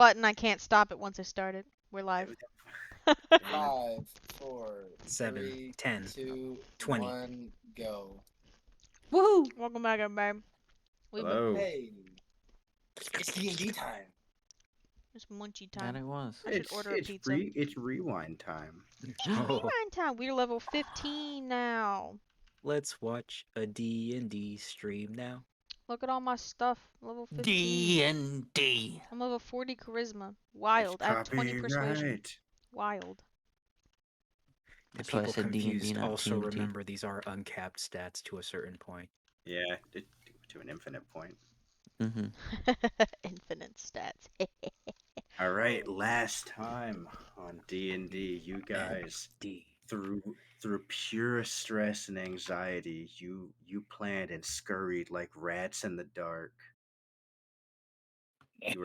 button. I can't stop it once I start it. We're live. 5, 4, 7, 3, 10, 2, 20. 1, go. Woohoo! Welcome back, everybody. We've been Hello. Hey, it's D&D time. it's munchy That time. it was. I should order a pizza. It's rewind time. It's Oh, rewind time. We're level 15 now. let's watch a D&D stream now. Look at all my stuff. Level 15. D&D. I'm level 40 charisma. Wild. I have 20 persuasion. Copyright. Wild. If That's why I people said D&D, confused, not also TNT. remember these are uncapped stats to a certain point. Yeah, to an infinite point. Mm-hmm. Infinite stats. All right, last time on D&D, you guys D. through pure stress and anxiety, you planned and scurried like rats in the dark. You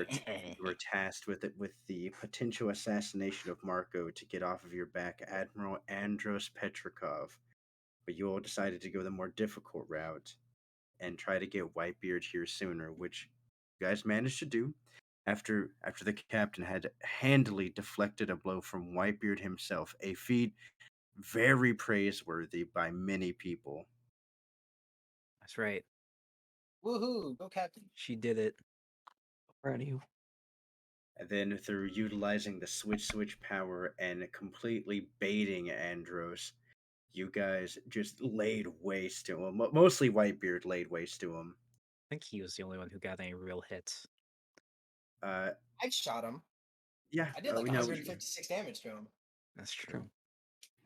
were tasked with the potential assassination of Marco to get off of your back Admiral Andros Petrikov, but you all decided to go the more difficult route and try to get Whitebeard here sooner, which you guys managed to do after the captain had handily deflected a blow from Whitebeard himself, a feat very praiseworthy by many people. That's right. Woohoo, go Captain. She did it. Proud of you. And then through utilizing the switch power and completely baiting Andros, you guys just laid waste to him. Mostly Whitebeard laid waste to him. I think he was the only one who got any real hits. Uh, I shot him. yeah, I did like we know. 156 damage to him. That's true.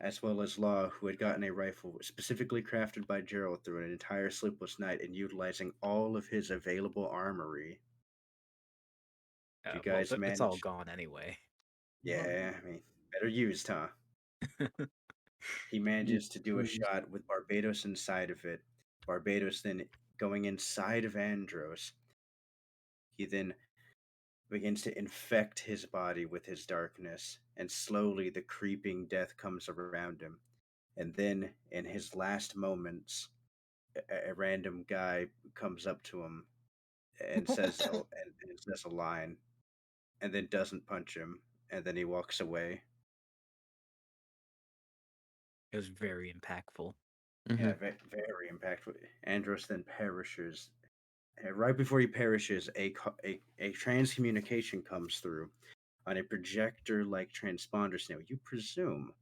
As well as Law, who had gotten a rifle specifically crafted by Gerald through an entire sleepless night and utilizing all of his available armory. You Well, guys it's all managed. gone anyway. Yeah, I mean, better used, huh? He manages to do a shot with Barbados inside of it. Barbados then going inside of Andros. He then begins to infect his body with his darkness, and slowly the creeping death comes around him. And then, in his last moments, a random guy comes up to him and says a line, and then doesn't punch him, and then he walks away. It was very impactful. Mm-hmm. Yeah, very impactful. Andros then perishes. Right before he perishes, a transcommunication comes through on a projector-like transponder snail. You presume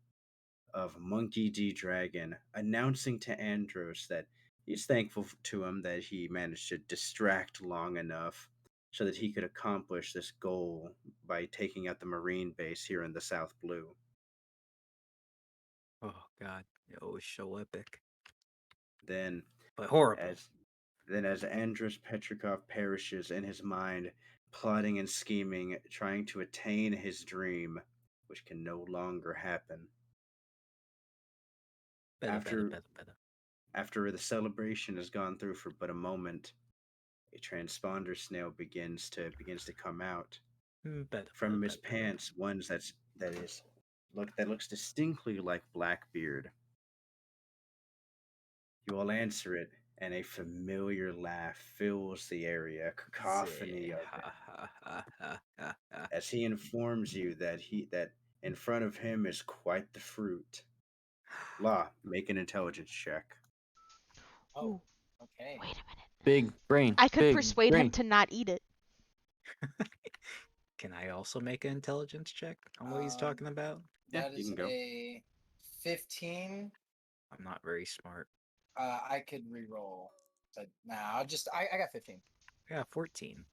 of Monkey D. Dragon, announcing to Andros that he's thankful to him that he managed to distract long enough so that he could accomplish this goal by taking out the Marine base here in the South Blue. Oh god, it was so epic. Then, But horrible. as Andros Petrikov perishes in his mind, plotting and scheming, trying to attain his dream, which can no longer happen. After the celebration has gone through for but a moment, a transponder snail begins to come out from his pants. That looks distinctly like Blackbeard. You all answer it, and a familiar laugh fills the area, a cacophony of it, as he informs you that in front of him is quite the fruit. Law, make an intelligence check. Oh, Ooh, okay. wait a minute. Big brain. I could big persuade brain. him to not eat it. Can I also make an intelligence check on what he's talking about? Yeah, That you is can go. a 15. I'm not very smart. I could re-roll. So, nah, I got 15. I got 14.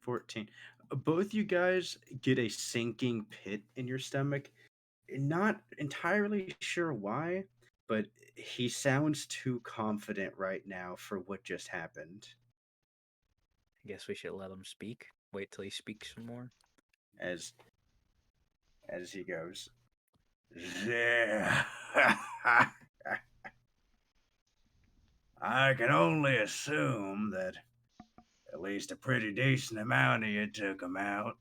14. Both you guys get a sinking pit in your stomach. Not entirely sure why, but he sounds too confident right now for what just happened. I guess we should let him speak. Wait till he speaks some more. As he goes, yeah. I can only assume that at least a pretty decent amount of you took him out.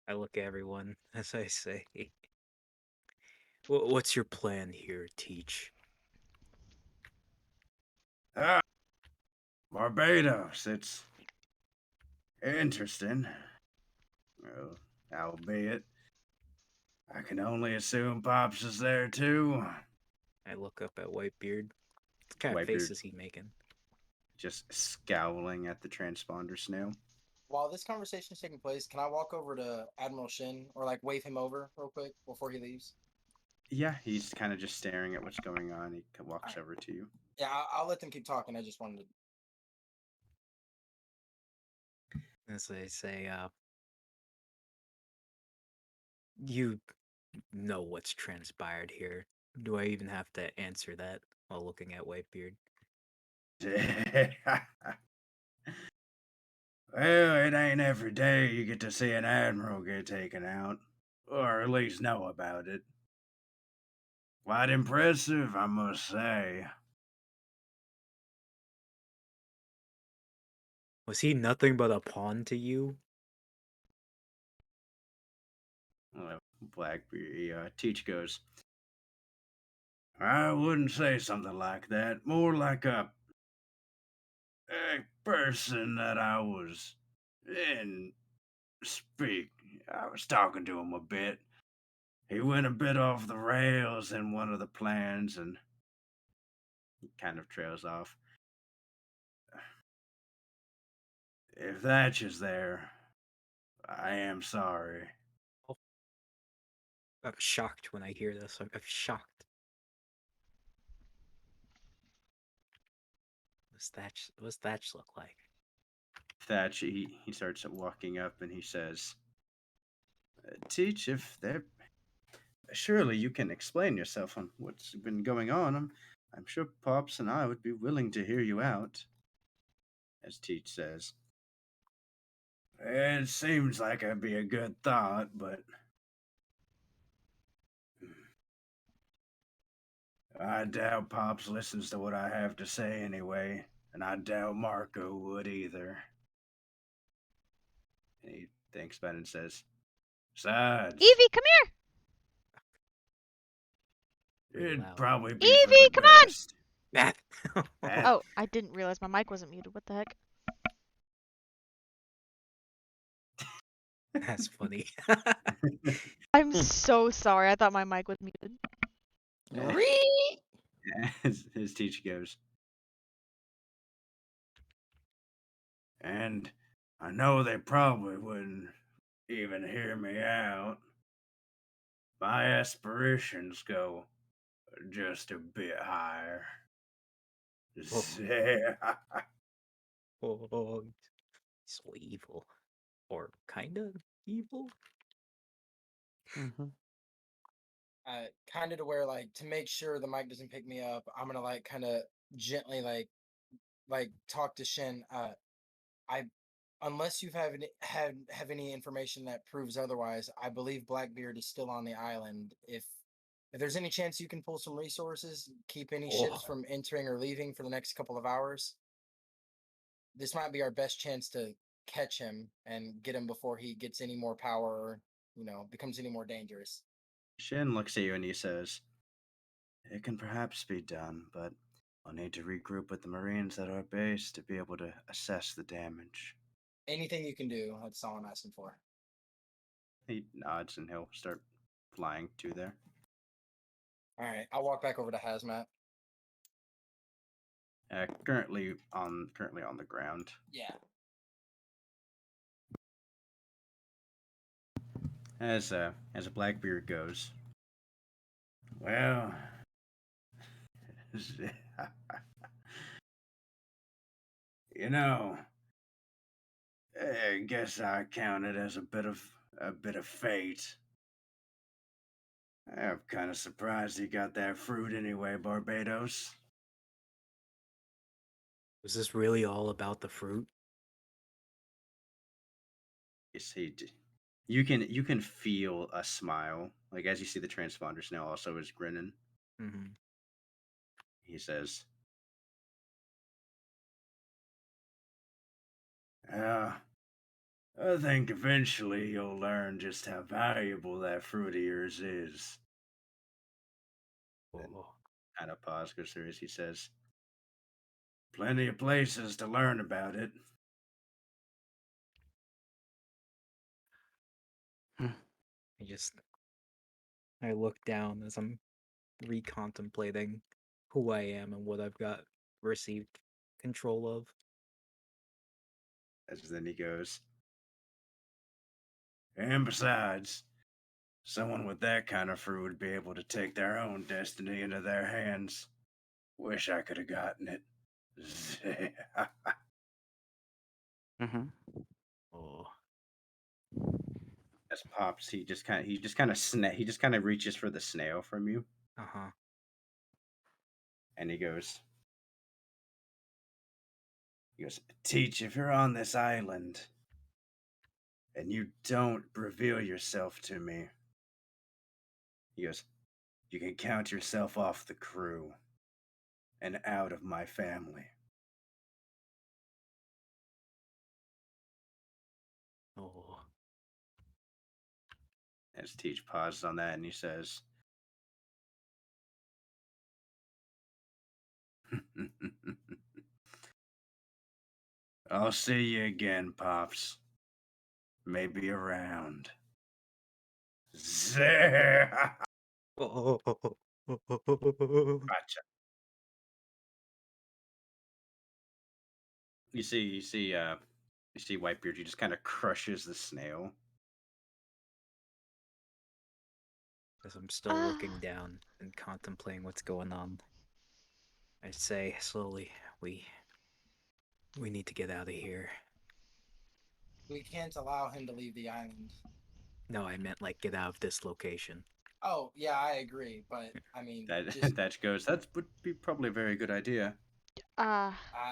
I look at everyone as I say, what's your plan here, Teach? Barbados. It's interesting. Well, albeit, I can only assume Pops is there too. I look up at Whitebeard. What kind of Whitebeard face is he making? just scowling at the transponder snail. While this conversation is taking place, can I walk over to Admiral Shin or like wave him over real quick before he leaves? Yeah, he's kind of just staring at what's going on. He walks Alright. over to you. Yeah, I'll let them keep talking. I just wanted to. As they say, you know what's transpired here. Do I even have to answer that while looking at Whitebeard? Well, it ain't every day you get to see an admiral get taken out, or at least know about it. Quite impressive, I must say. Was he nothing but a pawn to you? Blackbeard, Teach goes, I wouldn't say something like that. More like a person that I was in speak. I was talking to him a bit. He went a bit off the rails in one of the plans, and he kind of trails off. If Thatch is there, I am sorry. I'm shocked when I hear this. I'm shocked. What's Thatch look like? Thatch, he starts walking up and he says, Teach, if there. Surely you can explain yourself on what's been going on. I'm sure Pops and I would be willing to hear you out. As Teach says, it seems like it'd be a good thought, but I doubt Pops listens to what I have to say anyway, and I doubt Marco would either. And he thinks about it and says, Besides, Evie, come Really it'd loud. probably be for Evie, the come on! best. That. here! Oh, I didn't realize my mic wasn't muted. What the heck? That's funny. I'm so sorry. I thought my mic was muted. His teacher goes, and I know they probably wouldn't even hear me out. My aspirations go just a bit higher. Oh, so evil. Or kind of evil? Mhm. Kind of to where like to make sure the mic doesn't pick me up, I'm gonna like kind of gently like talk to Shin. I unless you have any information that proves otherwise, I believe Blackbeard is still on the island. If there's any chance you can pull some resources, keep any ships Oh. from entering or leaving for the next couple of hours, this might be our best chance to catch him and get him before he gets any more power or becomes any more dangerous. Shin looks at you and he says, It can perhaps be done, but I'll need to regroup with the Marines at our base to be able to assess the damage. Anything you can do, that's all I'm asking for. He nods and he'll start flying to there. All right, I'll walk back over to Hazmat. Currently on the ground. Yeah. As a Blackbeard goes, well, you know, I guess I count it as a bit of fate. I'm kind of surprised you got that fruit anyway, Barbados. Was this really all about the fruit? Yes, you can feel a smile, like as you see the transponders now also is grinning. Mm-hmm. He says, "Uh, I think eventually you'll learn just how valuable that fruit of yours is." Oh. Kind of pause, goes serious. He says, Plenty of places to learn about it. I just I look down as I'm recontemplating who I am and what I've got received control of. As then he goes, and besides, someone with that kind of fruit would be able to take their own destiny into their hands. Wish I could have gotten it. Mhm. Oh, As Pops, he just kind of reaches for the snail from you, uh-huh. and he goes, Teach, if you're on this island and you don't reveal yourself to me, he goes, you can count yourself off the crew and out of my family. Oh. As Teach pauses on that and he says, I'll see you again, Pops. Maybe around. Gotcha. Oh. You see Whitebeard, he just kind of crushes the snail. As I'm still Ah. looking down and contemplating what's going on, I say slowly, we need to get out of here. We can't allow him to leave the island. No, I meant like get out of this location. Oh, yeah, I agree. But, I mean, That just, that goes, that would be probably a very good idea.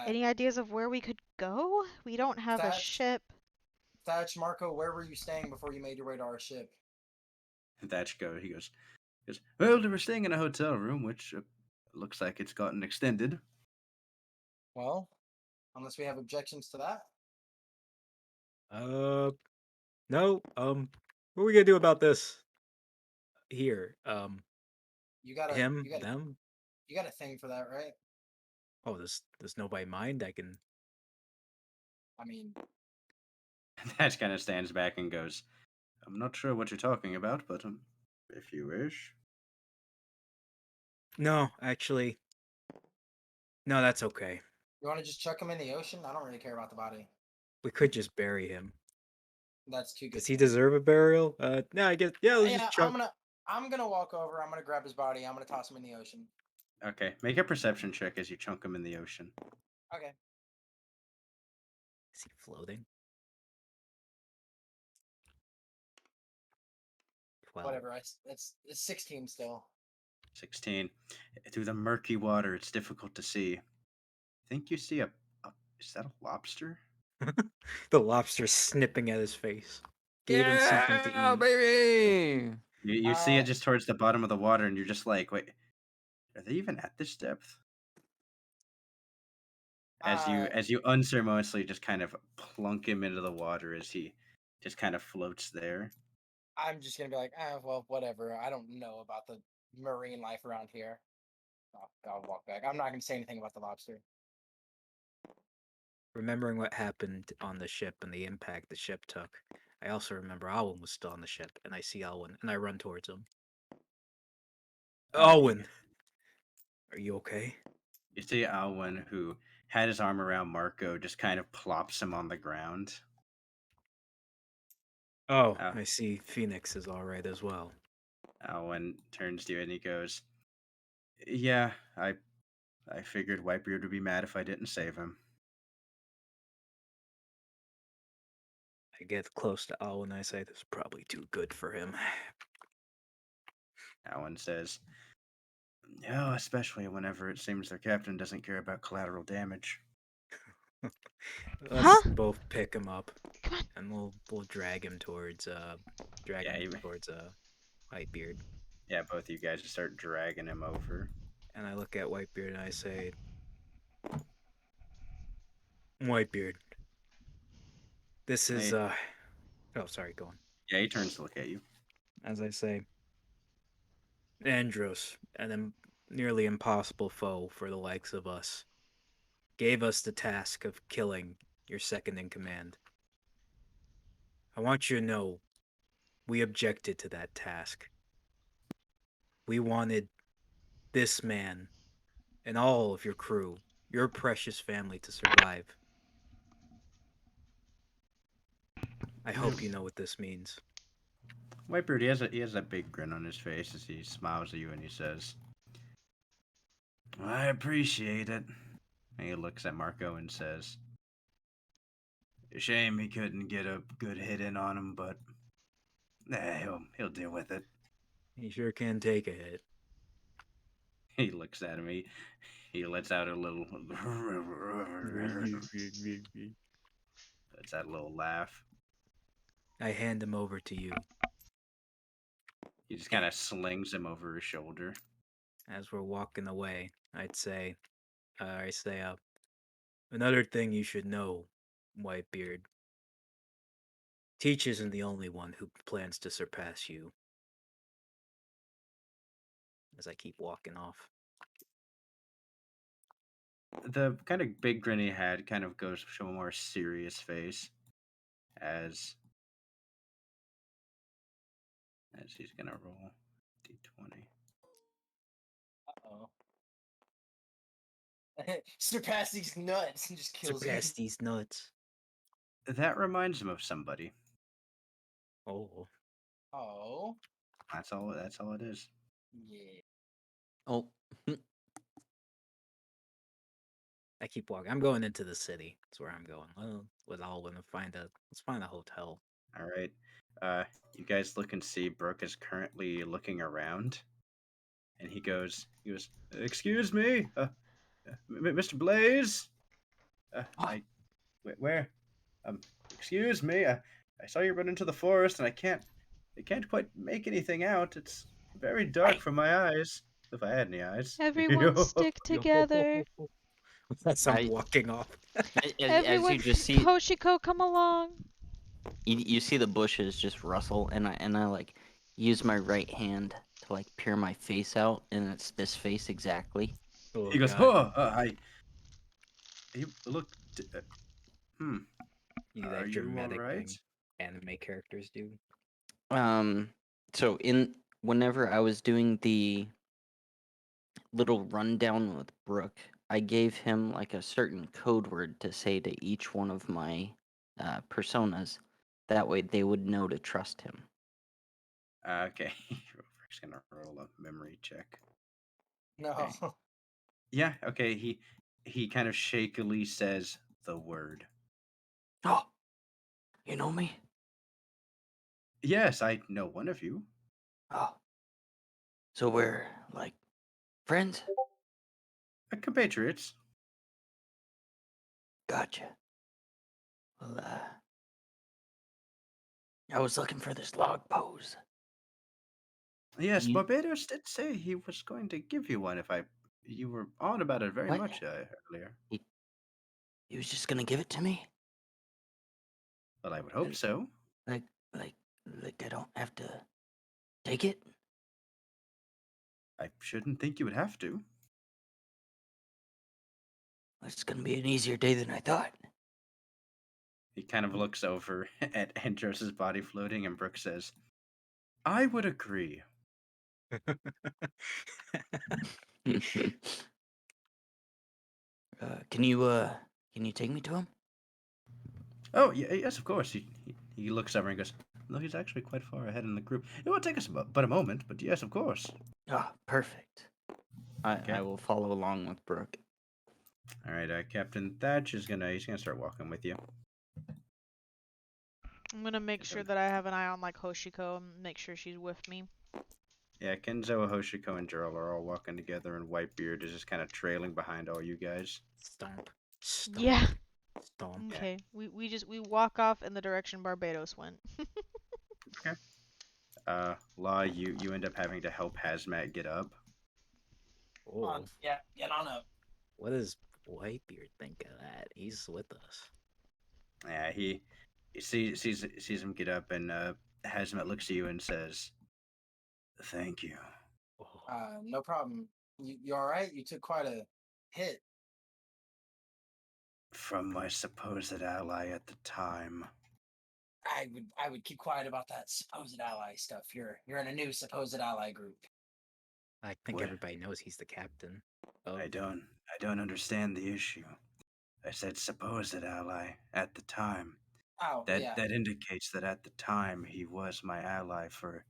Any ideas of where we could go? We don't have a Thatch, ship. Thatch, Marco, where were you staying before you made your way to our ship? He goes, well, we were staying in a hotel room, which looks like it's gotten extended. Well, unless we have objections to that. No, what are we gonna do about this? Here, You got a, him, you got a, them? you got a thing for that, right? Oh, there's nobody mind. I can. I mean, That kind of stands back and goes, I'm not sure what you're talking about, but if you wish. No, actually, no, that's okay. you want to just chuck him in the ocean? I don't really care about the body. We could just bury him. That's too good. Does he deserve a burial? No, I guess. Yeah, let's Yeah, just chuck. I'm gonna walk over. I'm gonna grab his body. I'm gonna toss him in the ocean. Okay, make a perception check as you chunk him in the ocean. Okay. Is he floating? 12. Whatever. It's 16 still. 16. Through the murky water, it's difficult to see. Think you see is that a lobster? The lobster snipping at his face. Gave him something to Yeah, eat. baby. You see it just towards the bottom of the water, and you're just like, wait, are they even at this depth? As you unceremoniously just kind of plunk him into the water as he just kind of floats there. I'm just gonna be like, well, whatever. I don't know about the marine life around here. I'll walk back. I'm not gonna say anything about the lobster. Remembering what happened on the ship and the impact the ship took, I also remember Alwyn was still on the ship, and I see Alwyn, and I run towards him. Alwyn! Are you okay? You see Alwyn, who had his arm around Marco, just kind of plops him on the ground. Oh, I see Phoenix is alright as well. Alwyn turns to you and he goes, yeah, I figured Whitebeard would be mad if I didn't save him. I get close to Alwyn and I say, this is probably too good for him. Alwyn says, yeah, especially whenever it seems their captain doesn't care about collateral damage. Let's Huh? both pick him up, Come on. and we'll drag him towards Whitebeard. Yeah, both of you guys just start dragging him over. And I look at Whitebeard and I say, Whitebeard, this is Hey. Oh, sorry, go on. Yeah, he turns to look at you. As I say, Andros, an nearly impossible foe for the likes of us. gave us the task of killing your second in command. I want you to know we objected to that task. We wanted this man and all of your crew, your precious family, to survive. I hope you know what this means. Whitebeard, he has that big grin on his face as he smiles at you and he says, I appreciate it. And he looks at Marco and says, shame he couldn't get a good hit in on him, but he'll deal with it. He sure can take a hit. He looks at me. He lets out a little lets out a little laugh. I hand him over to you. He just kind of slings him over his shoulder. As we're walking away, I say, another thing you should know, Whitebeard. Teach isn't the only one who plans to surpass you. As I keep walking off. The kind of big grin he had kind of goes to a more serious face as he's gonna roll d20. Uh-oh. Surpass these nuts and just kills Surpass him. these nuts. That reminds him of somebody. Oh. Oh. That's all it is. Yeah. Oh. I keep walking. I'm going into the city. That's where I'm going. Well, let's find a hotel. All right. You guys look and see Brooke is currently looking around, and he goes, excuse me, Mr. Blaze. Where? Excuse me. I saw you run into the forest, and I can't quite make anything out. It's very dark for my eyes, if I had any eyes. Everyone stick together. As I'm walking off. As you Everyone, just see, Hoshiko, come along. you see the bushes just rustle, and I like use my right hand to like peer my face out, and it's this face exactly. Oh, He goes, God. You look. Hmm. You do Are that you all dramatic right? thing anime characters do. So whenever I was doing the little rundown with Brooke, I gave him like a certain code word to say to each one of my personas. That way they would know to trust him. Okay. Rick's gonna roll a memory check. No. Okay. Yeah. Okay. He kind of shakily says the word. Oh, you know me? Yes, I know one of you. Oh, so we're like friends? Compatriots. Gotcha. Well, I was looking for this log pose. Yes, You Barbados did say he was going to give you one if you were on about it very what? much earlier. He was just gonna give it to me? Well, I would hope so. Like, like, like I don't have to take it? I shouldn't think you would have to. It's gonna be an easier day than I thought. He kind of looks over at Andros's body floating, and Brooke says, I would agree. Can you take me to him? Oh, yes, of course. He looks over and goes, no, he's actually quite far ahead in the group. It won't take us but a moment, but yes, of course. Ah, perfect. Okay. I will follow along with Brooke. All right, Captain Thatch he's gonna start walking with you. I'm gonna make sure that I have an eye on like Hoshiko and make sure she's with me. Yeah, Kenzo, Hoshiko, and Gerald are all walking together, and Whitebeard is just kind of trailing behind all you guys. Stomp. Stomp. Yeah. Stomp. Okay. We walk off in the direction Barbados went. Okay. Law, you end up having to help Hazmat get up. Oh. Yeah, get on up. What does Whitebeard think of that? He's with us. Yeah, he sees him get up, and Hazmat looks at you and says, "Thank you." Oh. No problem. You all right? You took quite a hit. from my supposed ally at the time. I would keep quiet about that supposed ally stuff. You're in a new supposed ally group. I think What? everybody knows he's the captain. Of... I don't understand the issue. I said supposed ally at the time. Oh yeah. That indicates that at the time he was my ally for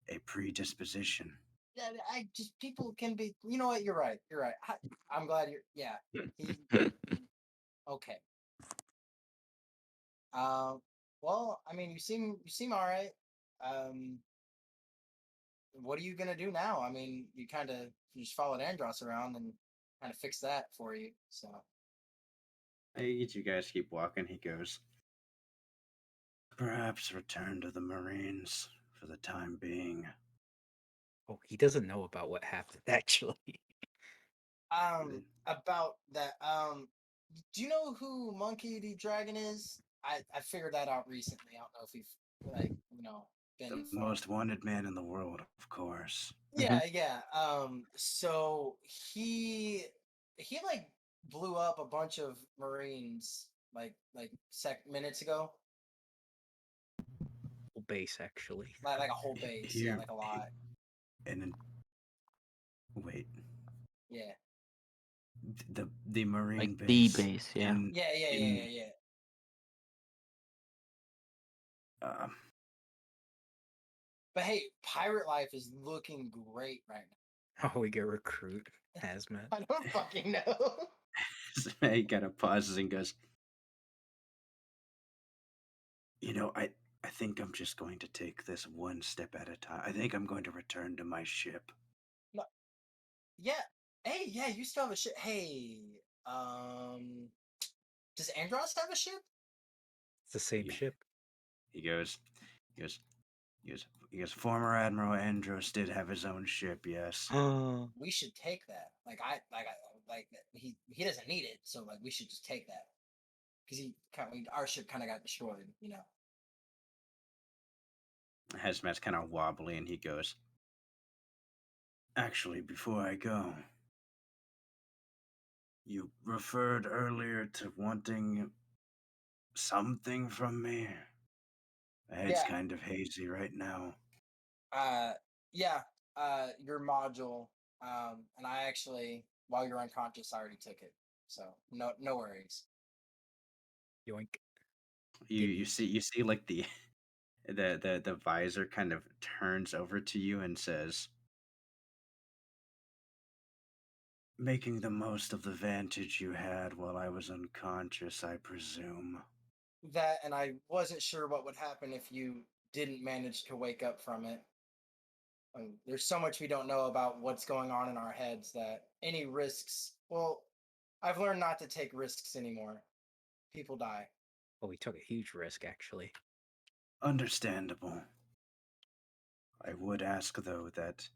a predisposition. Yeah, I just people can be. You know what? You're right. You're right. I'm glad you're. Yeah. He. Okay. Um. Well, I mean, you seem all right. Um. What are you gonna do now? I mean, you just followed Andros around and kind of fixed that for you. So You guys keep walking. He goes, perhaps return to the Marines for the time being. Oh, he doesn't know about what happened, actually. about that. Do you know who Monkey D. Dragon is? I figured that out recently. I don't know if you've been The informed. most wanted man in the world, of course. Yeah, yeah. So he like blew up a bunch of Marines minutes ago. Base, actually. Like a whole base. Yeah, Here, like a lot. and then, wait, Yeah. the Marine Like the base base, yeah. Yeah, yeah, yeah, in yeah, yeah. uh, But hey, pirate life is looking great right now. Oh, we get recruit hazmat. I don't fucking know. he kind of pauses and goes, I think I'm just going to take this one step at a time. I think I'm going to return to my ship. No, yeah. Hey, yeah, you still have a ship. Hey, does Andros have a ship? It's the same Yeah. ship. He goes, he goes, he goes, former Admiral Andros did have his own ship, yes. We should take that. He doesn't need it, so like we should just take that because our ship kind of got destroyed, you know. Hazmat's kind of wobbly, and he goes, actually, before I go, you referred earlier to wanting something from me. My head's Yeah. kind of hazy right now. Yeah. Your module. And I actually, while you're unconscious, I already took it, so no worries. Yoink. You see like the visor kind of turns over to you and says, making the most of the vantage you had while I was unconscious, I presume. That, and I wasn't sure what would happen if you didn't manage to wake up from it. There's so much we don't know about what's going on in our heads that any risks. Well, I've learned not to take risks anymore. People die. Well, we took a huge risk, actually. Understandable. I would ask, though, that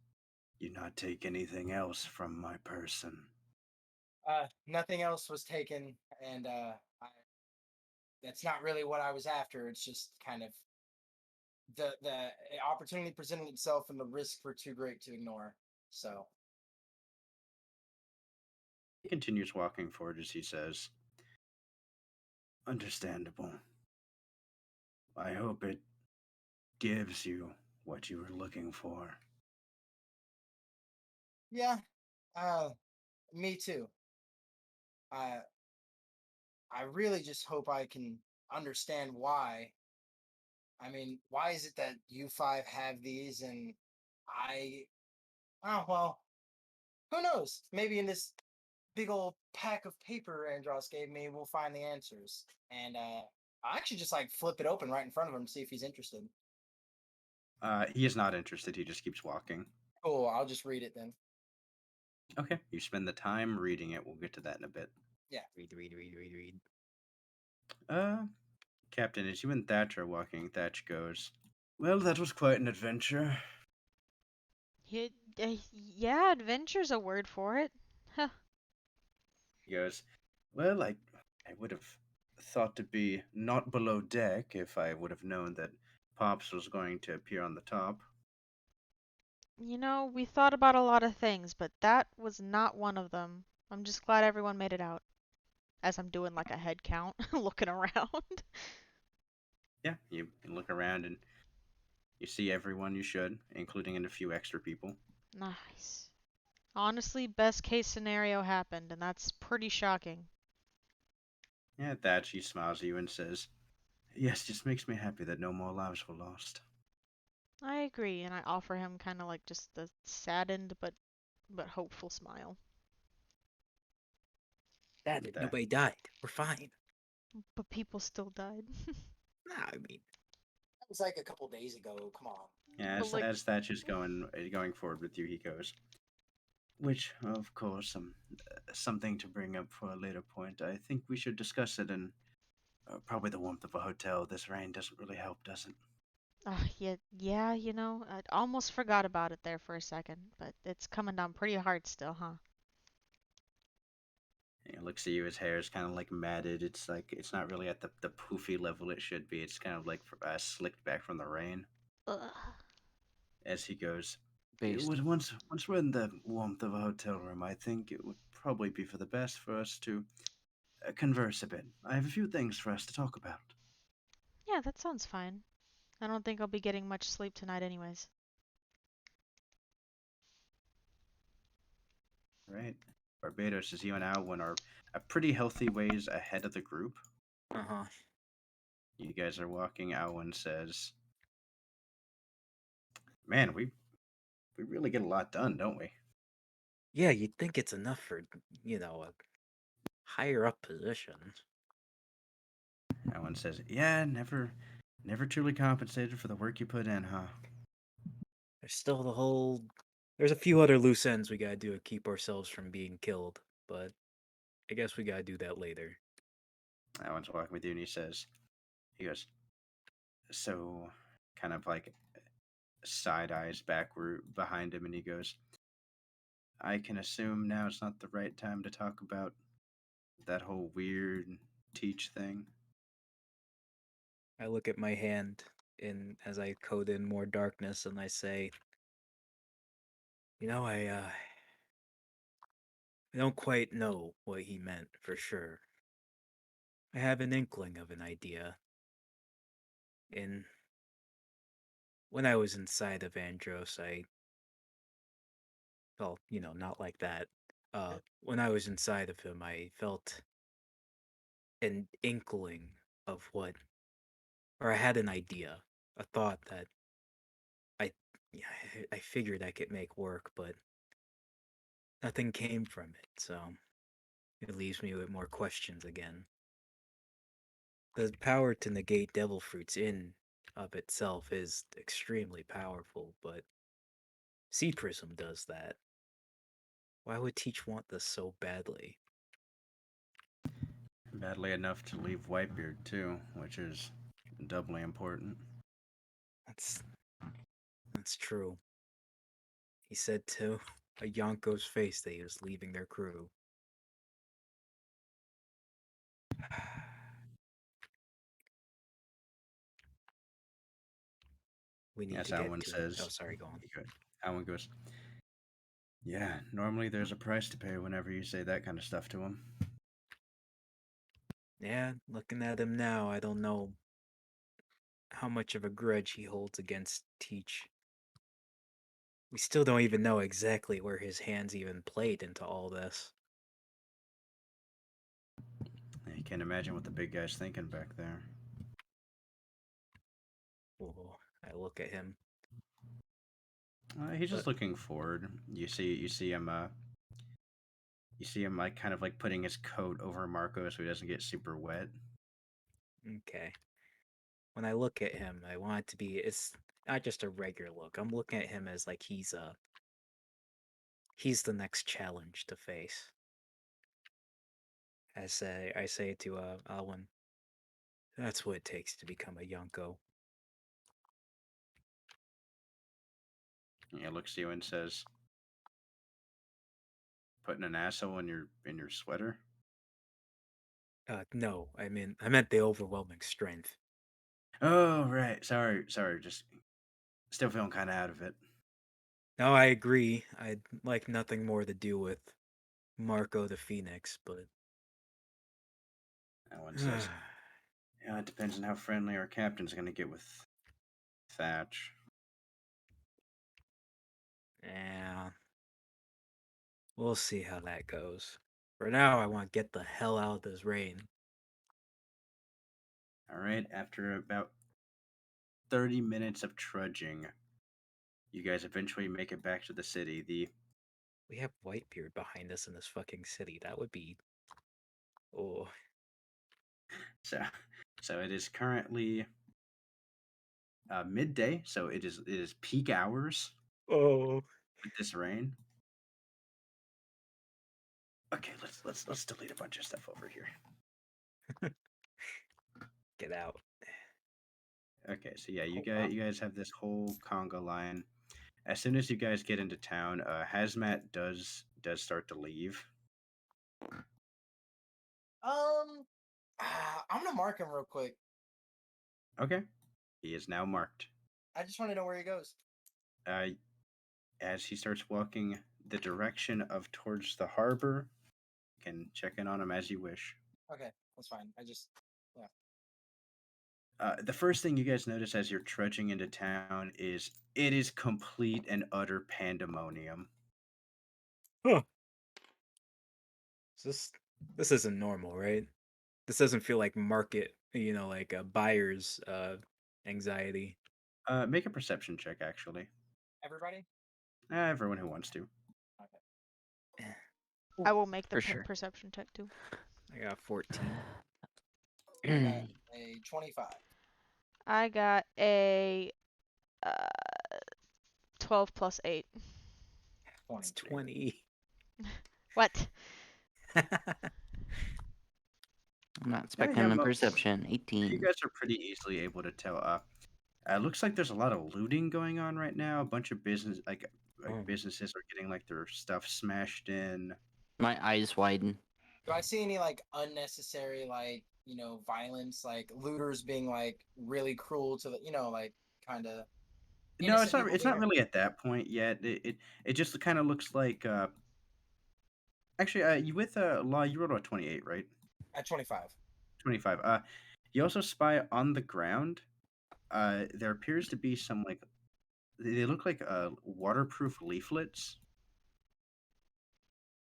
you not take anything else from my person. Nothing else was taken, and that's not really what I was after. It's just kind of the opportunity presented itself, and the risks were too great to ignore. So He continues walking forward as he says, understandable. I hope it gives you what you were looking for. yeah, me too. I I really just hope I can understand why. I mean, why is it that you five have these and I? Oh well, who knows? Maybe in this big old pack of paper Andros gave me, we'll find the answers. And I actually just like flip it open right in front of him to see if he's interested. He is not interested. He just keeps walking. Cool. I'll just read it then. Okay, you spend the time reading it. We'll get to that in a bit. Yeah. Read. Uh, Captain, as you and Thatch are walking, Thatch goes, well, that was quite an adventure. Yeah, adventure's a word for it. Huh. He goes, well, I would have thought to be not below deck if I would have known that Pops was going to appear on the top. You know, we thought about a lot of things, but that was not one of them. I'm just glad everyone made it out. as I'm doing like a head count, looking around. Yeah, you look around and you see everyone you should, including a few extra people. Nice. Honestly, best case scenario happened, and that's pretty shocking. Yeah, at that, she smiles at you and says, "Yes, just makes me happy that no more lives were lost." I agree, and I offer him kind of like just the saddened but hopeful smile. That At that, nobody died. We're fine. But people still died. Nah, I mean, That was like a couple days ago. Come on. yeah, But like, as Thatch is going forward with you, he goes, "Which, of course, something to bring up for a later point. I think we should discuss it in probably the warmth of a hotel. This rain doesn't really help, does it?" yeah, I almost forgot about it there for a second, but it's coming down pretty hard still, huh? He looks at you. His hair is kind of like matted. It's like it's not really at the poofy level it should be. It's kind of like slicked back from the rain. Ugh. As he goes, "It Based. would once we're in the warmth of a hotel room, I think it would probably be for the best for us to converse a bit. I have a few things for us to talk about." Yeah, that sounds fine. I don't think I'll be getting much sleep tonight anyways. Right. Barbados, as you and Alwyn are a pretty healthy ways ahead of the group. uh-huh. You guys are walking. Alwyn says, "Man, we really get a lot done, don't we?" Yeah, you'd think it's enough for, a higher up position. Alwyn says, "Yeah, never truly compensated for the work you put in, huh?" There's still there's a few other loose ends we gotta do to keep ourselves from being killed, but I guess we gotta do that later. Alwyn's walking with you, and he goes, so kind of like side eyes backward behind him, and he goes, "I can assume now it's not the right time to talk about that whole weird teach thing." I look at my hand as I code in more darkness and I say, I don't quite know what he meant for sure. I have an inkling of an idea. In When I was inside of Andros, not like that. When I was inside of him, I felt an inkling of what, or I had an idea, a thought that I, yeah, I figured I could make work, but nothing came from it. So it leaves me with more questions again. The power to negate devil fruits in of itself is extremely powerful, but Sea Prism does that. Why would Teach want this so badly? Badly enough to leave Whitebeard too, which is doubly important. That's that's true. He said to a Yonko's face that he was leaving their crew. We need As to get Alwyn to. Oh, says, sorry, go on. Alwyn goes, "Yeah, normally there's a price to pay whenever you say that kind of stuff to him." Yeah, looking at him now, I don't know how much of a grudge he holds against Teach. We still don't even know exactly where his hands even played into all this. You can't imagine what the big guy's thinking back there. Oh, I look at him. He's But just looking forward. You see him like kind of like putting his coat over Marco so he doesn't get super wet. okay. When I look at him, I want it to be it's not just a regular look. I'm looking at him as like he's the next challenge to face. I say to Alwyn, that's what it takes to become a Yonko. He looks at you and says, "Putting an asshole in your sweater." No, I meant the overwhelming strength. Oh right, sorry. Just still feeling kind of out of it. No, I agree. I'd like nothing more to do with Marco the Phoenix, but That one says, "Yeah, it depends on how friendly our captain's going to get with Thatch." Yeah, we'll see how that goes. For now, I want to get the hell out of this rain. All right, after about 30 minutes of trudging, you guys eventually make it back to the city. We have Whitebeard behind us in this fucking city. That would be. Oh. So, so it is currently midday. So it is peak hours Oh. with this rain. Okay, let's delete a bunch of stuff over here. Get out. Okay, so yeah, Oh, wow. you guys have this whole conga line. As soon as you guys get into town, Hazmat does start to leave. I'm gonna mark him real quick. Okay, he is now marked. I just want to know where he goes. Uh, as he starts walking the direction of towards the harbor, you can check in on him as you wish. Okay, that's fine. Yeah. The first thing you guys notice as you're trudging into town is it is complete and utter pandemonium. Huh. This isn't normal, right? This doesn't feel like market, like a buyer's anxiety. Make a perception check, actually. Everybody. Everyone who wants to. Okay. I will make the For sure. perception check too. I got 14. I got a 25. I got a 12 plus 8. It's 23. 20. What? I'm not Yeah, expecting a you perception. 18. guys are pretty easily able to tell. Looks like there's a lot of looting going on right now. A bunch of Oh. businesses are getting like their stuff smashed in. My eyes widen. Do I see any like unnecessary violence, like looters being like really cruel to the like kind of No, innocent people it's being not really at that point yet. It just kind of looks like actually you with Law, you rolled a 28, right? at 25? 25. You also spy on the ground. There appears to be some like they look like waterproof leaflets.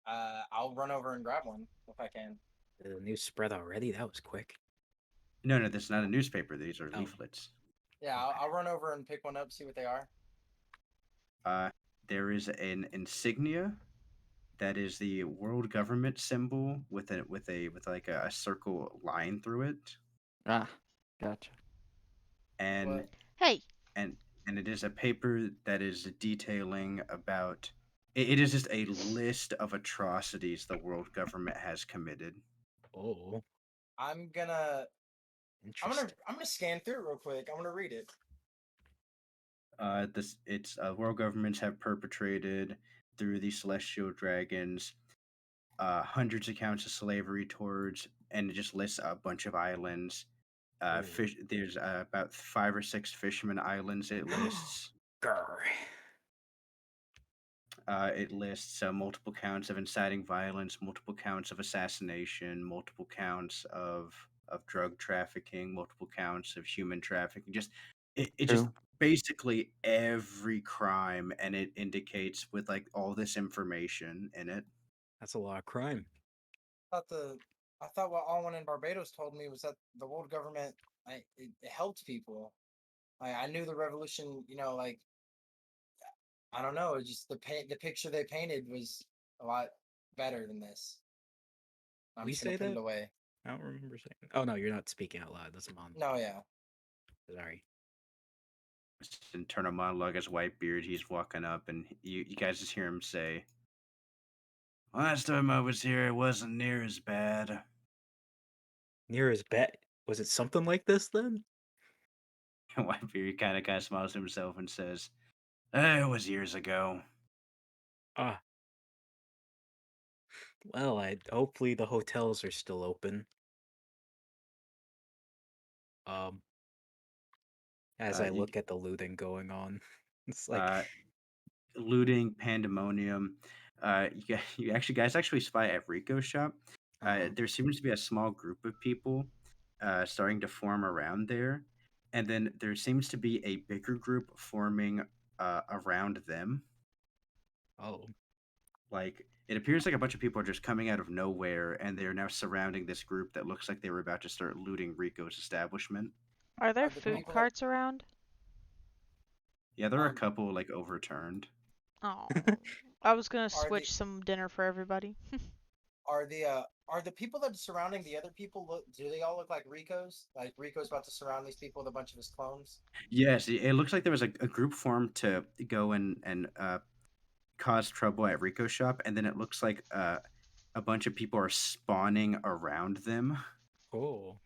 I'll run over and grab one if I can. The news spread already? That was quick. No, this is not a newspaper. These are Oh. leaflets. Yeah, I'll run over and pick one up, see what they are. There is an insignia that is the world government symbol with like a circle line through it, Ah, gotcha. and What? Hey, and and it is a paper that is detailing about. It is just a list of atrocities the world government has committed. Oh, I'm gonna interesting. I'm gonna scan through it real quick. I'm gonna read it. This it's world governments have perpetrated through the celestial dragons hundreds of counts of slavery towards, and it just lists a bunch of islands. Oh. Fish. There's about 5 or 6 fisherman islands. It lists. Grr. It lists multiple counts of inciting violence, multiple counts of assassination, multiple counts of drug trafficking, multiple counts of human trafficking. It just True. basically every crime, and it indicates with like all this information in it. That's a lot of crime. I thought what all one in Barbados told me was that the world government it helped people. I knew the revolution, like I don't know, just the picture they painted was a lot better than this. I'm We just gonna say put it that? away. I don't remember saying. Oh no, you're not speaking out loud. That's a mom. No, yeah. Sorry. Internal monologue as Whitebeard. He's walking up, and you guys just hear him say, "Last time I was here, it wasn't near as bad." Near his bet. Was it something like this then? And Whitebeard kind of smiles to himself and says, "It was years ago." Ah. Well, I hopefully the hotels are still open. As I You, look at the looting going on, it's like, uh, looting, pandemonium. You actually guys actually spy at Rico's shop. Uh-huh. There seems to be a small group of people starting to form around there, and then there seems to be a bigger group forming around them. Oh. Like it appears like a bunch of people are just coming out of nowhere, and they are now surrounding this group that looks like they were about to start looting Rico's establishment. Are there Are the food Oh. people that carts around? Yeah, there are a um couple like overturned. Oh, I was gonna are the switch some dinner for everybody. are the people that are surrounding the other people look? Do they all look like Rico's? Like Rico's about to surround these people with a bunch of his clones? Yes, it looks like there was a group formed to go and cause trouble at Rico's shop, and then it looks like a bunch of people are spawning around them. Oh.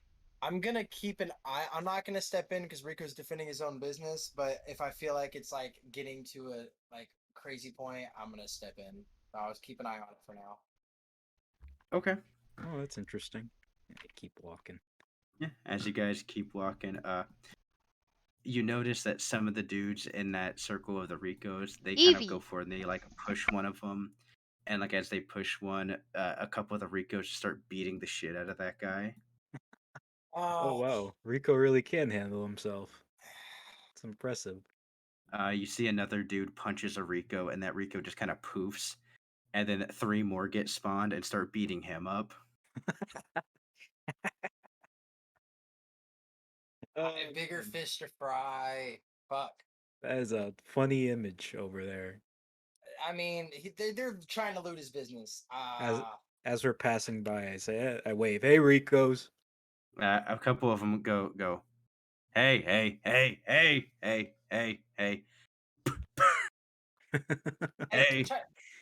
I'm gonna keep an eye. I'm not gonna step in because Rico's defending his own business. But if I feel like it's like getting to a like crazy point, I'm gonna step in. I'll just keep an eye on it for now. Okay. Oh, that's interesting. Yeah, keep walking. Yeah. As you guys keep walking, you notice that some of the dudes in that circle of the Ricos, they kind of go Evie. for it and they like push one of them, and like as they push one, a couple of the Ricos start beating the shit out of that guy. Oh Uh, wow, Rico really can handle himself. It's impressive. You see another dude punches a Rico, and that Rico just kind of poofs, and then three more get spawned and start beating him up. bigger Man, fish to fry. Fuck. that is a funny image over there. I mean, they're trying to loot his business. As as we're passing by, I say, I wave, "Hey, Ricos!" A couple of them go. Hey, hey, hey, hey, hey, hey, hey, Hey, hey.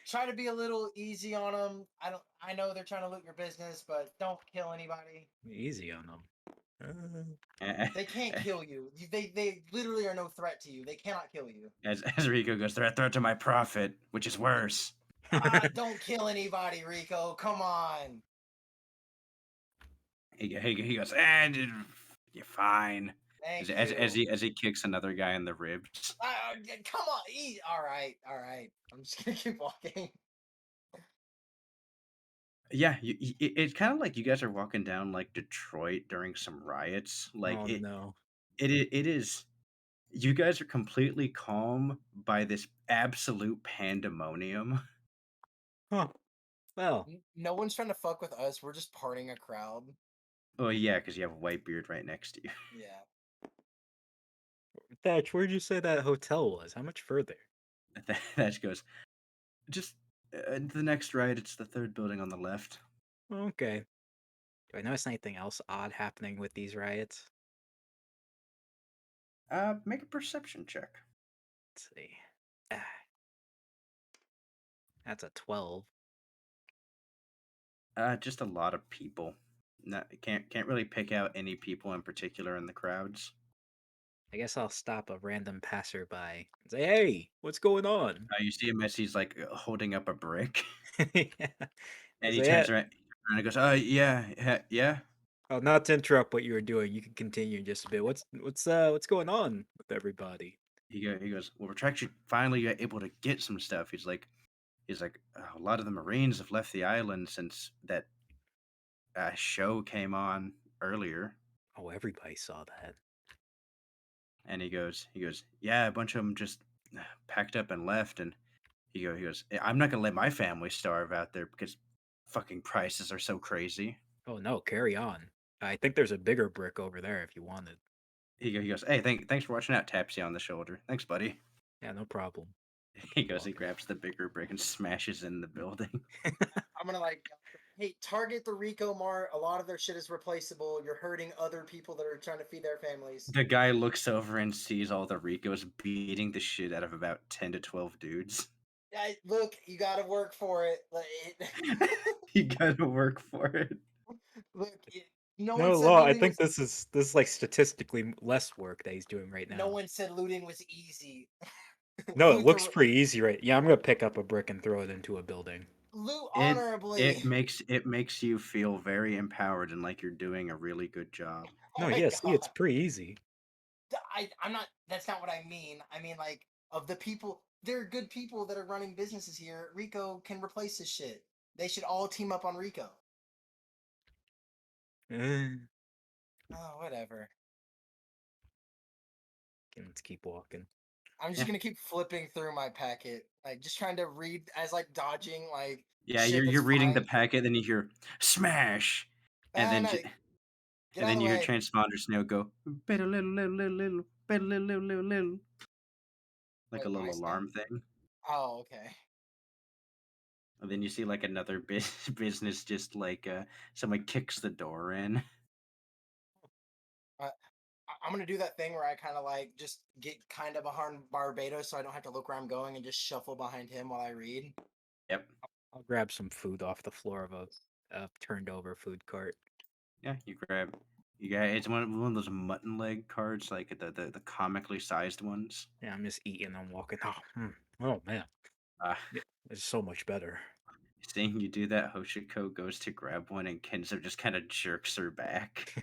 try to be a little easy on them. I don't. I know they're trying to loot your business, but don't kill anybody. Easy on them. They can't kill you. They literally are no threat to you. They cannot kill you. As Rico goes, they're a threat to my profit, which is worse. Don't kill anybody, Rico. Come on. He goes, and you're fine. Thank you. As he kicks another guy in the ribs. Come on. All right. All right. I'm just gonna keep walking. Yeah, it's kind of like you guys are walking down like Detroit during some riots. Like Oh no. it is. You guys are completely calm by this absolute pandemonium. Huh. Well, No one's trying to fuck with us. We're just parting a crowd. Oh yeah, because you have Whitebeard right next to you. Yeah. Thatch, where'd you say that hotel was? How much further? That goes just the next right. It's the third building on the left. Okay. Do I notice anything else odd happening with these riots? Make a perception check. Let's see. Ah, that's a 12. Just a lot of people. Not, can't really pick out any people in particular in the crowds. I guess I'll stop a random passerby and say, "Hey, what's going on?" You see him as he's like holding up a brick, Yeah. I and he say, "Yeah, turns around and he goes, yeah, yeah." oh, not to interrupt what you were doing. You can continue in just a bit. What's going on with everybody?" He goes, well, we're actually finally able to get some stuff. He's like, a lot of the Marines have left the island since that show came on earlier. Oh, everybody saw that. And he goes, yeah, a bunch of them just packed up and left. And he goes, I'm not gonna let my family starve out there because fucking prices are so crazy. Oh no, carry on. I think there's a bigger brick over there if you wanted. He goes, hey, thanks for watching out. Taps you on the shoulder. Thanks, buddy. Yeah, no problem. I'll He keep goes, he walking. grabs the bigger brick and smashes in the building. I'm gonna like, hey, target the Rico Mart. A lot of their shit is replaceable. You're hurting other people that are trying to feed their families. The guy looks over and sees all the Ricos beating the shit out of about 10 to 12 dudes. Look, you got to work for it. You gotta work for it. Look, no one No said law. I looting think was. this is like statistically less work that he's doing right No now. one said looting was easy. No, it loot looks the pretty easy, right? Yeah, I'm gonna pick up a brick and throw it into a building. loot It honorably. it makes you feel very empowered and like you're doing a really good job. No, Oh my yeah, see, god. it's pretty easy. I'm not. That's not what I mean. I mean like of the people. There are good people that are running businesses here. Rico can replace this shit. They should all team up on Rico. Eh, Oh, whatever. okay, let's keep walking. I'm just Yeah. gonna keep flipping through my packet, like just trying to read as like dodging like Yeah, shit that's you're reading the flying. packet, then you hear smash, and Ah, then no, get and out of then the you hear way. transponder snail go better little, better little, like a Wait, little my snail? alarm thing. Oh, okay. And then you see like another business, just like someone kicks the door in. Uh, I'm gonna do that thing where I kind of like just get kind of behind Barbados, so I don't have to look where I'm going and just shuffle behind him while I read. Yep. I'll grab some food off the floor of a turned over food cart. Yeah, you grab. You got it's one of those mutton leg cards, like the comically sized ones. Yeah, I'm just eating. I'm walking. Oh man, Uh, yeah, it's so much better. Seeing you do that, Hoshiko goes to grab one, and Kenzo just kind of jerks her back.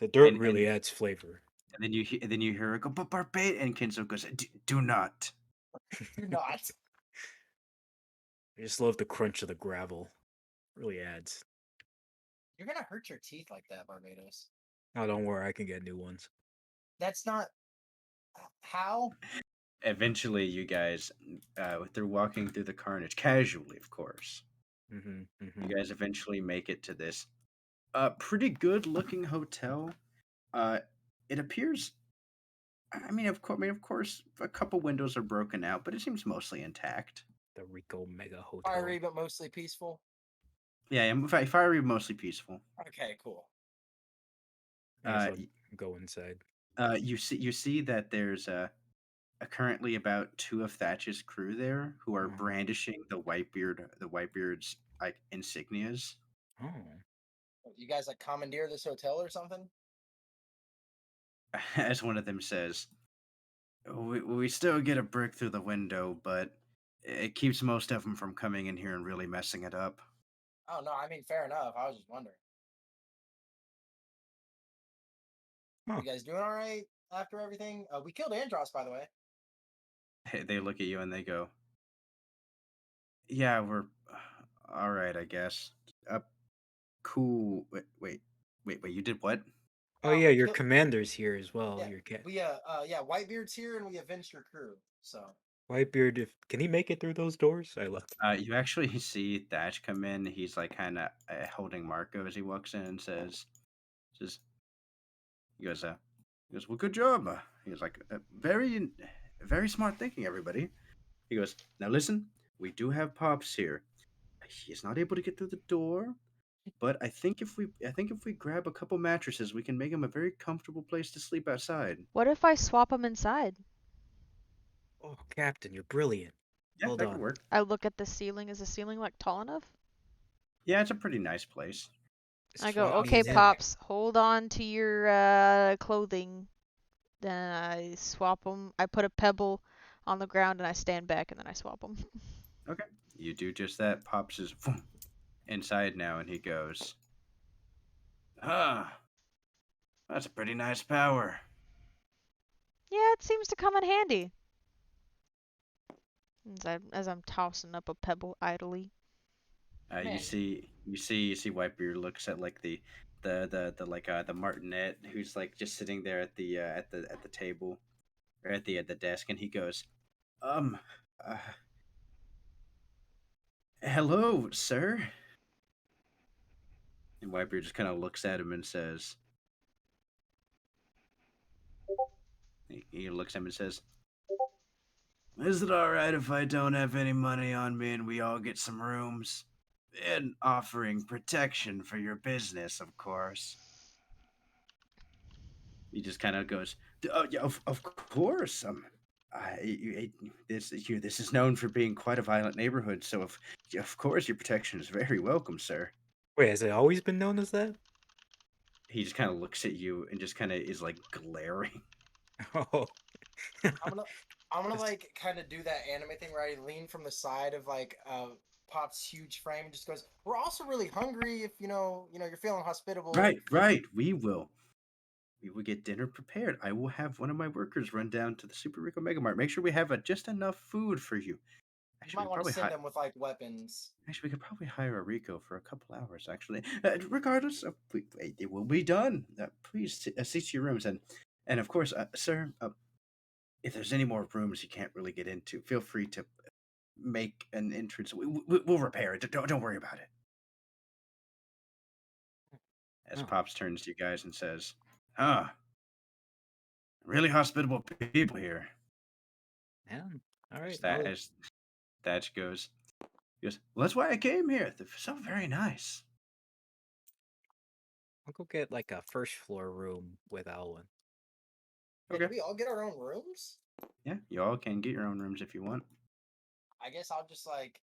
The dirt And really adds flavor. then you hear her go, but Barbate, and Kenzo goes, do not. Do not. I just love the crunch of the gravel. Really adds. You're gonna hurt your teeth like that, Barbados. Oh, don't worry, I can get new ones. That's not how. Eventually, you guys, through walking through the carnage, casually, of course, Mm-hmm. you Mm-hmm. guys eventually make it to this pretty good looking hotel. Uh, it appears. Of course, a couple windows are broken out, but it seems mostly intact. The Rico Mega Fiery Hotel. but mostly peaceful. Yeah, fiery, mostly peaceful. Okay, cool. I guess Uh, I'll go inside. you see that there's currently about two of Thatch's crew there who are Oh. brandishing the Whitebeard's like insignias. Oh. You guys like commandeer this hotel or something? As one of them says, we still get a brick through the window, but it keeps most of them from coming in here and really messing it up. Oh no, I mean fair enough. I was just wondering. Huh. You guys doing all right after everything? We killed Andros, by the way. They look at you and they go, "Yeah, we're all right, I guess." Uh, cool. Wait. You did what? Oh yeah, We your killed. commander's here as well. Yeah, Your cat yeah, Whitebeard's here, and we avenged your crew. So Whitebeard. If can he make it through those doors? I left. You actually see Thatch come in. He's like kind of holding Marco as he walks in and says, he goes, well, good job. He goes like, very smart thinking, everybody. He goes, now listen, we do have Pops here. He's not able to get through the door, but I think if we grab a couple mattresses, we can make him a very comfortable place to sleep outside. What if I swap them inside? Oh, Captain, you're brilliant. Yeah, Well that could done. work. I look at the ceiling. Is the ceiling like tall enough? Yeah, it's a pretty nice place. I go, Swap me okay, in him. Pops, hold on to your clothing. Then I swap them. I put a pebble on the ground and I stand back and then I swap them. Okay, you do just that. Pops is inside now, and he goes, huh, that's a pretty nice power. Yeah, it seems to come in handy. As I'm tossing up a pebble idly. man, You see Whitebeard looks at like the martinet who's like just sitting there at the table or at the desk, and he goes, um, uh, hello, sir. And Whitebeard just kind of looks at him and says, he looks at him and says, is it all right if I don't have any money on me and we all get some rooms? And offering protection for your business, of course. He just kind of goes, "Oh yeah, of course. This is known for being quite a violent neighborhood, so of course your protection is very welcome, sir." Wait, has it always been known as that? He just kind of looks at you and just kind of is like glaring. Oh. I'm gonna That's- like kind of do that anime thing where I lean from the side of like Pop's huge frame and just goes, "We're also really hungry. If you're feeling hospitable." Right. We will get dinner prepared. I will have one of my workers run down to the Super Rico Mega Mart. Make sure we have just enough food for you. You Actually, might want to send them with like weapons. we could probably hire a Rico for a couple hours. Actually, regardless, it will be done. Please see to your rooms, and of course, sir, if there's any more rooms you can't really get into, feel free to make an entrance. We'll repair it. Don't worry about it. As Oh. Pops turns to you guys and says, "Ah, really hospitable people here." Yeah. All right. As Thatch goes, "Well, that's why I came here. They're so very nice." I'll go get like a first floor room with Alwyn. Okay. Did we all get our own rooms? Yeah, you all can get your own rooms if you want. I guess I'll just like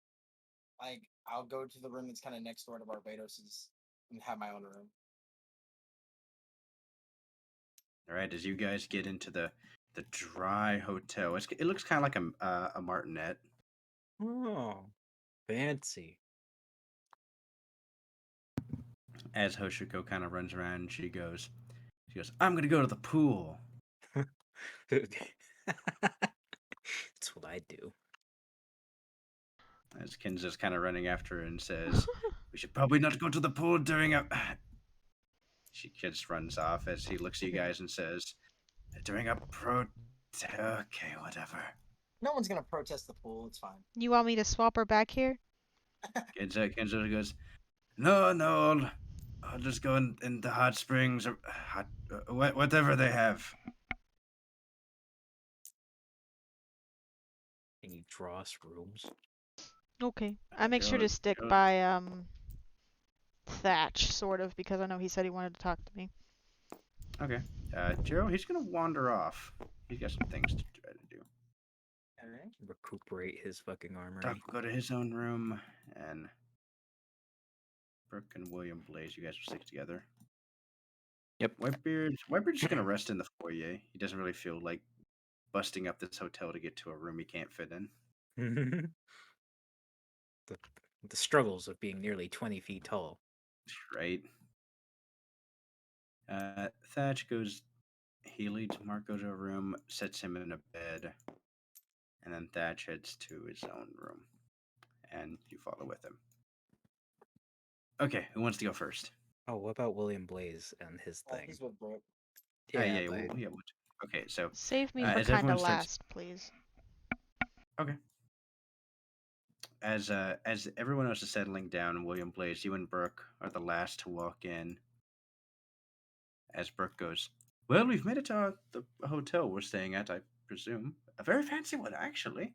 I'll go to the room that's kind of next door to Barbados's and have my own room. All right, as you guys get into the dry hotel, it looks kind of like a martinet. Oh, fancy. As Hoshiko kind of runs around, she goes, "I'm gonna go to the pool." That's what I do. As Kinza's kind of running after her and says, "We should probably not go to the pool during a." She just runs off as he looks at you guys and says, "During a okay, whatever." No one's gonna protest the pool. It's fine. You want me to swap her back here? Kinza goes, "No, I'll just go in the hot springs or whatever they have." Can you draw us rooms? Okay. I make sure to stick by Thatch, sort of, because I know he said he wanted to talk to me. Okay. Jiro, he's gonna wander off. He's got some things to try to do. Alright. Recuperate his fucking armory. Doc will go to his own room, and Brooke and William Blaze, you guys will stick together. Yep. Whitebeard's just gonna rest in the foyer. He doesn't really feel like busting up this hotel to get to a room he can't fit in. the struggles of being nearly 20 feet tall. Right. Thatch goes. He leads Marco to a room, sets him in a bed, and then Thatch heads to his own room, and you follow with him. Okay, who wants to go first? Oh, what about William Blaze and his thing? He's with Brooke. Yeah, Okay, so Save me for as kind everyone of starts, last, please. okay. As everyone else is settling down, William Blaze, you and Brooke are the last to walk in. As Brooke goes, "Well, we've made it to the hotel we're staying at, I presume. A very fancy one, actually.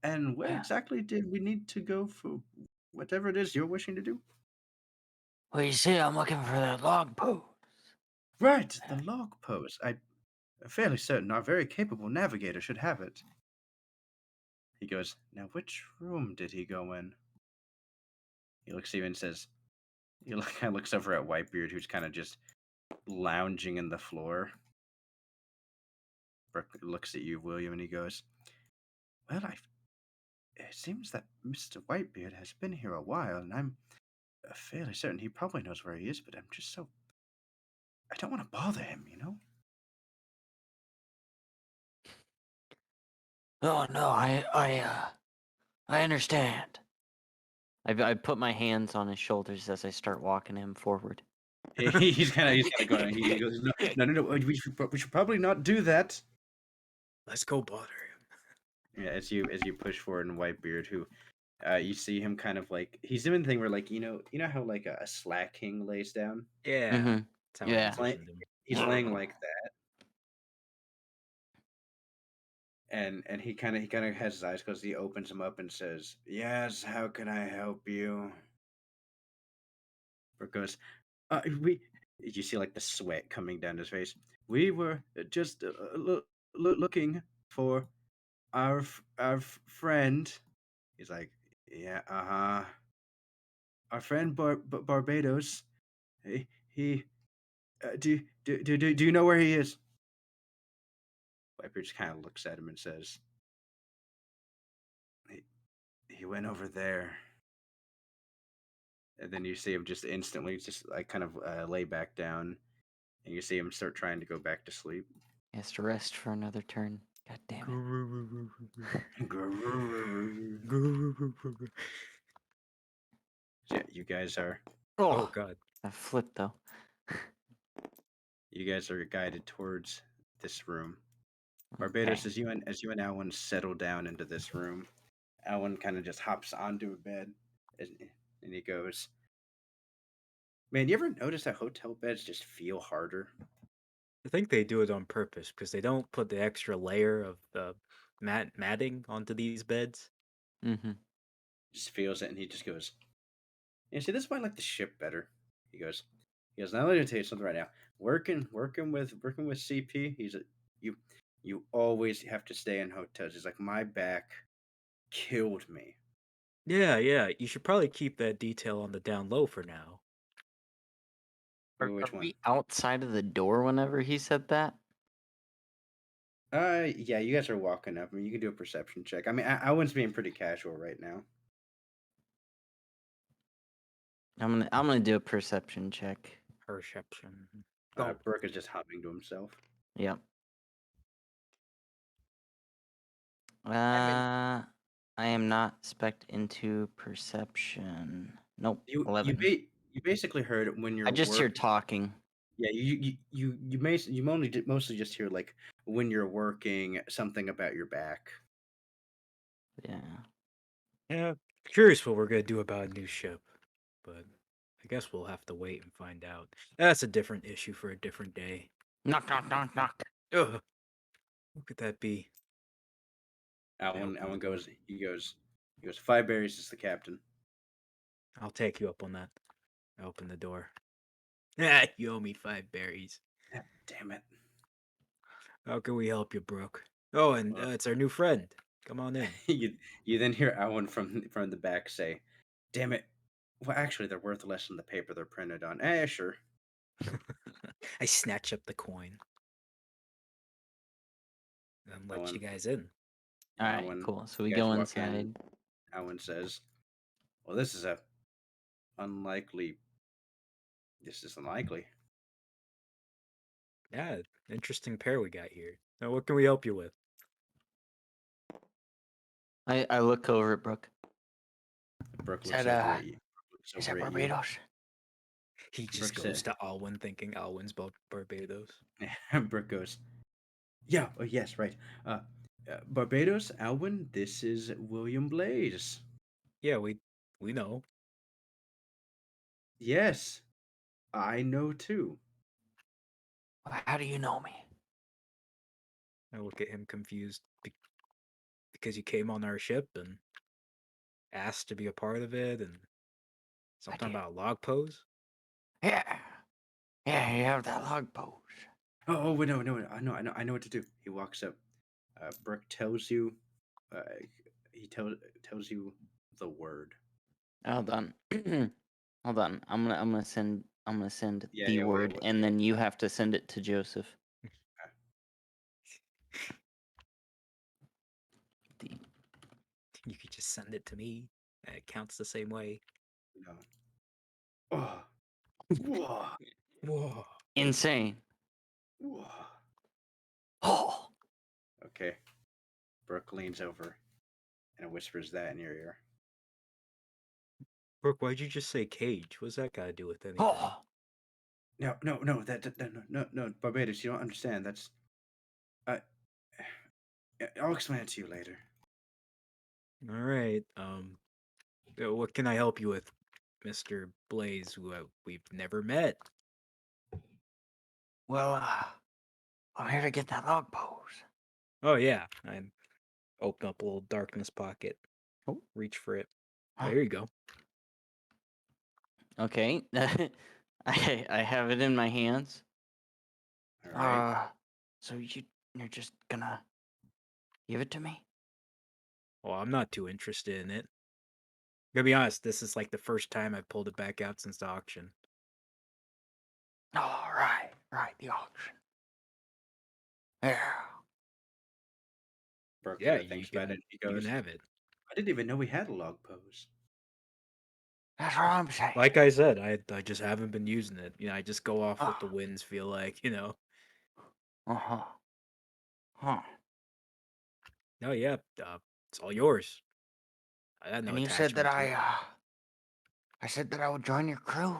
And where Yeah. exactly did we need to go for whatever it is you're wishing to do?" Well, you see, I'm looking for that log pose. "Right, the log pose. I'm fairly certain our very capable navigator should have it." He goes, "Now, which room did he go in?" He looks at you and says, kind of looks over at Whitebeard, who's kind of just lounging in the floor. Brooke looks at you, William, and he goes, "Well, it seems that Mr. Whitebeard has been here a while, and I'm fairly certain he probably knows where he is, but I'm just so... I don't want to bother him, you know?" Oh no, I understand. I put my hands on his shoulders as I start walking him forward. he's kind of going. He goes, "No. We should probably not do that." Let's go bother him. Yeah, as you push forward, and Whitebeard, who you see him kind of like he's doing the thing where like you know how like a Slack King lays down. Yeah. Mm-hmm. That's how I Yeah. envisioned him. He's laying like that, and he kind of has his eyes closed. He opens them up and says, "Yes, how can I help you?" Brooke goes, "We." You see like the sweat coming down his face. "We were just looking for our friend." He's like, "Yeah, our friend Barbados. He do you know where he is?" Viper just kind of looks at him and says, he went over there." And then you see him just instantly just like kind of lay back down, and you see him start trying to go back to sleep. He has to rest for another turn. God damn it. Yeah, you guys are Oh God. I flipped though. guided towards this room. Barbados, Okay. as you and Alan settle down into this room, Alan kind of just hops onto a bed and he goes, "Man, you ever notice that hotel beds just feel harder?" I think they do it on purpose because they don't put the extra layer of matting onto these beds. Mm-hmm. Just feels it, and he just goes, "Yeah, see, this is why I like the ship better." He goes, "Now let me tell you something right now. Working with CP, you you always have to stay in hotels. He's like, my back killed me." Yeah, yeah. You should probably keep that detail on the down low for now. Which Are one? we outside of the door whenever he said that? Yeah, you guys are walking up. I mean, you can do a perception check. I mean, Owen's being pretty casual right now. I'm gonna do a perception check. Perception. Go. Burke is just humming to himself. Yep. mean- I am not spec'd into perception. Nope. 11. You basically heard it when I you're just hear working. talking. Yeah, you mostly just hear like when you're working something about your back. Yeah. Yeah, curious what we're gonna do about a new ship, but I guess we'll have to wait and find out. That's a different issue for a different day. Knock, knock, knock, knock. Ugh, who could that be? I open Alan the door. he goes, "Five berries is the captain." I'll take you up on that. I open the door. Ah, you owe me 5 berries. Yeah, damn it. How can we help you, Brooke? Oh, and Well, it's our new friend. Come on in. you then hear Alan from the back say, "Damn it. Well, actually, they're worth less than the paper they're printed on." Sure. I snatch up the coin and let you Alan, guys in. All right, Alan, cool. So we you guys go walk in. inside. Alan says, "Well, unlikely. This is unlikely." Yeah, interesting pair we got here. Now, what can we help you with? I look over at Brooke. Brooke Is looks that over at you. is that Barbados? He just Brooke goes said, to Alwyn thinking Alwyn's Barbados. Brooke goes, "Yeah, oh yes, right. Uh, Barbados, Alwyn, this is William Blaze." Yeah, we know. "Yes, I know too." How do you know me? I look at him confused because you came on our ship and asked to be a part of it and I something did. about a log pose. Yeah. Yeah, you have that log pose. Oh, wait, no, no, I know what to do. He walks up. Brooke tells you. Uh, he tells you the word. Hold on. Hold on. I'm gonna send Yeah, the yeah, word and then you have to send it to Joseph. The You could just send it to me. It counts the same way. no. Oh, whoa, Whoa. insane. whoa. Oh. Okay. Brooke leans over and whispers that in your ear. Brooke, why'd you just say cage? What's that got to do with anything? Oh. No, no, no, no, Barbados, you don't understand. That's. Uh, I'll explain it to you later. All right. What can I help you with, Mr. Blaze, who we've never met? Well, I'm here to get that log pose. Oh yeah, I open up a little darkness pocket. Oh. Reach for it. Oh, here you go. Okay. I have it in my hands. All right. So you're just gonna give it to me? Well, I'm not too interested in it. Gonna be honest, this is like the first time I've pulled it back out since the auction. Oh, right, the auction. Yeah. Brooke Yeah, thinks you about can it. He you can goes, have it. "I didn't even know we had a log pose." That's what I'm saying. Like I said, I just haven't been using it. I just go off what the Ah. winds feel like. Uh-huh. Huh. Oh yeah, it's all yours. I had no And you said that attachment to it. I said that I would join your crew.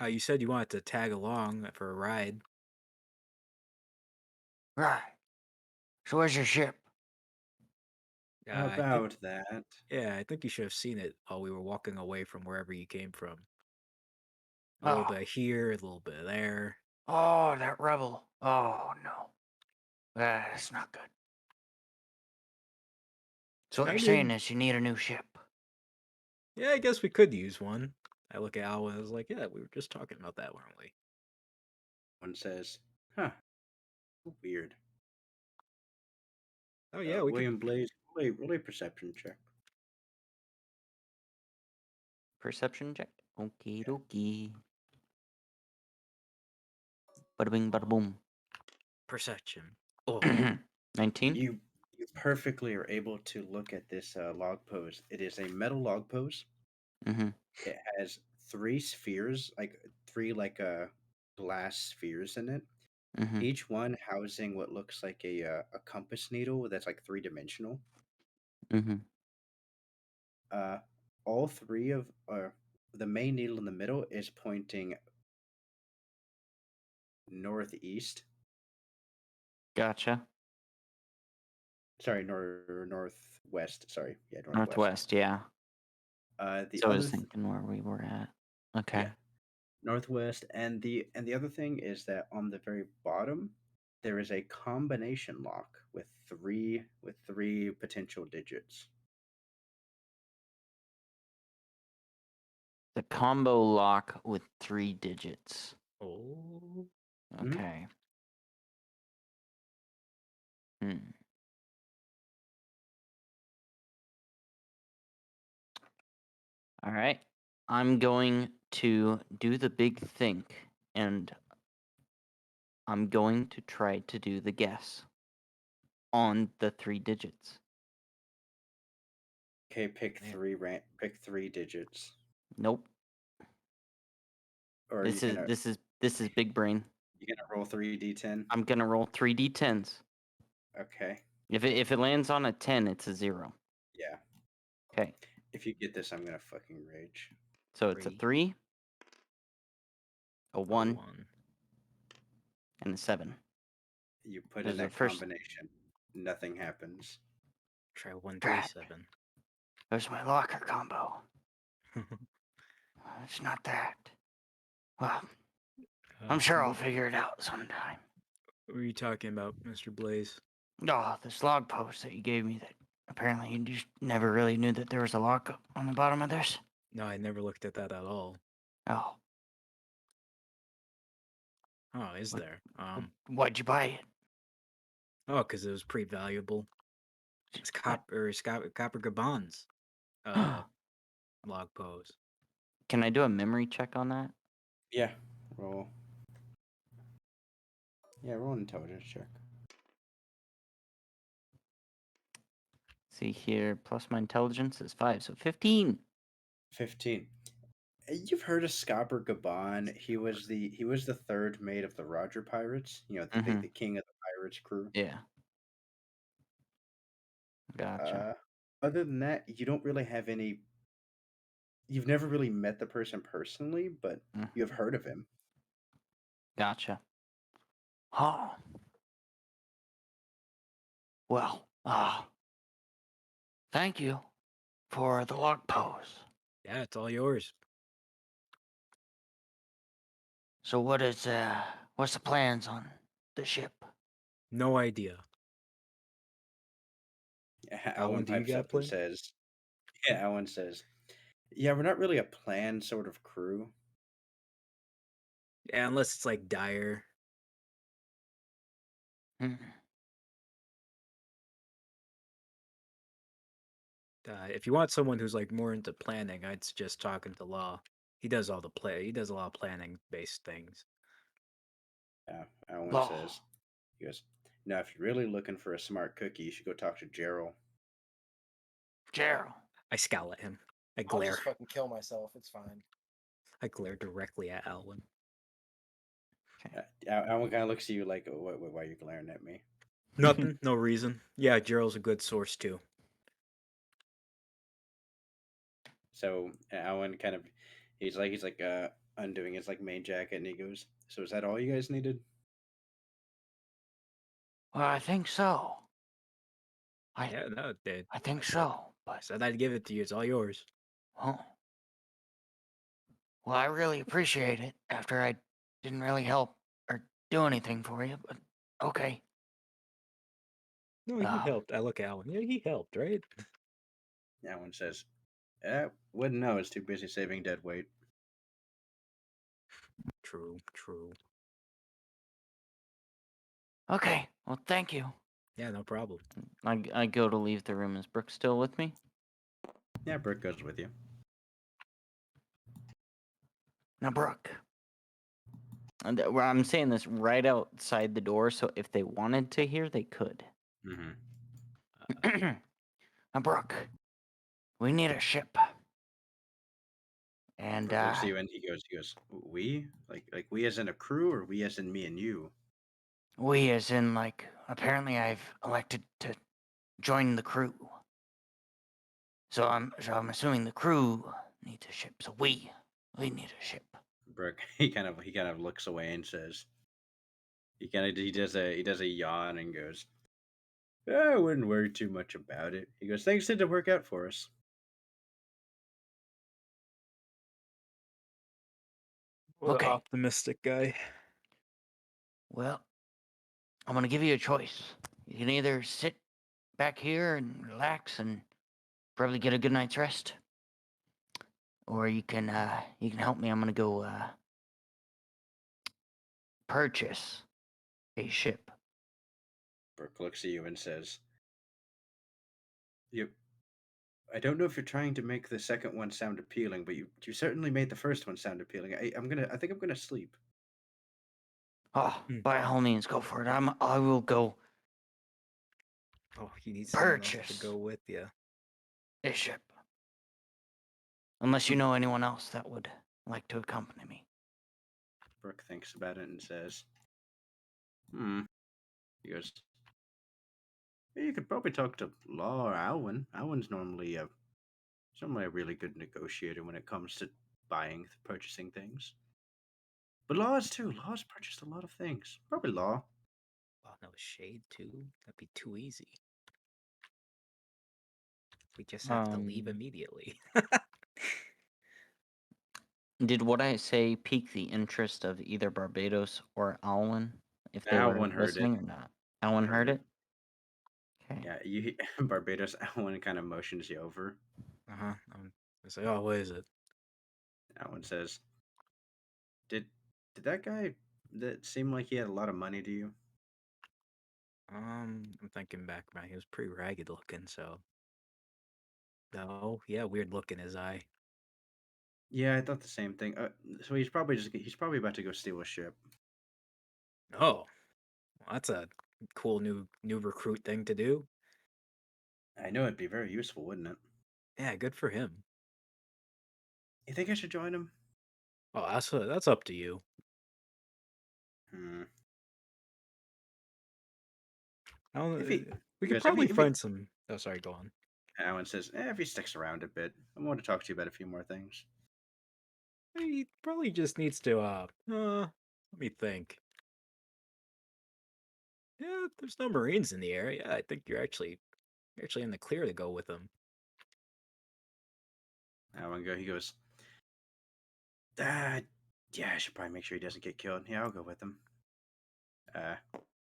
You said you wanted to tag along for a ride. Right. So where's your ship? I think, About that. yeah, I think you should have seen it while we were walking away from wherever you came from. A little Oh. bit here, a little bit there. Oh, that rebel. Oh no. That's not good. So what I you're saying mean, is you need a new ship. yeah, I guess we could use one. I look at Al and I was like, yeah, we were just talking about that, weren't we? One says, huh, weird. Oh yeah, we could. William Blaze, roll a perception check. Perception check. Okie dokie. Bada bing, bada boom. Perception. Oh, 19. You perfectly are able to look at this log pose. It is a metal log pose. Mm-hmm. It has three spheres, like three glass spheres in it. Mm-hmm. Each one housing what looks like a compass needle that's like 3 dimensional. Mm-hmm. Uh, all three of the main needle in the middle is pointing northeast. Gotcha. Sorry, northwest. Sorry, yeah, northwest. Northwest, yeah. The So I other, was thinking where we were at. Okay. yeah, northwest, and the other thing is that on the very bottom there is a combination lock with three potential digits. The combo lock with 3 digits. oh. Mhm. Okay. Hmm. All right. I'm going to do the big think, and I'm going to try to do the guess on the 3 digits. Okay, pick Man. pick 3 digits. Nope. Or This is big brain. you gonna roll 3d10? I'm gonna roll 3d10s. Okay. If it lands on a 10, it's a 0. Yeah. Okay. If you get this, I'm gonna fucking rage. So it's a 3, a 1, 1. and a 7. You put Those in are the that first. combination. Nothing happens. Try 1, 3, Crap. 7. There's my locker combo. It's not that. Well, I'm sure I'll figure it out sometime. What were you talking about, Mr. Blaze? Oh, this log post that you gave me that apparently you just never really knew that there was a lock on the bottom of this. No, I never looked at that at all. Oh, Oh, is What- there? why'd you buy it? Oh, because it was pretty valuable. It's What? Copper Gabon's log pose. Can I do a memory check on that? Yeah. Roll. Yeah, roll an intelligence check. See here, plus my intelligence is 5, so 15. 15. You've heard of Scobber Gabon. He was the third mate of the Roger Pirates. You know, Mm-hmm. the king of the pirates crew. Yeah. Gotcha. Other than that, you don't really have any. You've never really met the person personally, but you have heard of him. Gotcha. Oh. Well, thank you for the log pose. Yeah, it's all yours. So what's the plans on the ship? No idea. Alan Do you pipes got up and play? says, "Yeah." Alan says, "Yeah, we're not really a planned sort of crew. Yeah, unless it's like dire. Hmm. If you want someone who's like more into planning, I'd suggest talking to Law. He does all the play. He does a lot of planning based things. Yeah, Alan Law. says, he goes, "Now, if you're really looking for a smart cookie, you should go talk to Gerald." Gerald. I scowl at him. I I'll glare. just fucking kill myself. It's fine. I glare directly at Alwyn. Alan kind of looks at you like, why are you glaring at me?" Nothing. No reason. Yeah, Gerald's a good source too. So Alan kind of, he's like undoing his like main jacket, and he goes, "So is that all you guys needed?" Well, I think so. Yeah, no, dude. I think so, I but said I'd give it to you. It's all yours. oh, well, I really appreciate it. After I didn't really help or do anything for you, but okay. No, he Um, helped. I look at Alan. Yeah, he helped, right? Alan says, "Wouldn't know. It's too busy saving dead weight." True, true. Okay. Well, thank you. Yeah, no problem. I go to leave the room. Is Brooke still with me? Yeah, Brooke goes with you. Now, Brooke. And I'm saying this right outside the door, so if they wanted to hear, they could. Mm-hmm. Now, Brooke. We need a ship. And Brooke looks at you and he goes, "We like we as in a crew, or we as in me and you?" we, as in, like, apparently I've elected to join the crew. So I'm assuming the crew needs a ship. So we need a ship. Brooke he kind of looks away and says, he does a yawn and goes, "I wouldn't worry too much about it." He goes, "Things tend to work out for us." What an Okay. optimistic guy. Well, I'm gonna give you a choice. You can either sit back here and relax and probably get a good night's rest, or you can help me. I'm gonna go purchase a ship. Brooke looks at you and says, "You I don't know if you're trying to make the second one sound appealing, but you certainly made the first one sound appealing. I think I'm gonna sleep." Oh, Hmm. by all means, go for it. I will go Oh, he needs someone else to purchase go with you. a ship. Unless you know anyone else that would like to accompany me. Brooke thinks about it and says, "Hmm." He goes, "Yeah, you could probably talk to Law or Alwyn. Alwyn's normally a really good negotiator when it comes to purchasing things. But Law's too. Law's purchased a lot of things. Probably Law." Oh, no shade too. That'd be too easy. We just have to leave immediately. Did what I say pique the interest of either Barbados or Alwyn, if they were Alwyn heard it. listening or not? Alwyn heard it? Okay. Yeah, you Barbados. Alwyn kind of motions you over. Uh-huh. I say, oh, what is it? Alwyn says, "Did that guy that seemed like he had a lot of money to you?" I'm thinking back, man. He was pretty ragged looking, so. No, yeah, weird look in his eye. Yeah, I thought the same thing. So he's probably about to go steal a ship. Oh, well, that's a cool new recruit thing to do. I know it'd be very useful, wouldn't it? Yeah, good for him. You think I should join him? Oh, that's up to you. Hmm. I don't, If he, we could because probably if he, find some. Oh, sorry. Go on. Alan says, if he sticks around a bit, I want to talk to you about a few more things. He probably just needs to. Let me think. Yeah, there's no Marines in the area. I think you're actually in the clear to go with them. He goes, yeah, I should probably make sure he doesn't get killed. Yeah, I'll go with him. Uh,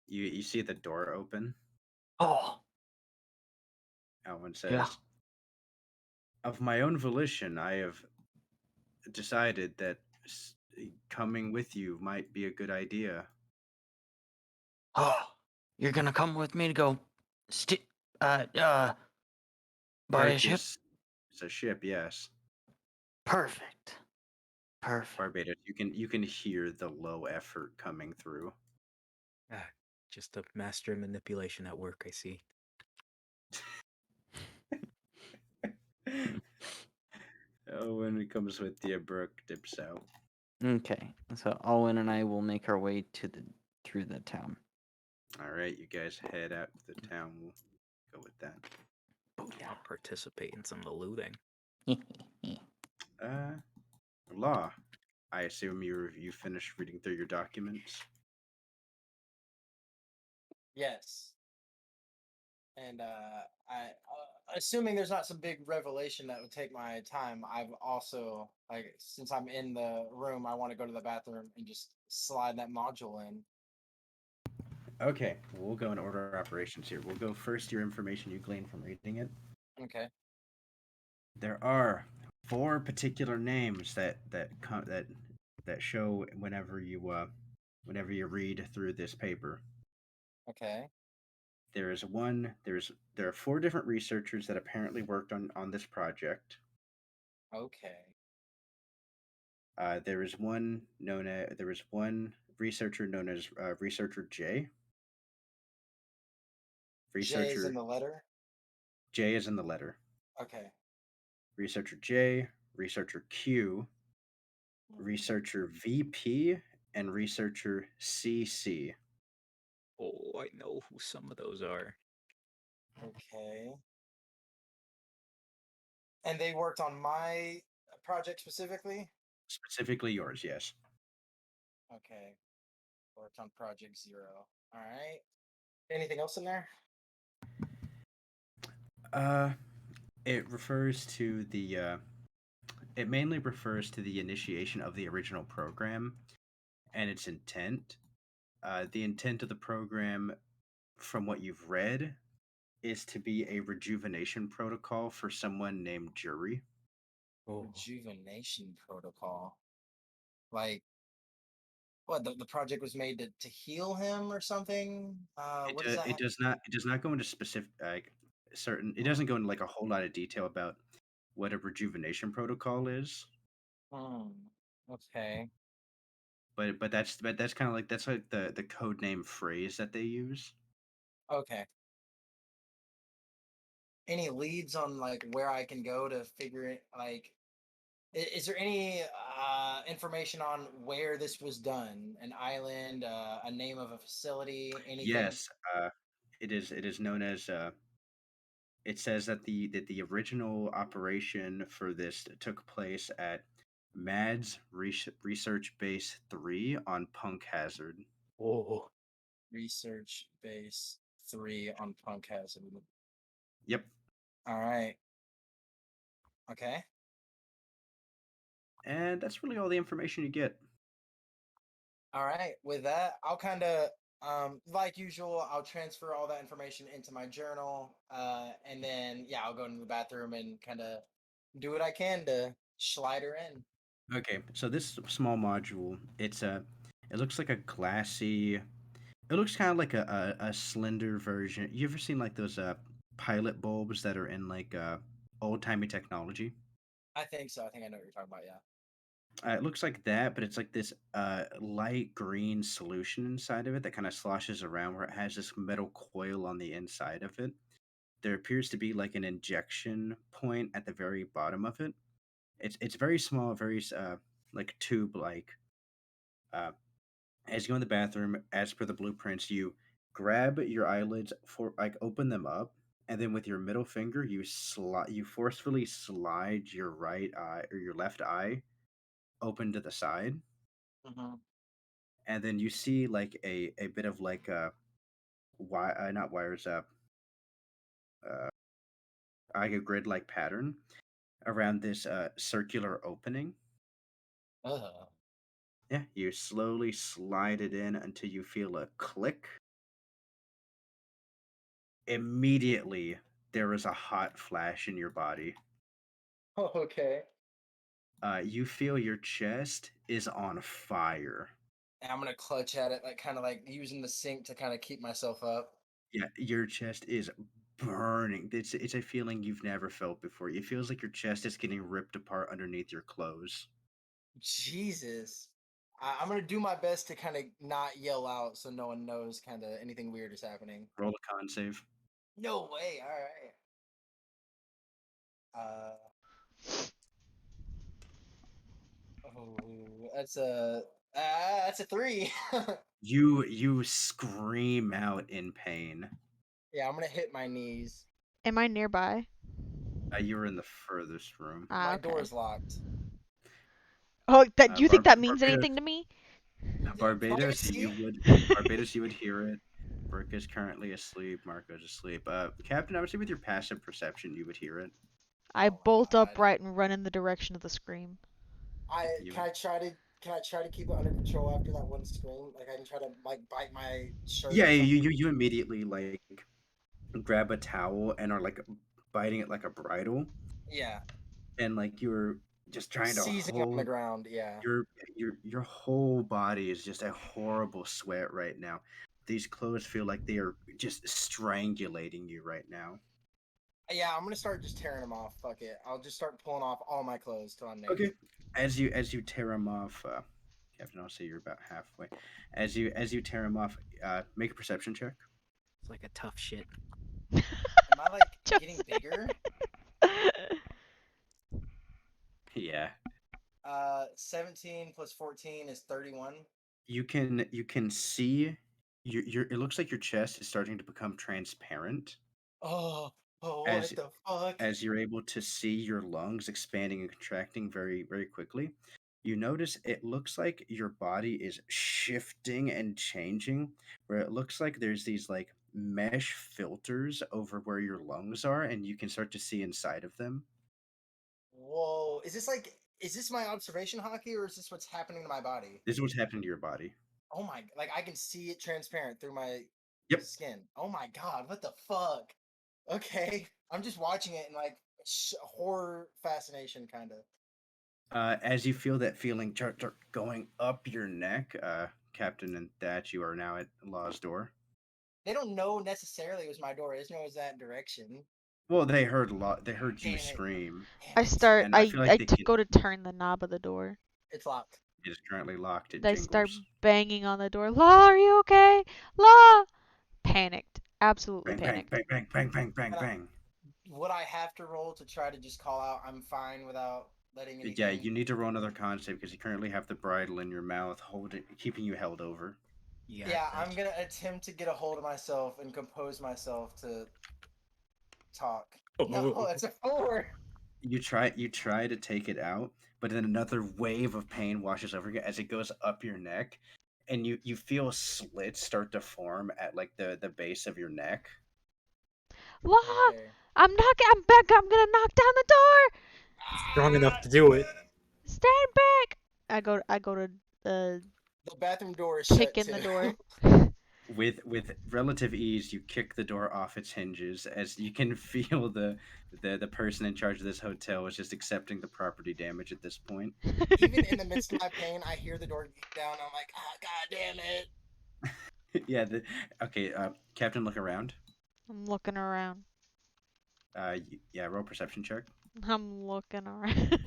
you see the door open. Oh, Alwyn yeah. says, "Of my own volition, I have decided that coming with you might be a good idea." Oh, you're gonna come with me to go uh, uh, buy a ship? Purchase a ship, yes. Perfect. Perfect. Barbados, you can hear the low effort coming through. Ah, just a master of manipulation at work. I see. Oh, when it comes with you, Brooke dips out. Okay. So Alwyn and I will make our way through the town. All right, you guys head out to the town. We'll go with that. I'll participate in some of the looting. Law. I assume you finished reading through your documents. Yes. And assuming there's not some big revelation that would take my time, I've also like since I'm in the room, I want to go to the bathroom and just slide that module in. Okay, we'll go in order of operations here. We'll go first your information you gleaned from reading it. Okay. There are 4 particular names that show whenever you read through this paper. Okay. There are 4 different researchers that apparently worked on this project. Okay. There is one researcher known as Researcher J. J is in Researcher the letter. J is in the letter. Okay. Researcher J, Researcher Q, Researcher VP, and Researcher CC. Oh, I know who some of those are. Okay. And they worked on my project specifically? Specifically yours, yes. Okay. Worked on Project Zero. All right. Anything else in there? Uh, it refers to the. It mainly refers to the initiation of the original program and its intent. The intent of the program, from what you've read, is to be a rejuvenation protocol for someone named Jury. Oh, Rejuvenation protocol. Like, what, the project was made to heal him or something? What does that It does not go into specific certain. It doesn't go into like a whole lot of detail about what a rejuvenation protocol is. Okay. But that's kind of like that's like the code name phrase that they use. Okay. Any leads on like where I can go to figure it like is there any information on where this was done? An island, a name of a facility, anything? Yes, it is known as. It says that the original operation for this took place at Mads Research Base 3 on Punk Hazard. oh, Research base 3 on Punk Hazard. Yep. All right. Okay. And that's really all the information you get. All right. With that, I'll kind of, like usual, I'll transfer all that information into my journal, and then yeah, I'll go into the bathroom and kind of do what I can to slide her in. Okay, so this small module, it looks like a glassy. It looks kind of like a slender version. You ever seen like those pilot bulbs that are in like old timey technology? I think so. I think I know what you're talking about. Yeah. It looks like that, but it's like this light green solution inside of it that kind of sloshes around where it has this metal coil on the inside of it. There appears to be like an injection point at the very bottom of it. It's very small, very like tube like. Uh, as you go in the bathroom, as per the blueprints, you grab your eyelids for like open them up, and then with your middle finger, you forcefully slide your right eye or your left eye open to the side, Mm-hmm. and then you see like a bit of like not wires up, uh, like a grid like pattern around this circular opening. Uh, Yeah, you slowly slide it in until you feel a click. Immediately, there is a hot flash in your body. okay. You feel your chest is on fire. And I'm gonna clutch at it, like kind of like using the sink to kind of keep myself up. Yeah, your chest is burning. It's a feeling you've never felt before. It feels like your chest is getting ripped apart underneath your clothes. Jesus. I'm gonna do my best to kind of not yell out so no one knows kind of anything weird is happening. Roll a con save. No way. All right. Oh, that's That's a 3. You scream out in pain. Yeah, I'm gonna hit my knees. Am I nearby? You were in the furthest room. Ah, My door okay. is locked. Oh, that do you think that means Barbados, anything to me? Barbados, Privacy? You would hear it. Brooke is currently asleep. Marco's asleep. Captain, I would say with your passive perception, you would hear it. I Oh my bolt god. upright and run in the direction of the scream. I You can would. I try to can I try to keep it under control after that one scream? Like I can try to like bite my shirt Yeah, or something. you immediately like grab a towel and are like biting it like a bridle, Yeah. and like you're just trying to Seizing on the hold ground, yeah. your whole body is just a horrible sweat right now. These clothes feel like they are just strangulating you right now. Yeah, I'm gonna start just tearing them off. Fuck it. I'll just start pulling off all my clothes till I'm Okay. naked. As you tear them off, Captain, I'll say you're about halfway. As you tear them off, make a perception check. It's like a tough shit. Am I like getting Joseph. bigger? Yeah. 17 plus 14 is 31. You can see your it looks like your chest is starting to become transparent Oh, oh, as what the fuck? you're able to see your lungs expanding and contracting very quickly. You notice it looks like your body is shifting and changing, where it looks like there's these like mesh filters over where your lungs are, and you can start to see inside of them. Whoa, is this my observation hockey or is this what's happening to my body? This is what's happening to your body. Oh my, like I can see it transparent through my Yep. skin. Oh my god, what the fuck? Okay, I'm just watching it in like horror fascination, kind of. As you feel that feeling start going up your neck, Captain and Thatch, you are now at Law's door. They don't know necessarily it was my door. They just know it was that direction. Well, they heard a lot. They heard you Damn it! scream, Damn it! and I feel like they can. Go to turn the knob of the door. It's locked. It is currently locked. It I start jingles. banging on the door. Law, are you okay? Law! Panicked. Absolutely Bang bang panicked. bang bang bang bang bang And bang. would I have to roll to try to just call out I'm fine without letting anything? Yeah, you need to roll another con save because you currently have the bridle in your mouth, holding, keeping you held over. Yeah, I'm gonna attempt to get a hold of myself and compose myself to talk. No, that's a 4. You try to take it out, but then another wave of pain washes over you as it goes up your neck, and you feel slits start to form at like the base of your neck. Law! Okay. I'm knocking. I'm back. I'm gonna knock down the door. Strong enough to do it. Stand back. I go to The bathroom door is kick shut in too. the door. With relative ease, you kick the door off its hinges as you can feel the person in charge of this hotel is just accepting the property damage at this point. Even in the midst of my pain, I hear the door down. I'm like, ah, god damn it! Yeah. Okay. Captain, look around. I'm looking around. Yeah. Roll perception check. I'm looking around.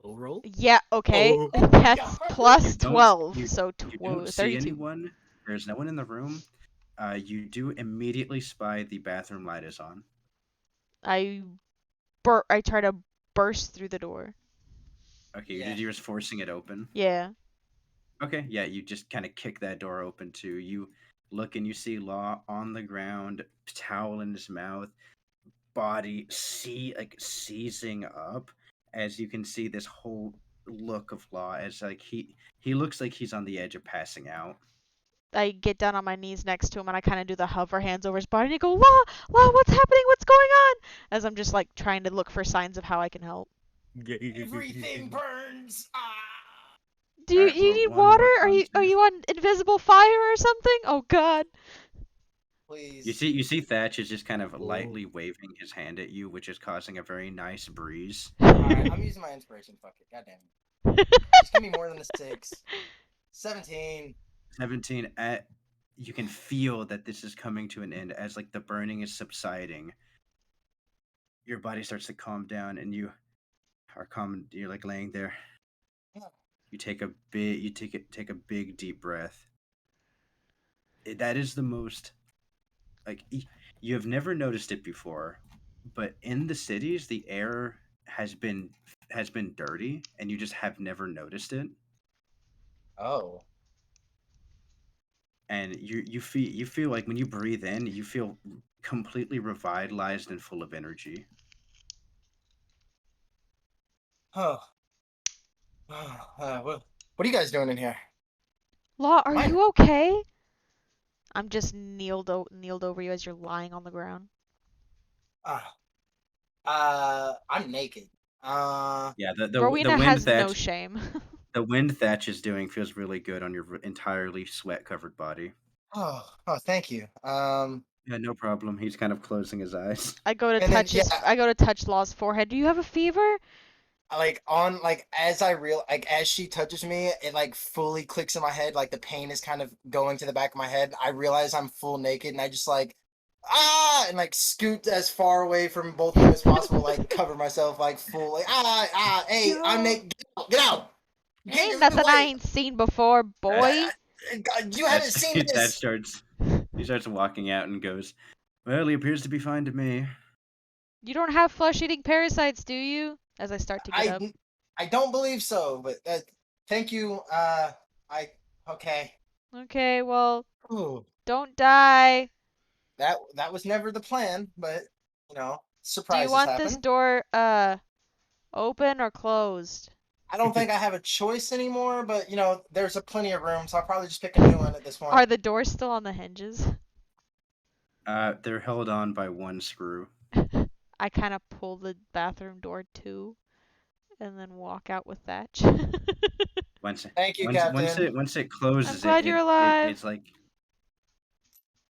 Low roll? Yeah, okay. Oh. That's God. plus don't- 12, you- so You don't see 32. anyone. There's no one in the room. You do immediately spy the bathroom light is on. I I try to burst through the door. Okay, Yeah. you're just forcing it open. Yeah. Okay, yeah, you just kind of kick that door open too. You look and you see Law on the ground, towel in his mouth, body seizing up. As you can see, this whole look of Law as like he looks like he's on the edge of passing out. I get down on my knees next to him and I kind of do the hover hands over his body and I go, Law, Law, what's happening? What's going on? As I'm just like trying to look for signs of how I can help. Everything burns. Ah. Alright, You roll need one more water? con Are save. you on invisible fire or something? Oh God. Please. You see Thatch is just kind of lightly waving his hand at you, which is causing a very nice breeze. Alright, I'm using my inspiration. Fuck it. God damn it. Just give me more than a 6. 17. 17 at you can feel that this is coming to an end as like the burning is subsiding. Your body starts to calm down and you are calm, you're like laying there. You take a bit you take a big deep breath. That is the most like you have never noticed it before, but in the cities the air has been dirty and you just have never noticed it. Oh. And you feel like when you breathe in, you feel completely revitalized and full of energy. Oh. What are you guys doing in here? Law, are Mine. you okay? I'm just kneeled over you as you're lying on the ground. I'm naked. Uh, Yeah, the Rowena wind has that no shame. the wind Thatch is doing feels really good on your entirely sweat covered body. oh, thank you. Yeah, no problem. He's kind of closing his eyes. I go to And then touch yeah, his. I go to touch Law's forehead. Do you have a fever? like on like as I real like as she touches me, it like fully clicks in my head. Like the pain is kind of going to the back of my head. I realize I'm full naked, and I just like and like scoot as far away from both of them as possible. Like cover myself like full. Like hey, I'm Yo, naked. Get out! You can't ain't get in the nothing I way. ain't seen before, boy. God, you haven't seen That this. starts. He starts walking out and goes, "Well, he appears to be fine to me." You don't have flesh-eating parasites, do you? As I start to get I up. I don't believe so, but thank you. I okay. Okay, well, Ooh, don't die. that was never the plan, but Do you surprises want this happen. door open or closed? I don't think I have a choice anymore, but there's a plenty of room, so I'll probably just pick a new one at this point. Are the doors still on the hinges? They're held on by one screw. I kind of pull the bathroom door too, and then walk out with Thatch. Once Thank you, once Captain. it I'm closes, glad you're alive. it's like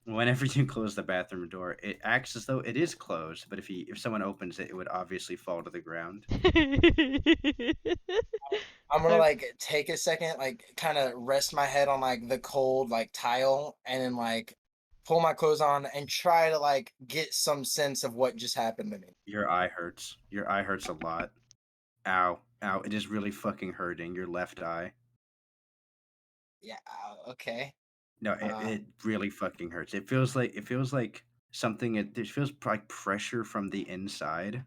whenever you close the bathroom door, it acts as though it is closed. But if someone opens it, it would obviously fall to the ground. I'm gonna I- like take a second, like kind of rest my head on like the cold like tile, and then like pull my clothes on and try to like get some sense of what just happened to me. Your eye hurts. Your eye hurts a lot. Ow, ow! It is really fucking hurting. Your left eye. Yeah. Okay. No, it, Uh. it really fucking hurts. It feels like something. It feels like pressure from the inside.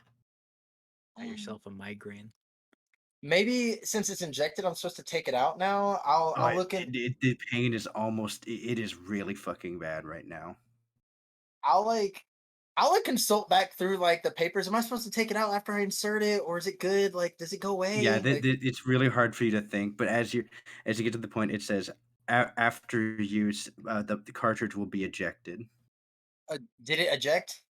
Got yourself a migraine. Maybe since it's injected, I'm supposed to take it out now. I'll Oh, I'll look in. the pain is almost. It is really fucking bad right now. I'll like I'll like consult back through like the papers. Am I supposed to take it out after I insert it, or is it good? Like, does it go Yeah, away? Like, it's really hard for you to think, but as you get to the point, it says after use, the cartridge will be ejected. did it eject?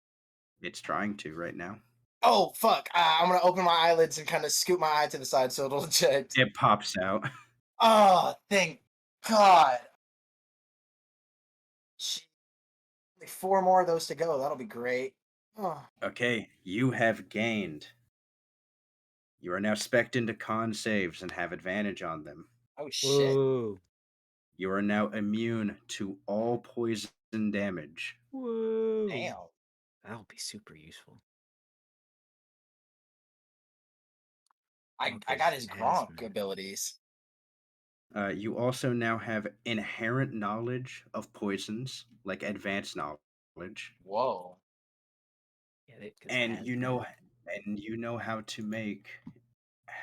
It's trying to right now. Oh fuck! I'm gonna open my eyelids and kind of scoot my eye to the side so it'll eject. It pops out. Oh, thank God! Gee, like 4 more of those to go. That'll be great. Oh, Okay, you have gained. You are now spec'd into con saves and have advantage on them. oh shit! Whoa. You are now immune to all poison damage. Whoa. Damn. That'll be super useful. I Gronk got is his Gronk hazmat. abilities. You also now have inherent knowledge of poisons, like advanced knowledge, Whoa. Yeah, because and hazmat. you know how to make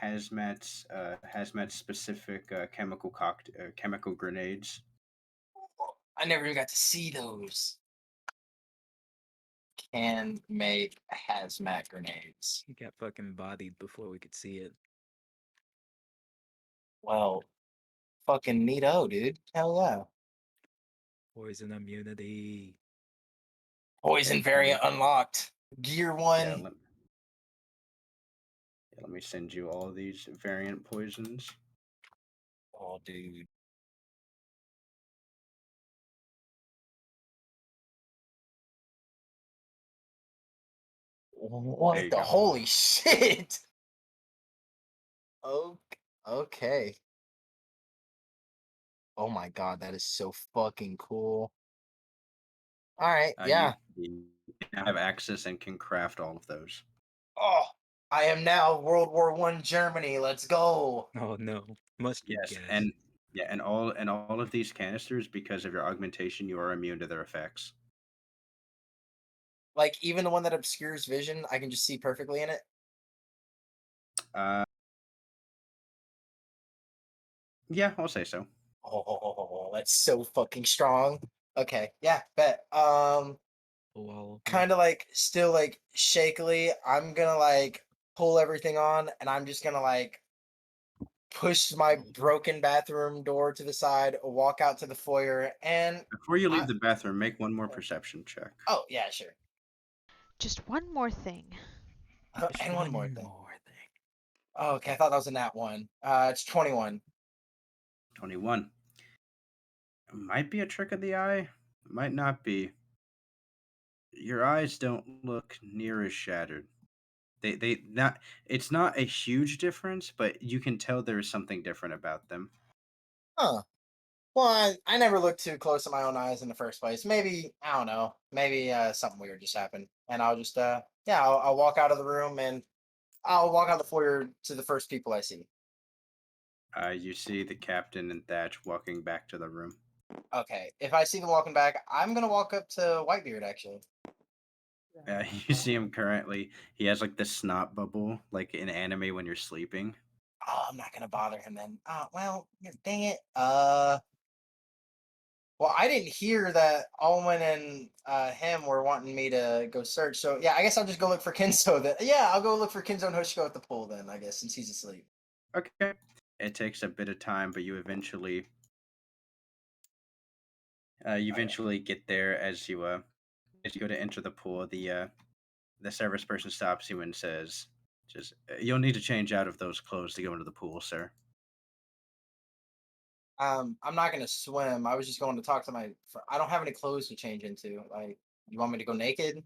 hazmat specific chemical grenades. I never even got to see those. Can make hazmat grenades. He got fucking bodied before we could see it. Well, fucking neato, dude. Hell yeah. Poison immunity. Poison variant unlocked. Gear Yeah, 1. let me send you all these variant poisons. Oh, dude. There What you the go. holy shit? Okay. Oh my god, that is so fucking cool. All right, You, yeah. you now have access and can craft all of those. Oh, I am now World War One Germany. Let's go. Oh no. Mustard Yes, gas. and all of these canisters, because of your augmentation, you are immune to their effects. Like even the one that obscures vision, I can just see perfectly in it. Uh, Yeah, I'll say so. Oh, that's so fucking strong. Okay, yeah, bet. Well, Kind of like still like shakily. I'm gonna like pull everything on, and I'm just gonna like push my broken bathroom door to the side, walk out to the foyer, and Before you I. leave the bathroom, make one more perception check. Oh yeah, sure. Just one more thing. just And one more one thing. more thing. Oh, okay, I thought that was a nat one. It's 21. 21. Might be a trick of the eye. Might not be. Your eyes don't look near as shattered. They not. It's not a huge difference, but you can tell there is something different about them. Huh. Well, I never looked too close at my own eyes in the first place. Maybe, I don't know. Maybe something weird just happened. And I'll just, yeah, I'll walk out of the room and I'll walk out the foyer to the first people I see. You see the captain and Thatch walking back to the room. Okay. If I see them walking back, I'm going to walk up to Whitebeard, actually. You see him currently. He has like the snot bubble, like in anime when you're sleeping. Oh, I'm not going to bother him then. Well, dang it. Well, I didn't hear that Alwyn and him were wanting me to go search. So, yeah, I guess I'll just go look for Kinzo then. Yeah, I'll go look for Kinzo and Hoshiko at the pool then, I guess, since he's asleep. Okay. It takes a bit of time, but you eventually get there as you go to enter the pool. The service person stops you and says, "Just you'll need to change out of those clothes to go into the pool, sir." I'm not gonna swim. I was just going to talk to I don't have any clothes to change into. Like, you want me to go naked? It's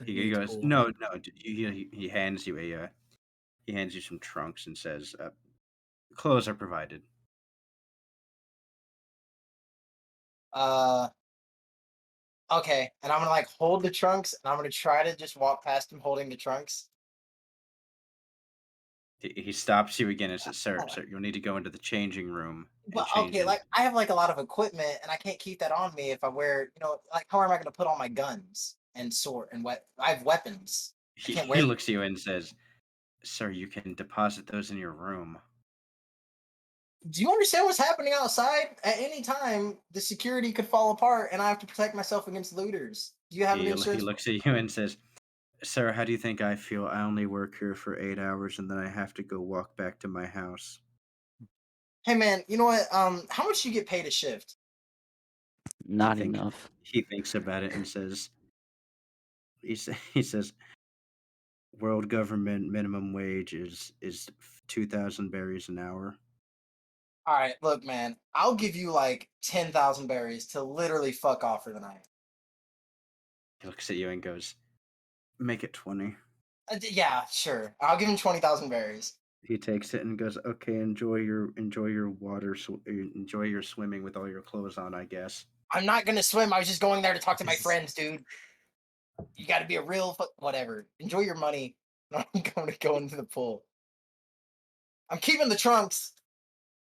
a He nude goes, pool. "No, no." He hands you he hands you some trunks and says, "Clothes are provided." Uh, okay. And I'm gonna like hold the trunks, and I'm gonna try to just walk past him holding the trunks. He stops you again and says, "Sir, you'll need to go into the changing room and But change okay, in." like I have like a lot of equipment, and I can't keep that on me if I wear, like how am I gonna put all my guns and sword and I have weapons. I can't He wear. looks at you and says, "Sir, you can deposit those in your room." Do you understand what's happening outside? At any time, the security could fall apart, and I have to protect myself against looters. Do you have an He insurance? looks at you and says, "Sir, how do you think I feel? I only work here for 8 hours and then I have to go walk back to my house." Hey man, you know what? How much do you get paid a shift? He Not think enough. he thinks about it and says, he says, "World government minimum wage is 2,000 berries an hour." All right, look, man, I'll give you like 10,000 berries to literally fuck off for the night. He looks at you and goes, "Make it 20." Yeah, sure. I'll give him 20,000 berries. He takes it and goes, "Okay, enjoy your enjoy your swimming with all your clothes on, I guess." I'm not gonna swim. I was just going there to talk to my friends, dude. You got to be a real whatever. Enjoy your money. I'm going to go into the pool. I'm keeping the trunks.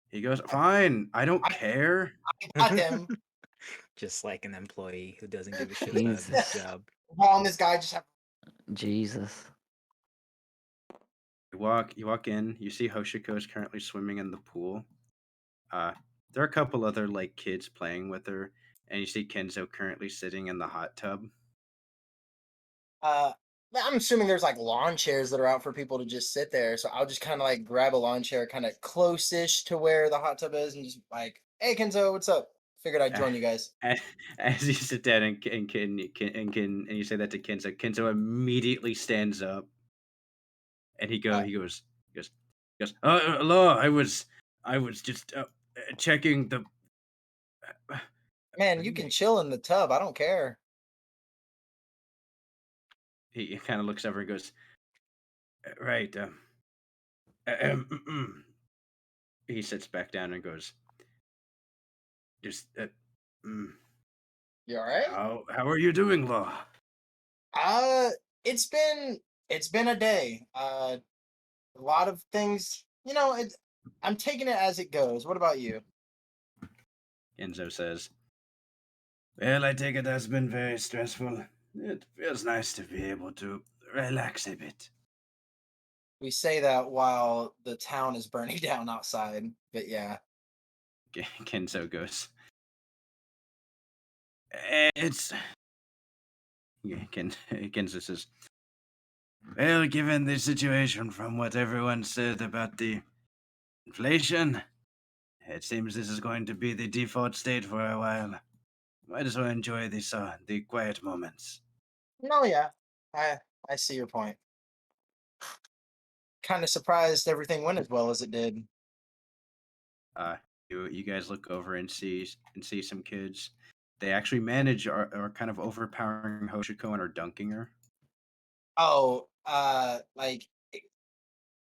He goes, "Fine, I don't I, care." I got them. Just like an employee who doesn't give a shit about his Jesus. job. Paul and this guy just have. Jesus. You walk in, you see Hoshiko is currently swimming in the pool. Uh, there are a couple other like kids playing with her, and you see Kenzo currently sitting in the hot tub. Uh, I'm assuming there's like lawn chairs that are out for people to just sit there. So I'll just kind of like grab a lawn chair, kind of close-ish to where the hot tub is, and just like, "Hey, Kenzo, what's up?" Figured I'd Uh, join you guys. as you sit down and you say that to Kenzo, Kenzo immediately stands up and Uh, he goes, hello, I was just checking the. Man, you can Pardon chill in the tub. I don't care. He kind of looks over and goes, right. He sits back down and goes, just mm, You all right? how are you doing, Law? Uh, it's been it's been a day. A lot of things. I'm taking it as it goes. What about you? Enzo says, well, I take it has been very stressful. It feels nice to be able to relax a bit. We say that while the town is burning down outside, but yeah. Kenzo goes. It's Kenzo says. Well, given the situation from what everyone said about the inflation, it seems this is going to be the default state for a while. Might as well enjoy the quiet moments. No, yeah, I see your point. Kind of surprised everything went as well as it did. Uh, you guys look over and see some kids. They actually manage are kind of overpowering Hoshiko and are dunking her. Oh, like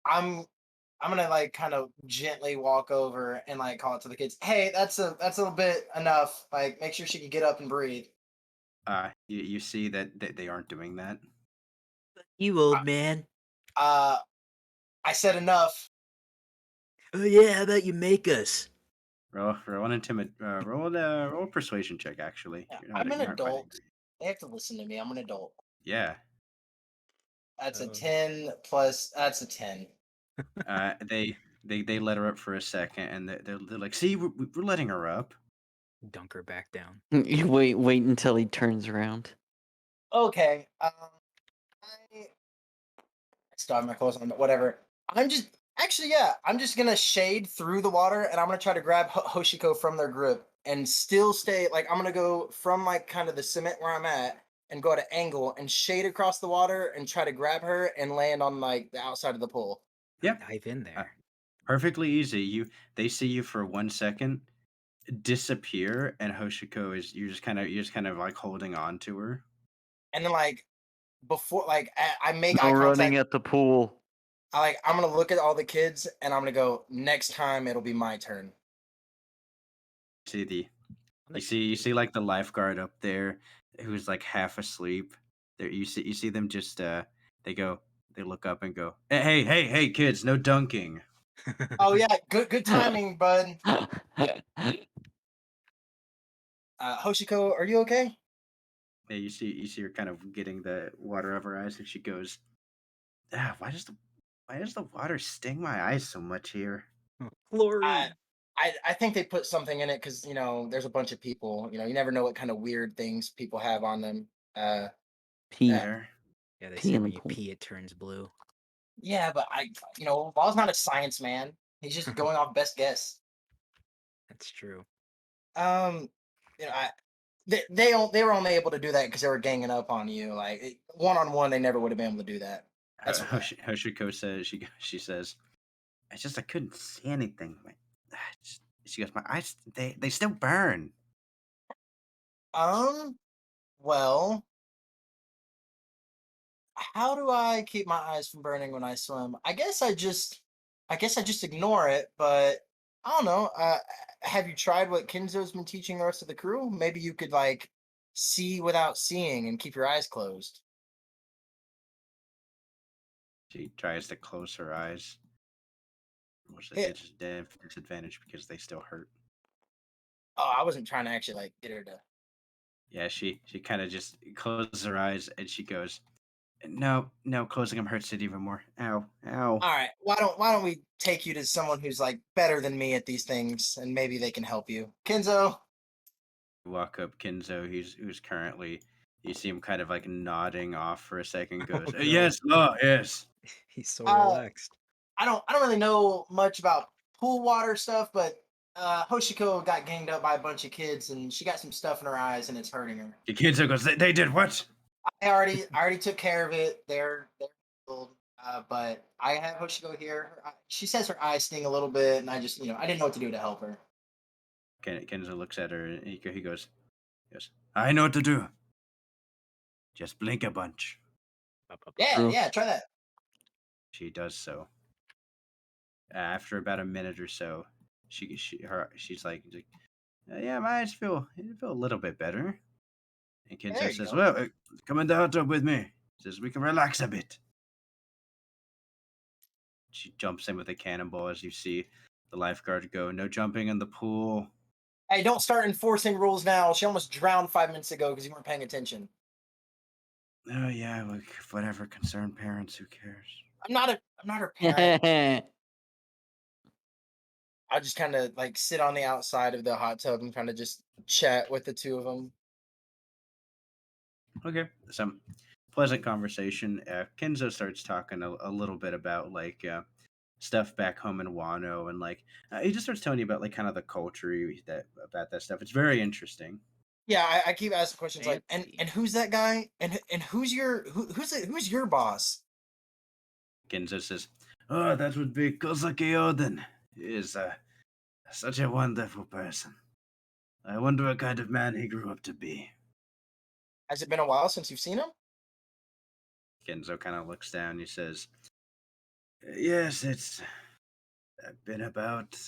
I'm I'm gonna like kind of gently walk over and like call it to the kids. Hey, that's a little bit enough. Like, make sure she can get up and breathe. You see that they aren't doing that. You old man. Uh, I said enough. Oh yeah, how about you make us? Roll a persuasion check. Actually, Yeah, I'm an you aren't quite adult. angry. They have to listen to me. I'm an adult. Yeah. That's a Oh. 10 plus. That's a 10. They let her up for a second, and they're like, "See, we're letting her up." Dunk her back down. You wait until he turns around. Okay. I still have my clothes on, but whatever. I'm just actually, yeah. I'm just gonna shade through the water, and I'm gonna try to grab Hoshiko from their grip, and still stay. Like, I'm gonna go from like kind of the cement where I'm at, and go at an angle and shade across the water, and try to grab her and land on like the outside of the pool. Yep. Dive in there. Perfectly easy. They see you for 1 second, disappear, and Hoshiko is you're just kind of like holding on to her. And then like before, like I make No eye running contact. at the pool. I'm gonna look at all the kids, and I'm gonna go. Next time, it'll be my turn. See the On the you see like the lifeguard up there who's like half asleep. There you see them just they look up and go, hey kids, no dunking. Oh yeah, good timing, bud. Hoshiko, are you okay? Yeah, you see her kind of getting the water over her eyes, and she goes, why does the water sting my eyes so much here? I Chlorine. I think they put something in it because there's a bunch of people. You never know what kind of weird things people have on them. Pee. Uh, There. Yeah, they Pee say in the when you pool. pee, it turns blue. yeah, but Ball's not a science man. He's just going off best guess. That's true. Um, I they were only able to do that because they were ganging up on you. Like, one on one, they never would have been able to do that. That's okay. Hoshiko says she says, I couldn't see anything. She goes, my eyes they still burn. Well, how do I keep my eyes from burning when I swim? I guess I just ignore it, but I don't know. Have you tried what Kinzo's been teaching the rest of the crew? Maybe you could like see without seeing and keep your eyes closed. She tries to close her eyes, which Yeah. is disadvantage because they still hurt. Oh, I wasn't trying to actually like get her to. Yeah, she kind of just closes her eyes and she goes, no, closing them hurts it even more. Ow, ow. All right, why don't we take you to someone who's like better than me at these things, and maybe they can help you, Kinzo. Walk up Kinzo, who's currently you see him kind of like nodding off for a second, goes, God. yes, yes. He's so Uh, relaxed. I don't really know much about pool water stuff, but Hoshiko got ganged up by a bunch of kids, and she got some stuff in her eyes, and it's hurting her. Kinzo goes, they did what? I already took care of it. They're healed. But I have Hoshiko here. She says her eyes sting a little bit, and I just I didn't know what to do to help her. Kenzo looks at her and he goes, yes, I know what to do. Just blink a bunch. Yeah, True. yeah, try that. She does so. After about a minute or so, she's like, yeah, my eyes feel a little bit better. And There Kenzo you says, go. well, come in the hot tub with me. Says we can relax a bit. She jumps in with a cannonball as you see the lifeguard go, no jumping in the pool. Hey, don't start enforcing rules now. She almost drowned 5 minutes ago because you weren't paying attention. Oh yeah, like whatever, concerned parents, who cares? I'm not her parent. I'll just kind of like sit on the outside of the hot tub and kind of just chat with the two of them. Okay, some pleasant conversation. Kenzo starts talking a little bit about like stuff back home in Wano, and like he just starts telling you about like kind of the culture that about that stuff. It's very interesting. Yeah, I keep asking questions like, Fancy. and who's that guy? And who's your boss? Kenzo says, "Oh, that would be Kozaki Oden. He is such a wonderful person. I wonder what kind of man he grew up to be." Has it been a while since you've seen him? Kenzo kind of looks down. He says, "Yes, it's been about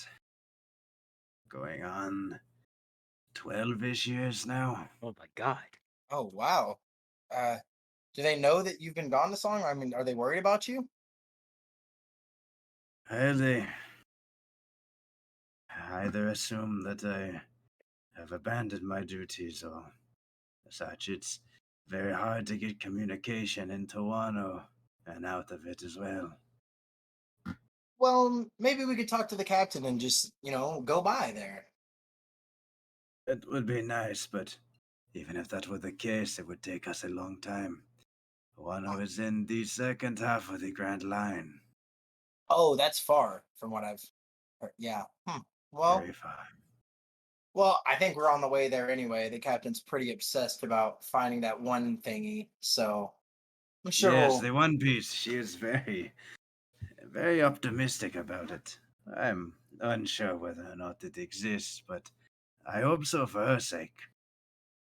going on 12-ish years now." Oh my god. Oh wow. Uh, do they know that you've been gone this long? I mean, are they worried about you? Well, they either assume that I have abandoned my duties or such. It's very hard to get communication into Wano and out of it as well. Well, maybe we could talk to the captain and just, go by there. It would be nice, but even if that were the case, it would take us a long time. Wano is in the second half of the Grand Line. Oh, that's far from what I've heard. Yeah. Well, Very far. I think we're on the way there anyway. The captain's pretty obsessed about finding that one thingy, so I'm sure Yes, we'll. the One Piece. She is very optimistic about it. I'm unsure whether or not it exists, but I hope so for her sake.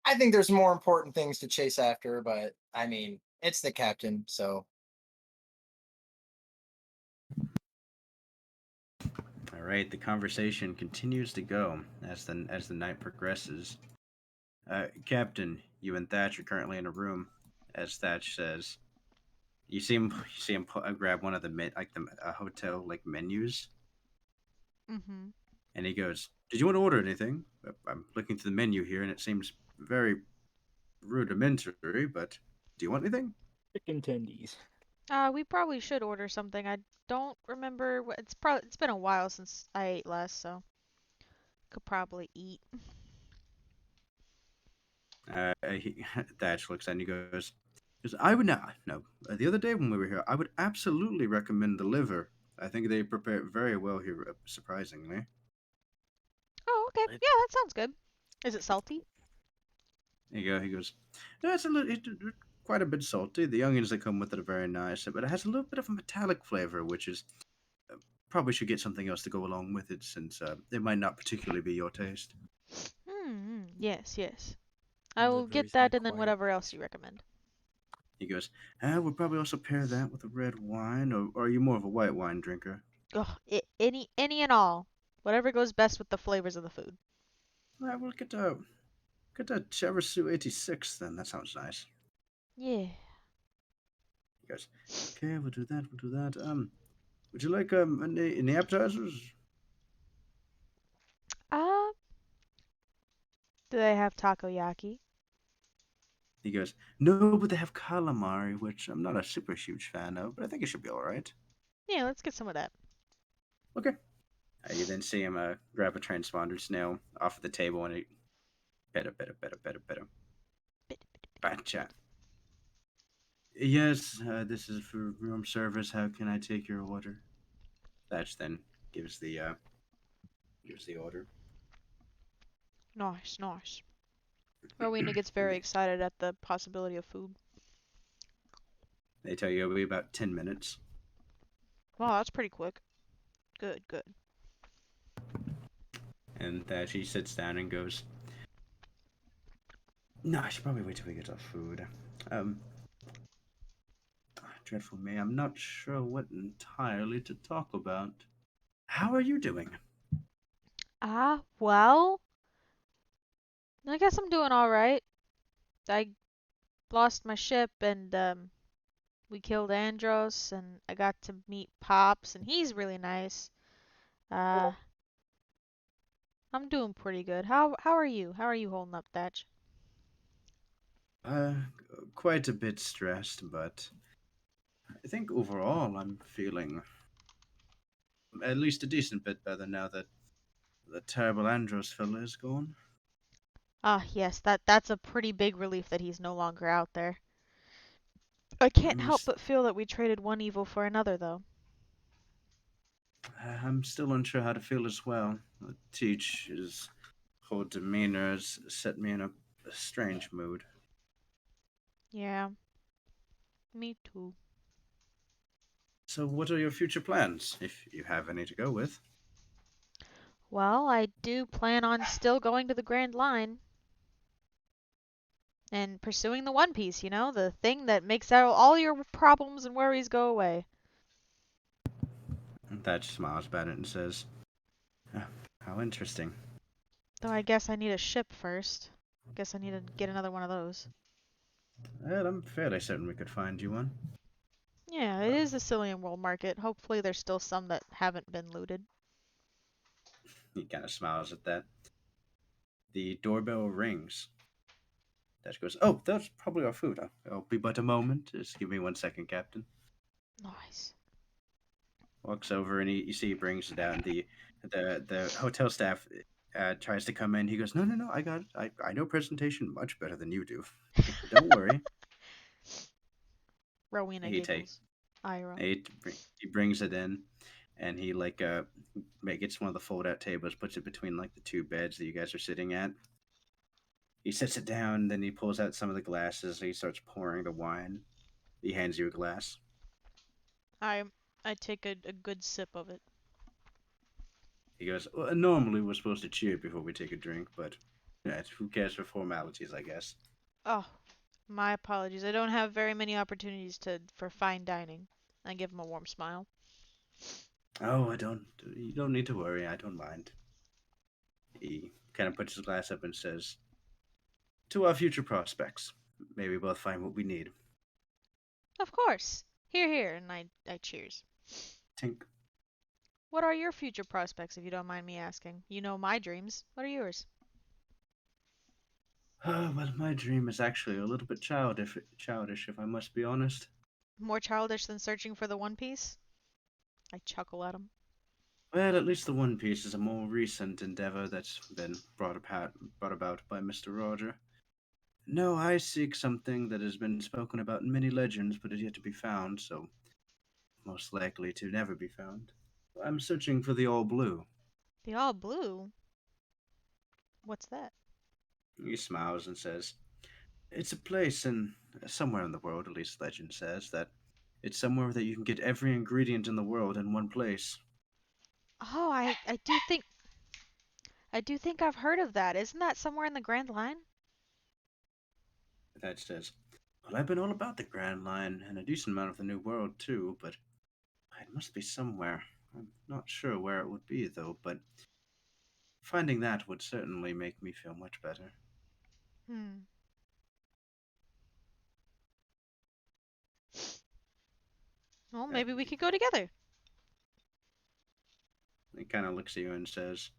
I think there's more important things to chase after, but I mean, it's the captain, so All right, the conversation continues to go as the night progresses. Captain, you and Thatch are currently in a room. As Thatch says, grab one of the hotel like menus, Mm-hmm. and he goes, "Did you want to order anything? I'm looking through the menu here, and it seems very rudimentary. But do you want anything?" Chicken tendies. We probably should order something. I don't remember what it's been a while since I ate last, so could probably eat. Thatch looks at and he goes, I would not. No, the other day when we were here, I would absolutely recommend the liver. I think they prepare it very well here, surprisingly. Oh, okay. Yeah, that sounds good. Is it salty? He goes, yeah, quite a bit salty. The onions that come with it are very nice, but it has a little bit of a metallic flavor, which is probably should get something else to go along with it, since it might not particularly be your taste. Yes, yes. I will Liver get is an that and then acquired whatever else you taste. recommend. He goes, we'll probably also pair that with a red wine, or are you more of a white wine drinker? Oh, any and all. Whatever goes best with the flavors of the food. All right, we'll get a Chevrolet 86 then. That sounds nice. Yeah. He goes, okay, we'll do that. We'll do that. Would you like any appetizers? Uh, do they have takoyaki? He goes, no, but they have calamari, which I'm not a super huge fan of, but I think it should be all right. Yeah, let's get some of that. Okay. You then see him grab a transponder snail off the table and he better. Gotcha. Yes, this is for room service. How can I take your order? Thatch then gives the order. Nice, nice. Rowena gets And very excited at the possibility of food. they tell you it'll be about 10 minutes. Wow, that's pretty quick. Good, good. And she sits down and goes, no, I should probably wait till we get our food. Um, Dreadful me, I'm not sure what entirely to talk about. How are you doing? Well, I guess I'm doing all right. I lost my ship and we killed Andros and I got to meet Pops and he's really nice. Uh, I'm doing pretty good. How are you? How are you holding up, Thatch? Uh, Quite a bit stressed, but I think overall I'm feeling at least a decent bit better now that the terrible Andros fella is gone. Ah, yes, that's a pretty big relief that he's no longer out there. I can't I'm, help s- but feel that we traded one evil for another, though. I'm still unsure how to feel as well. Teach, his whole demeanor has set me in a strange mood. Yeah, me too. So, what are your future plans, if you have any to go with? Well, I do plan on still going to the Grand Line and pursuing the One Piece, the thing that makes all your problems and worries go away. Thatch smiles about it and says, "Ah, how interesting." Though I guess I need a ship first. Guess I need to get another one of those. Well, I'm fairly certain we could find you one. Yeah, it is the Cillian World Market. Hopefully there's still some that haven't been looted. He kind of smiles at that. The doorbell rings. Dash goes, "Oh, that's probably our food. I'll be but a moment. Just give me 1 second, Captain." Nice. Walks over and you see he brings it out, and the hotel staff tries to come in. He goes, "No, no, no, I got it. I know presentation much better than you do. Don't worry." Rowena He take giggles. Ira. he brings it in, and he gets one of the fold out tables, puts it between like the two beds that you guys are sitting at. He sets it down, then he pulls out some of the glasses. He starts pouring the wine. He hands you a glass. I I take a good sip of it. He goes, well, normally we're supposed to cheer before we take a drink, but yeah, who cares for formalities, I guess. Oh, my apologies. I don't have very many opportunities for fine dining. I give him a warm smile. Oh, you don't need to worry. I don't mind. He kind of puts his glass up and says, to our future prospects, may we both find what we need. Of course. Here, here, and I cheers. Tink. What are your future prospects, if you don't mind me asking? You know my dreams. What are yours? Oh, well, my dream is actually a little bit childish, if I must be honest. More childish than searching for the One Piece? I chuckle at him. Well, at least the One Piece is a more recent endeavor that's been brought about by Mr. Roger. No, I seek something that has been spoken about in many legends, but is yet to be found, so most likely to never be found. I'm searching for the All Blue. The All Blue? What's that? He smiles and says, it's a place in somewhere in the world, at least legend says, that it's somewhere that you can get every ingredient in the world in one place. Oh, I do think I've heard of that. Isn't that somewhere in the Grand Line? That says, well, I've been all about the Grand Line and a decent amount of the New World too, but it must be somewhere. I'm not sure where it would be, though, but finding that would certainly make me feel much better. Hmm. Well, Uh, maybe we could go together. he kind of looks at you and says,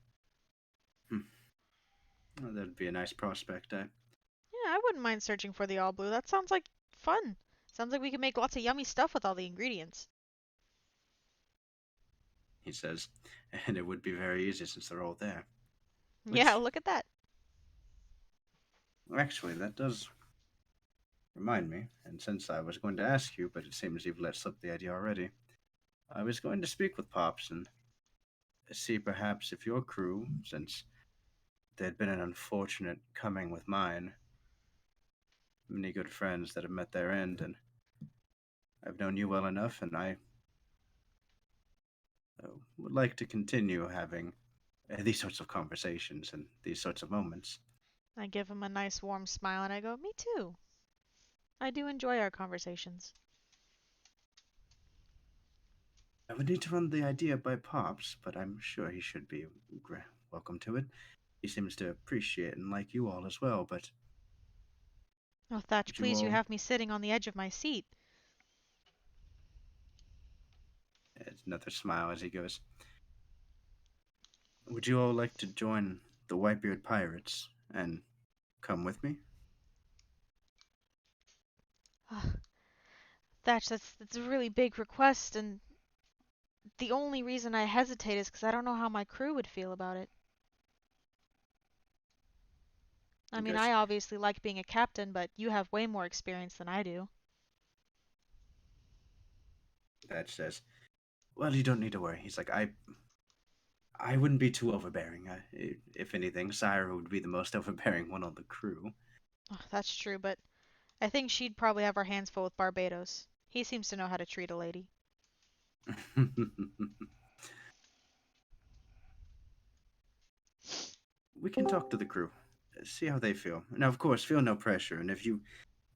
hmm, well, that'd be a nice prospect. Yeah, I wouldn't mind searching for the All Blue. That sounds like fun. Sounds like we could make lots of yummy stuff with all the ingredients. He says, and it would be very easy since they're all there. Yeah, Which, look at that. actually, that does remind me, and since I was going to ask you, but it seems you've let slip the idea already, I was going to speak with Pops and see perhaps if your crew, since there'd been an unfortunate coming with mine, many good friends that have met their end, and I've known you well enough, and I would like to continue having these sorts of conversations and these sorts of moments. I give him a nice warm smile and I go, me too. I do enjoy our conversations. I would need to run the idea by Pops, but I'm sure he should be welcome to it. He seems to appreciate and like you all as well, but Oh, Thatch, would you please, you all. have me sitting on the edge of my seat. Another smile as he goes, would you all like to join the Whitebeard Pirates and come with me? Thatch, that's a really big request, and the only reason I hesitate is because I don't know how my crew would feel about it. I He mean, goes, I obviously like being a captain, but you have way more experience than I do. Thatch says, "Well, you don't need to worry." He's like, I wouldn't be too overbearing. If anything, Syra would be the most overbearing one on the crew. Oh, that's true, but I think she'd probably have her hands full with Barbados. He seems to know how to treat a lady. We can talk to the crew, see how they feel. Now, of course, feel no pressure, and if you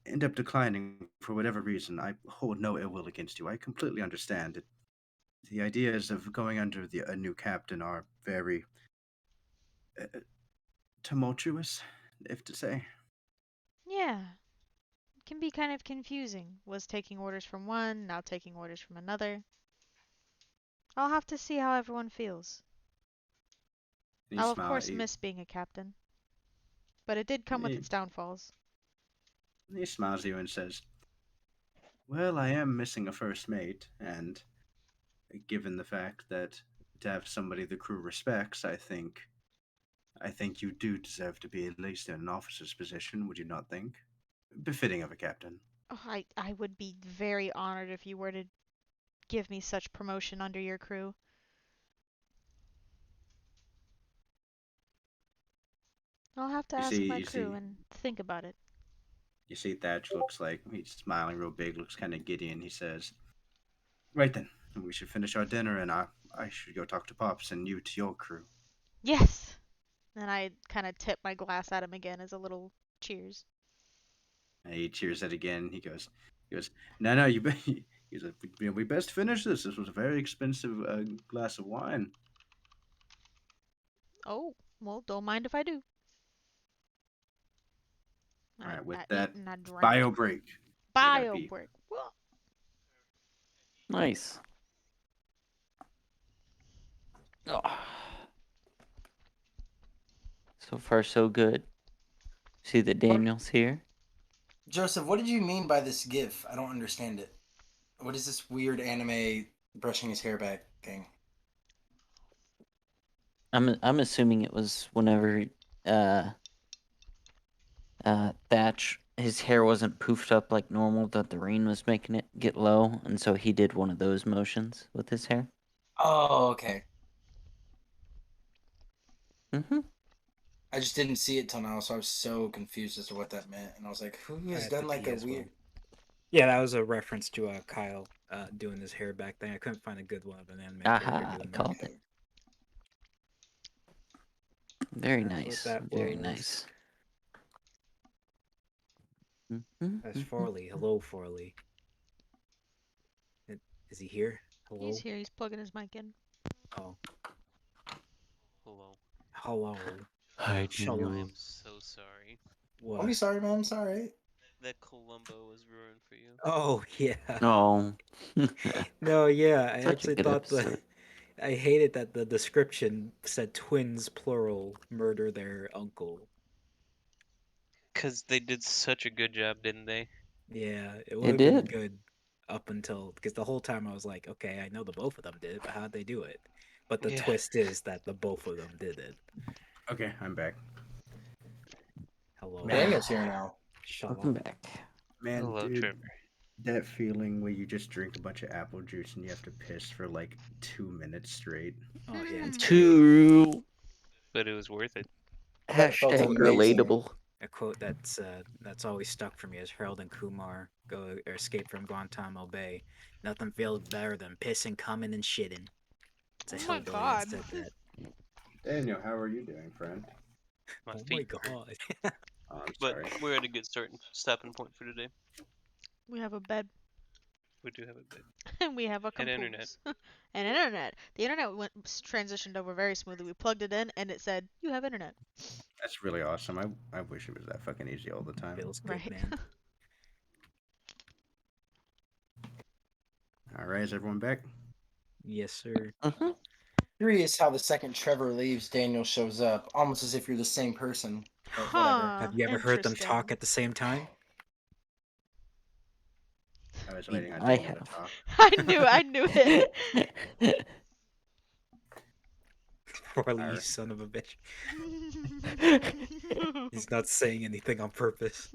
end up declining for whatever reason, I hold no ill will against you. I completely understand it. The ideas of going under a new captain are very uh, tumultuous, if to say. Yeah, it can be kind of confusing. Was taking orders from one, now taking orders from another. I'll have to see how everyone feels. And I'll of course miss being a captain, but it did come with he, its downfalls. he smiles at you and says, "Well, I am missing a first mate, and given the fact that to have somebody the crew respects, I think you do deserve to be at least in an officer's position. Would you not think? Befitting of a captain." Oh, I would be very honored if you were to give me such promotion under your crew. I'll have to You ask see, my you crew see, and think about it. you see. Thatch looks like he's smiling real big, looks kind of giddy, and he says, "Right then, we should finish our dinner, and I should go talk to Pops and you to your crew." Yes! And I kind of tip my glass at him again as a little cheers. And he cheers it again. He goes, no, you bet. He's like, we best finish this. This was a very expensive glass of wine. Oh, well, don't mind if I do. All right, with I ate that, and I drank. bio break. I gotta Bio pee. brick. Well, Nice. Oh. So far, so good. See that Daniel's here. Joseph, what did you mean by this GIF? I don't understand it. What is this weird anime brushing his hair back thing? I'm assuming it was whenever uh Thatch, his hair wasn't poofed up like normal, that the rain was making it get low, and so he did one of those motions with his hair. Oh, okay. Mm-hmm. I just didn't see it till now, so I was so confused as to what that meant. And I was like, who I has had to done like pee a as well. weird. Yeah, that was a reference to Kyle doing his hair back thing. I couldn't find a good one of an anime character Aha, I doing that. called it. Very That's what nice. that Very was. nice. Mm-hmm. That's Farley. Hello, Farley. Is he here? Hello? he's here. He's plugging his mic in. Oh. Hello. Hello. Hi, Shalom. Daniel. I'm so sorry. What? Don't be sorry, man. It's alright. That Columbo was ruined for you. Oh, yeah. Oh. No, yeah. I Such a actually good thought episode. I hated that the description said twins, plural, murder their uncle. Because they did such a good job, didn't they? Yeah, it It would have been did. good up until, because the whole time I was like, okay, I know the both of them did it, but how'd they do it? But the Yeah. twist is that the both of them did it. Okay, I'm back. Hello. Daniel's here now. Welcome Shalom. back. Man, Hello, dude, Trevor. that feeling where you just drink a bunch of apple juice and you have to piss for like 2 minutes straight. Oh, yeah, it's great. True. But it was worth it. That felt Hashtag amazing. relatable. A quote that's always stuck for me is Harold and Kumar go or escape from Guantanamo Bay. Nothing feels better than pissing, coming, and shitting. It's a Oh my hillbilly god. that said that. Daniel, how are you doing, friend? My Oh my feet. god. Oh, I'm But sorry. we're at a good stopping point for today. We have a bed We do have a bit. and we have a And computer. internet. And internet. The internet transitioned over very smoothly. We plugged it in and it said, "You have internet." That's really awesome. I wish it was that fucking easy all the time. Feels good, Right. man. All right, is everyone back? Yes, sir. Mm-hmm. Curious how the second Trevor leaves, Daniel shows up, almost as if you're the same person. But whatever. Have you ever heard them talk Interesting. at the same time? I was waiting on I Daniel to have. talk. I knew it. Farley, you Alright. son of a bitch. He's not saying anything on purpose.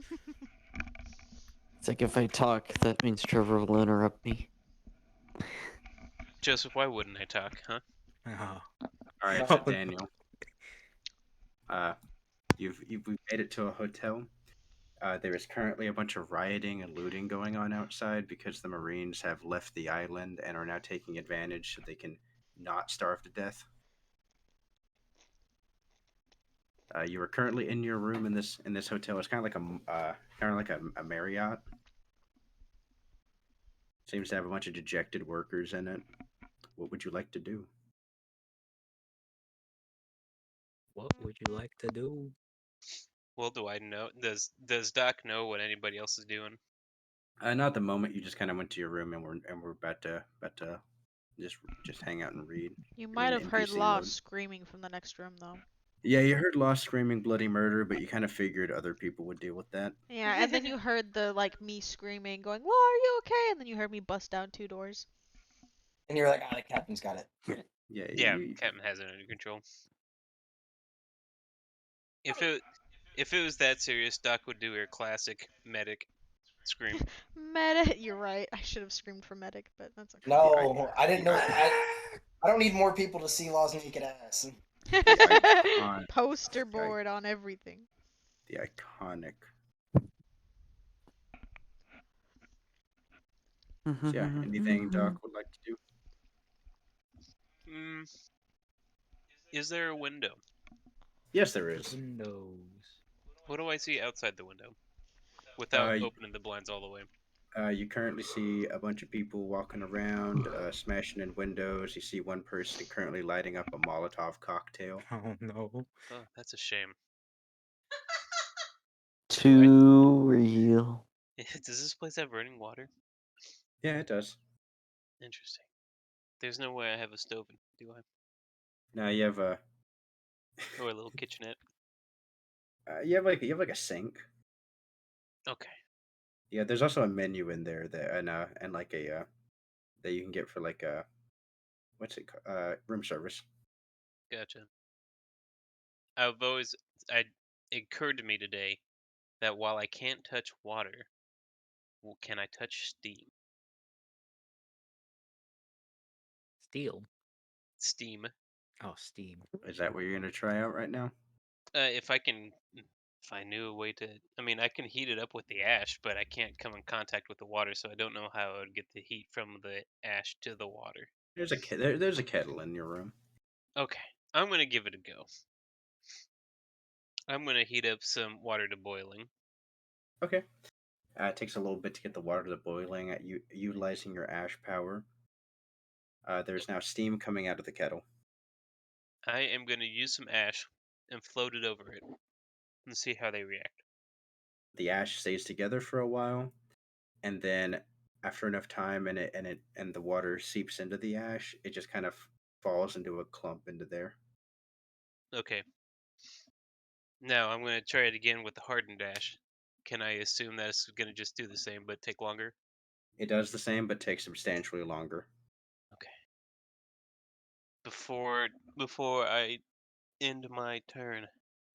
It's like if I talk, that means Trevor will interrupt me. Joseph, why wouldn't I talk, huh? Oh. All right, so Daniel, we've made it to a hotel. There is currently a bunch of rioting and looting going on outside because the Marines have left the island and are now taking advantage so they can not starve to death. You are currently in your room in this hotel. It's kind of like a Marriott. Seems to have a bunch of dejected workers in it. What would you like to do? What would you like to do? Well, do I know? Does Doc know what anybody else is doing? Not at the moment. You just kind of went to your room and we're about to just hang out and read. You You're might in have heard NPC Law mode. screaming from the next room, though. Yeah, you heard Lost screaming bloody murder, but you kind of figured other people would deal with that. Yeah, and then you heard the, like, me screaming, going, Law, are you okay? And then you heard me bust down 2 doors. And you're like, the captain's got it. Yeah, Yeah, Captain has it under control. If it was that serious, Doc would do her classic medic scream. Medic. You're right. I should have screamed for medic, but that's okay. No, I didn't know. I don't need more people to see Law's naked ass. icon- Poster board on everything. the iconic. So yeah, anything Doc would like to do? Mm, is there a window? Yes, there is. Windows. What do I see outside the window? Without Uh, opening the blinds all the way. You currently see a bunch of people walking around, smashing in windows. You see one person currently lighting up a Molotov cocktail. Oh no. Oh, that's a shame. Too real. Does this place have running water? Yeah, it does. Interesting. There's no way I have a stove, do I? Now you have a Or a little kitchenette. you have like a sink. Okay. Yeah, there's also a menu in there that and like a that you can get for like a what's it called? Room service. Gotcha. It occurred to me today that while I can't touch water, well, can I touch steam? Steel. Steam. Oh, steam. Is that what you're gonna try out right now? If I knew a way to, I mean, I can heat it up with the ash, but I can't come in contact with the water, so I don't know how I would get the heat from the ash to the water. There's a kettle in your room. Okay, I'm gonna give it a go. I'm gonna heat up some water to boiling. Okay. It takes a little bit to get the water to boiling. Utilizing your ash power. There's now steam coming out of the kettle. I am gonna use some ash and float it over it and see how they react. The ash stays together for a while, and then after enough time and the water seeps into the ash, it just kind of falls into a clump into there. Okay. Now I'm gonna try it again with the hardened ash. Can I assume that it's gonna just do the same but take longer? It does the same, but takes substantially longer. Okay. Before I end my turn,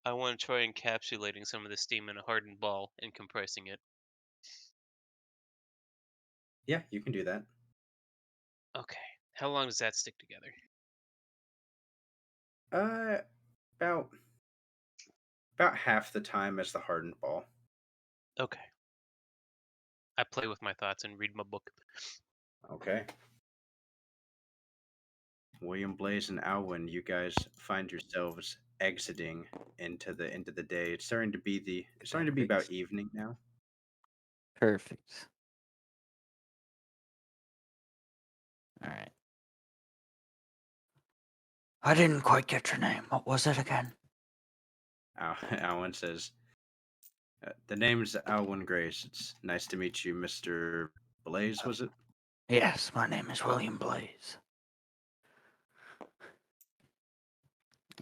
I want to try encapsulating some of the steam in a hardened ball and compressing it. Yeah, you can do that. Okay. How long does that stick together? Uh, about half the time as the hardened ball. Okay. I play with my thoughts and read my book. Okay. William Blaze and Alwyn, you guys find yourselves exiting into the day. It's starting to be about evening now. Perfect. All right. I didn't quite get your name. What was it again? Alwyn says, "The name's Alwyn Grace. It's nice to meet you, Mr. Blaze. Was it?" Yes, my name is William Blaze.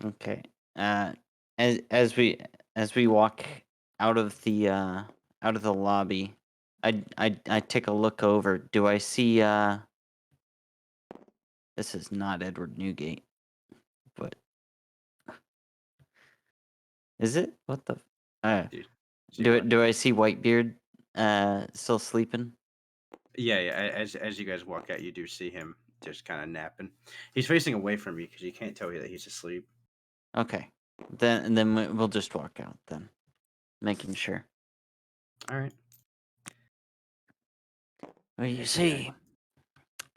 Okay. As we walk out of the lobby, I take a look over. Do I see this is not Edward Newgate, but is it? What the Do, see what? Do I see Whitebeard still sleeping? Yeah, yeah. As you guys walk out, you do see him just kind of napping. He's facing away from you because you can't tell you that he's asleep. Okay. We'll just walk out then, making sure. All right. Well, As you guys,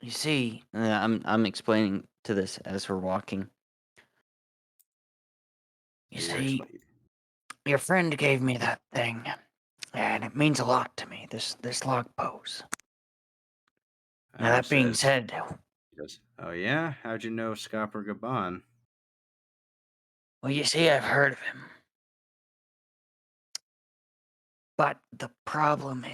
you see, I'm explaining to this as we're walking. You you're see, explaining. your friend gave me that thing, and it means a lot to me. This log pose. Now Alan that being says, said, he goes, "Oh yeah, how'd you know Scopper Gabon?" well, you see, I've heard of him, but the problem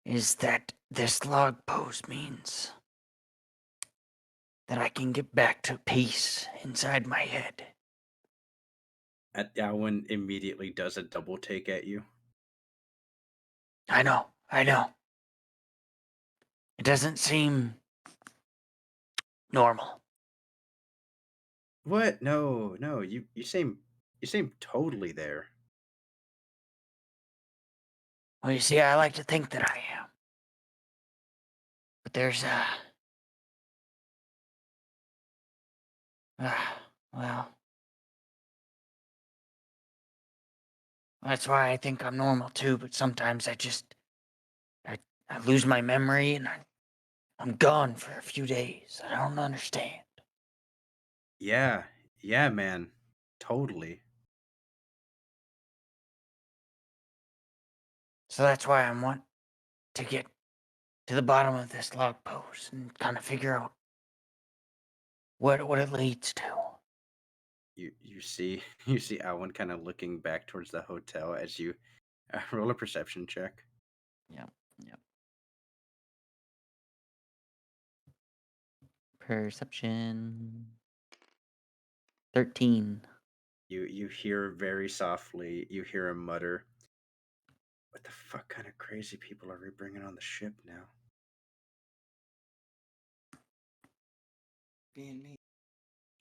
is that this log pose means that I can get back to peace inside my head. Alan immediately does a double take at you. I know. It doesn't seem normal. What? No, no. You seem totally there. Well, you see, I like to think that I am. But there's, well, that's why I think I'm normal too, but sometimes I lose my memory and I'm gone for a few days. I don't understand. Yeah, yeah, man. Totally. So that's why I want to get to the bottom of this log post and kind of figure out what it leads to. You see you see Alan kind of looking back towards the hotel as you roll a perception check. Yep. Perception. 13. You hear very softly. You hear him mutter, "What the fuck kind of crazy people are we bringing on the ship now?"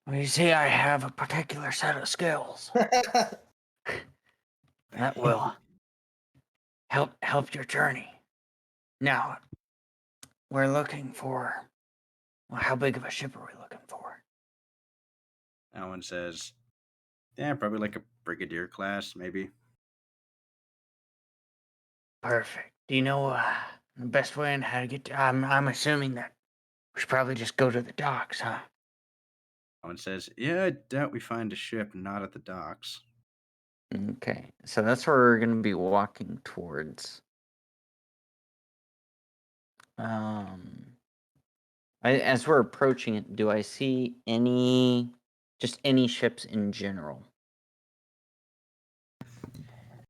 Well, you see, I have a particular set of skills that will help your journey. Now, we're looking for. Well, how big of a ship are we looking for? Alan says, "Yeah, probably like a brigadier class, maybe." Perfect. Do you know the best way and how to get to? I'm assuming that we should probably just go to the docks, huh? Alan says, "Yeah, I doubt we find a ship not at the docks." Okay, so that's where we're gonna be walking towards. As we're approaching it, do I see any ships in general?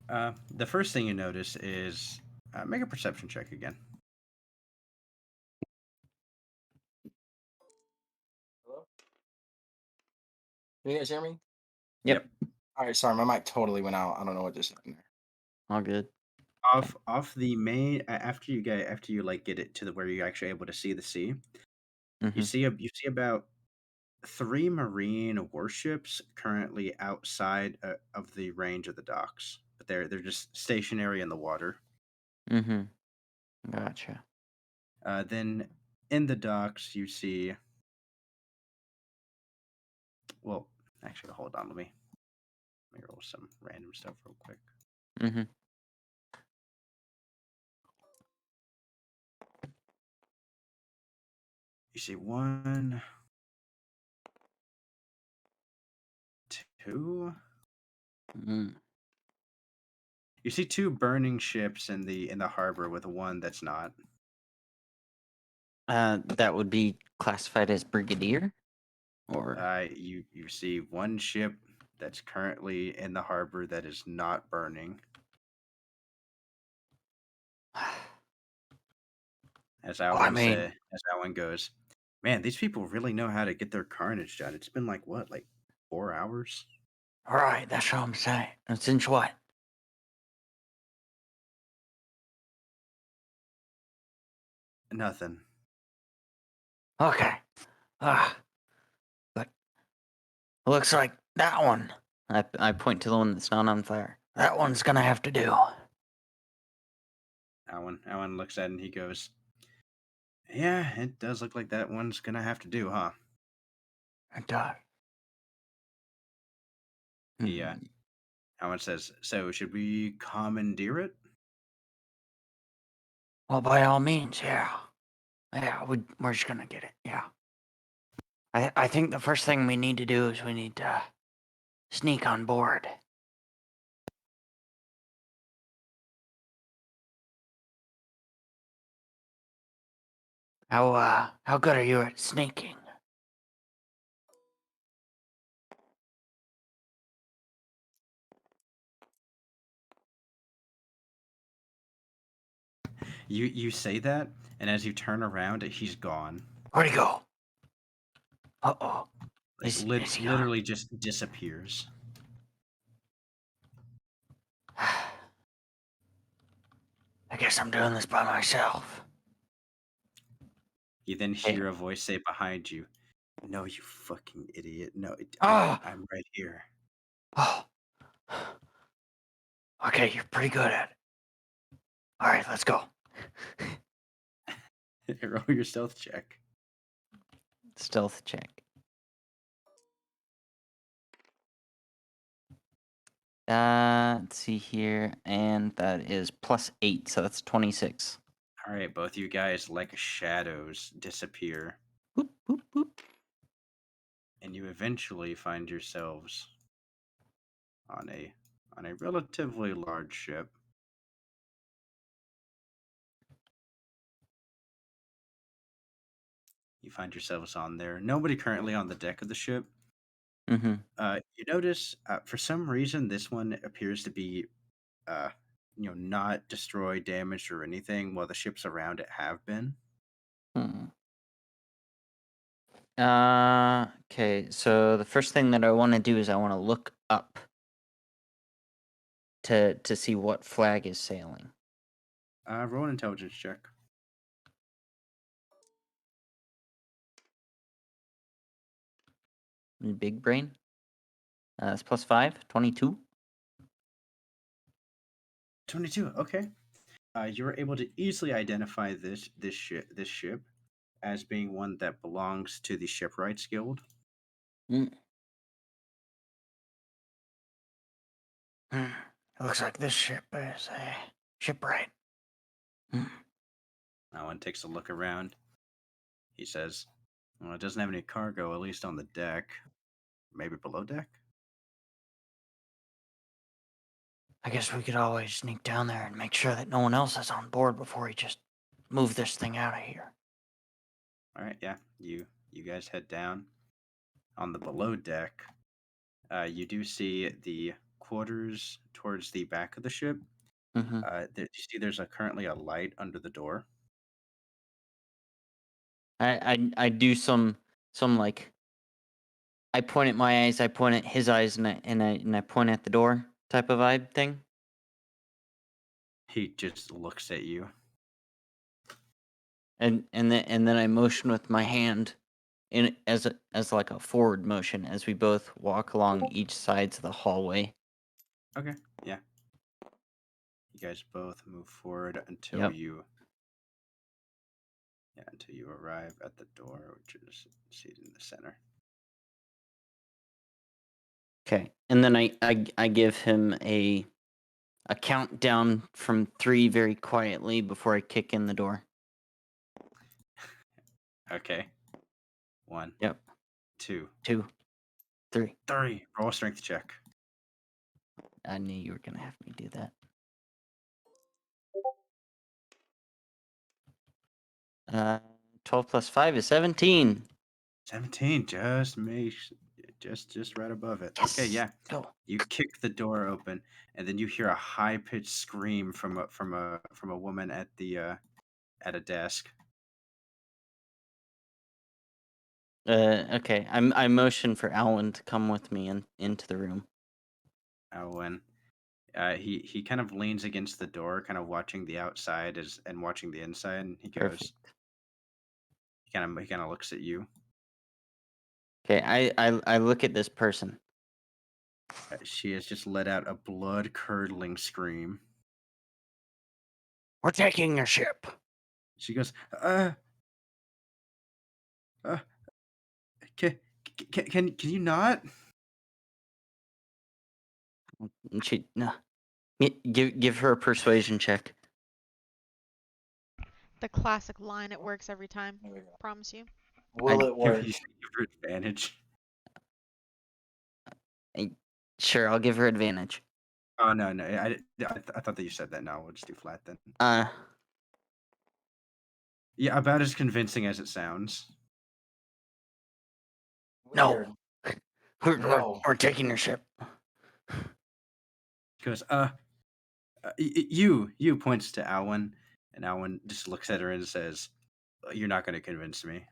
The first thing you notice is make a perception check again. Hello? Can you guys hear me? Yep. All right, sorry, my mic totally went out. I don't know what just happened there. All good. Off the main after you like get it to the where you're actually able to see the sea. Mm-hmm. You see about 3 marine warships currently outside of the range of the docks, but they're just stationary in the water. Mm-hmm. Gotcha. Then in the docks you see. Well, actually, hold on. Let me roll some random stuff real quick. Mm-hmm. You see one, two. Mm. You see two burning ships in the harbor with one that's not. That would be classified as brigadier, or You see one ship that's currently in the harbor that is not burning. As I mean, Alan goes, man, these people really know how to get their carnage done. It's been like what, like 4 hours? all right, that's what I'm saying. And since what? Nothing. Okay. But it looks like that one I point to the one that's not on fire. That one's gonna have to do. Alan looks at it and he goes, "Yeah, it does look like that one's gonna have to do, huh?" It does. He Hmm. Alan says, "So should we commandeer it?" Well, by all means, yeah. Yeah, we're just gonna get it, yeah. I think the first thing we need to do is we need to sneak on board. How good are you at sneaking? You say that, and as you turn around, he's gone. Where'd he go? Uh-oh. Like Is he gone? literally just disappears. I guess I'm doing this by myself. You then Hey. hear a voice say behind you, "No, you fucking idiot! No, Ah! I'm right here." Oh. Okay, you're pretty good at it. All right, let's go. Roll your stealth check. Stealth check. Let's see here, and that is +8, so that's 26. All right, both you guys, like shadows, disappear, Boop, boop, boop. and you eventually find yourselves on a relatively large ship. You find yourselves on there. Nobody currently on the deck of the ship. Mm-hmm. You notice, for some reason, this one appears to be, uh, not destroyed, damaged, or anything, while the ships around it have been. Hmm. Okay, so the first thing that I want to do is I want to look up to see what flag is sailing. Roll an intelligence check. Big brain. That's +5, 22. 22. Okay. You're able to easily identify this ship as being one that belongs to the Shipwrights Guild. Hmm. It looks like this ship is a shipwright. Alan takes a look around. He says, "Well, it doesn't have any cargo, at least on the deck. Maybe below deck?" I guess we could always sneak down there and make sure that no one else is on board before we just move this thing out of here. All right, yeah. You guys head down. On the below deck, you do see the quarters towards the back of the ship. Mm-hmm. You see there's currently a light under the door. I do some like I point at my eyes, I point at his eyes, and I point at the door type of vibe thing. He just looks at you. And then I motion with my hand in as like a forward motion as we both walk along each sides of the hallway. Okay, yeah. You guys both move forward Yep. until you arrive at the door, which is seated in the center. Okay. And then I give him a countdown from 3 very quietly before I kick in the door. Okay. 1, Yep. 2, 2, 3. 3. Roll a strength check. I knew you were gonna have me do that. 12 plus 5 is 17. 17, just right above it. Yes. Okay, yeah. Go. You kick the door open, and then you hear a high pitched scream from a woman at at a desk. Okay. I motion for Alan to come with me into the room. When he kind of leans against the door, kind of watching the outside and watching the inside, and he Perfect. goes. He kind of looks at you. Okay. I look at this person. She has just let out a blood-curdling scream. We're taking your ship. She goes, can you not? And she give her a persuasion check. The classic line. It works every time. There we go. Promise you. Will it work? Give her advantage. Sure, I'll give her advantage. Oh no, I thought that you said that. No, we'll just do flat then. Yeah, about as convincing as it sounds. No. Weird. We're taking your ship. She goes, you points to Alwyn, and Alwyn just looks at her and says, "You're not going to convince me."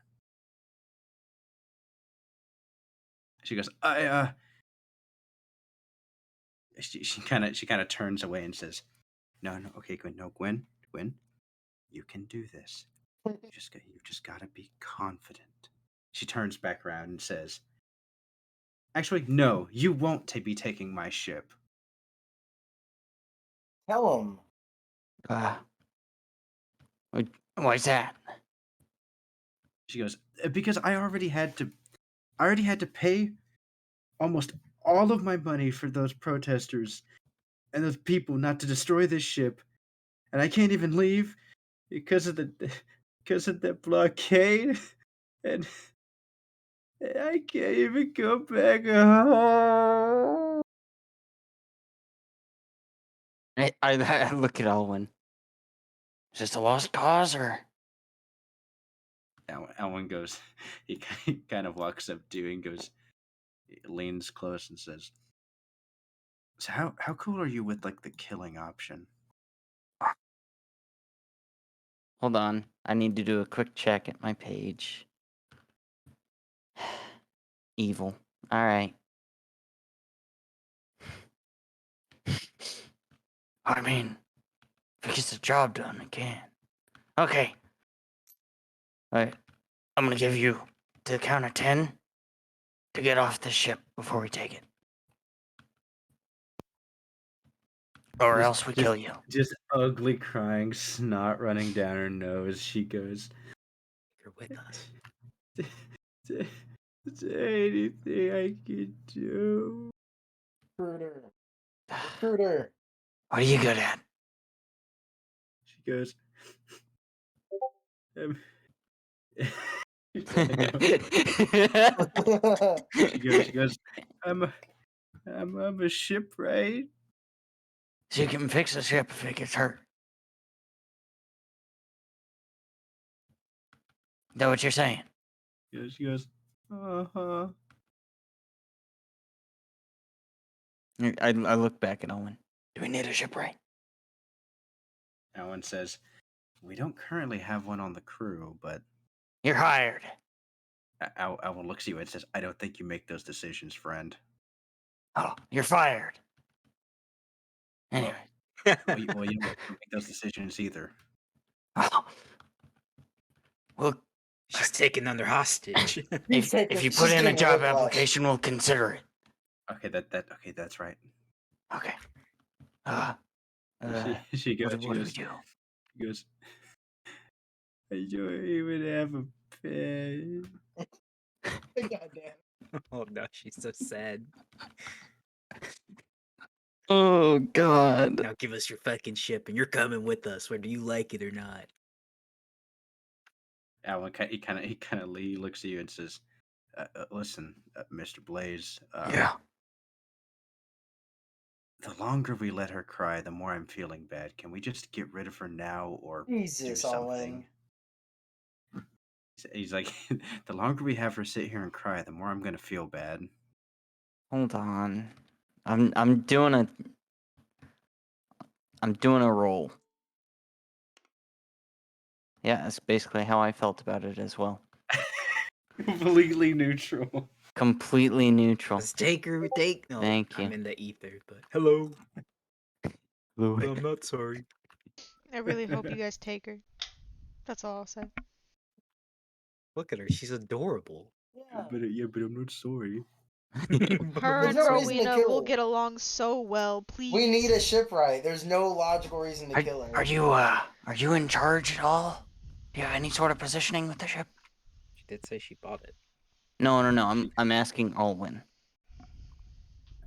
She goes, She kind of turns away and says, "No, okay, Gwen, no, Gwen, you can do this. You just got to be confident." She turns back around and says, "Actually, no, you won't be taking my ship." Tell him. Why's that? She goes, "Because I already had to pay almost all of my money for those protesters and those people not to destroy this ship, and I can't even leave because of the blockade, and I can't even go back home." I look at Alwyn. Is this a lost cause or? Alwyn goes, he kind of walks up to you and goes, leans close and says, "So how cool are you with like the killing option?" Hold on. I need to do a quick check at my page. Evil. All right. I mean, if it gets the job done, it can. Okay. All right. I'm gonna give you to the count of 10 to get off the ship before we take it. Or else we kill you. Just ugly crying, snot running down her nose. She goes, You're with us. "Is there anything I can do?" Recruiter. What are you good at? She goes, she goes, I'm a shipwright." So you can fix the ship if it gets hurt. Is that what you're saying? She goes, "Uh-huh." I look back at Alwyn. Do we need a shipwright? Alan says, "We don't currently have one on the crew, but..." You're hired. Alan looks at you and says, "I don't think you make those decisions, friend." Oh, you're fired. Anyway. Well, you don't make those decisions either. Oh. Well, She's taken under hostage. if you put in a job application, we'll consider it. Okay, okay, that's right. Okay. She goes, what do we do? She goes, "I don't even have a pen." Goddamn. Oh no, she's so sad. Oh God. Now give us your fucking ship, and you're coming with us, whether you like it or not. Alan, he kind of looks at you and says, "Listen, Mr. Blaze. Yeah. The longer we let her cry, the more I'm feeling bad. Can we just get rid of her now or do Jesus, something?" He's like, "The longer we have her sit here and cry, the more I'm gonna feel bad." Hold on. I'm doing a roll. Yeah, that's basically how I felt about it as well. Completely neutral. Completely neutral. Let's take her. No, Thank you. I'm in the ether, but hello. Hello. I'm not sorry. I really hope you guys take her. That's all I'll say. Look at her. She's adorable. Yeah. But I'm not sorry. Her There's and no reason to Rowena kill will her. get along so well, please. We need a shipwright. There's no logical reason to kill her. Are you in charge at all? Do you have any sort of positioning with the ship? She did say she bought it. No. I'm asking Alwyn.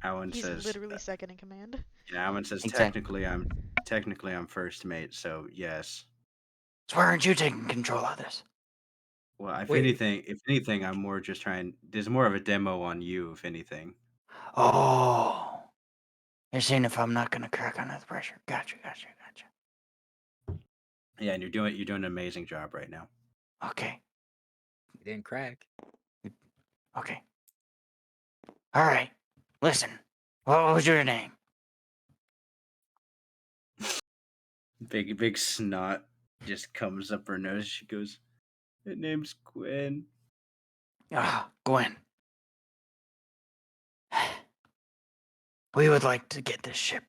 Alan He's says, literally second in command. Alan says, Exactly. technically I'm first mate, so yes. So why aren't you taking control of this? Well, if Wait. anything, I'm more just trying. There's more of a demo on you, if anything. Oh. You're seeing if I'm not gonna crack under the pressure. Gotcha. Yeah, and you're doing an amazing job right now. Okay. You didn't crack. Okay. All right. Listen. What was your name? Big snot just comes up her nose. She goes, "My name's Gwen." Ah, Gwen. We would like to get this ship.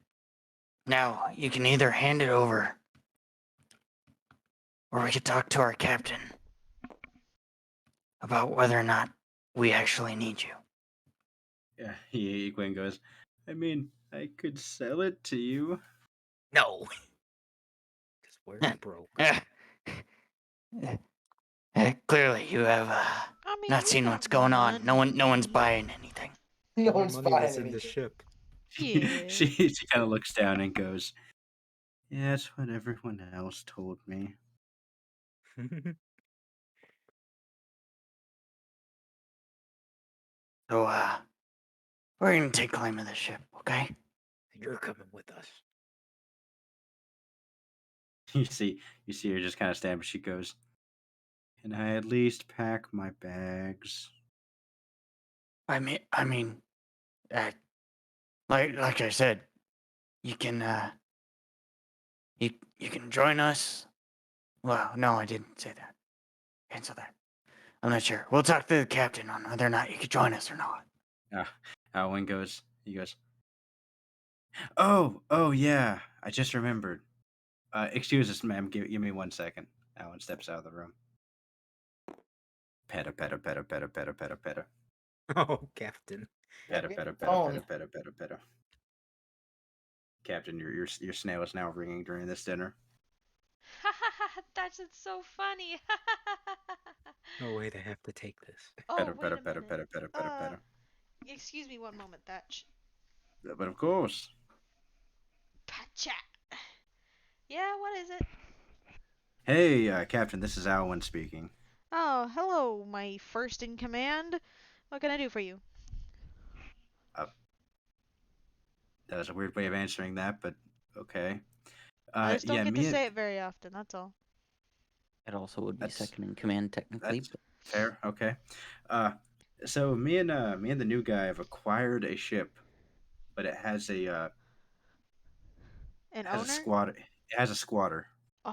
Now, you can either hand it over, or we could talk to our captain about whether or not we actually need you. Yeah, Gwen goes, "I mean, I could sell it to you." No. Because we're broke. Clearly, you have I mean, not we seen got what's going on. No one's money. buying anything. No All our one's money buying was in the anything. ship. Yeah. she kind of looks down and goes, "Yeah, that's what everyone else told me." So, we're gonna take claim of the ship, okay? You're coming with us. You see her just kind of stand, but she goes, "Can I at least pack my bags?" I mean, like I said, you can you can join us. Well, no, I didn't say that. Cancel that. I'm not sure. We'll talk to the captain on whether or not you could join us or not. Alwyn goes, "Oh yeah, I just remembered. Excuse us, ma'am. Give me 1 second." Alan steps out of the room. Peta, peta, peta, peta, peta, peta, peta. Oh, Captain. Peta, Get peta, the peta, phone. peta, peta, peta, peta. Captain, your snail is now ringing during this dinner. That's just so funny. No way, I have to take this. Oh, Peta, wait peta, a peta, minute. peta, peta, peta, peta. Excuse me one moment, Thatch. But of course. Pacha. Yeah, what is it? Hey, Captain, this is Alwyn speaking. Oh, hello, my first in command. What can I do for you? That was a weird way of answering that, but okay. I just don't Yeah, get to say it very often, that's all. It also would be That's second in command technically. that's fair. Okay. So me and the new guy have acquired a ship, but it has a An has a owner? squatter. It has a squatter. Oh.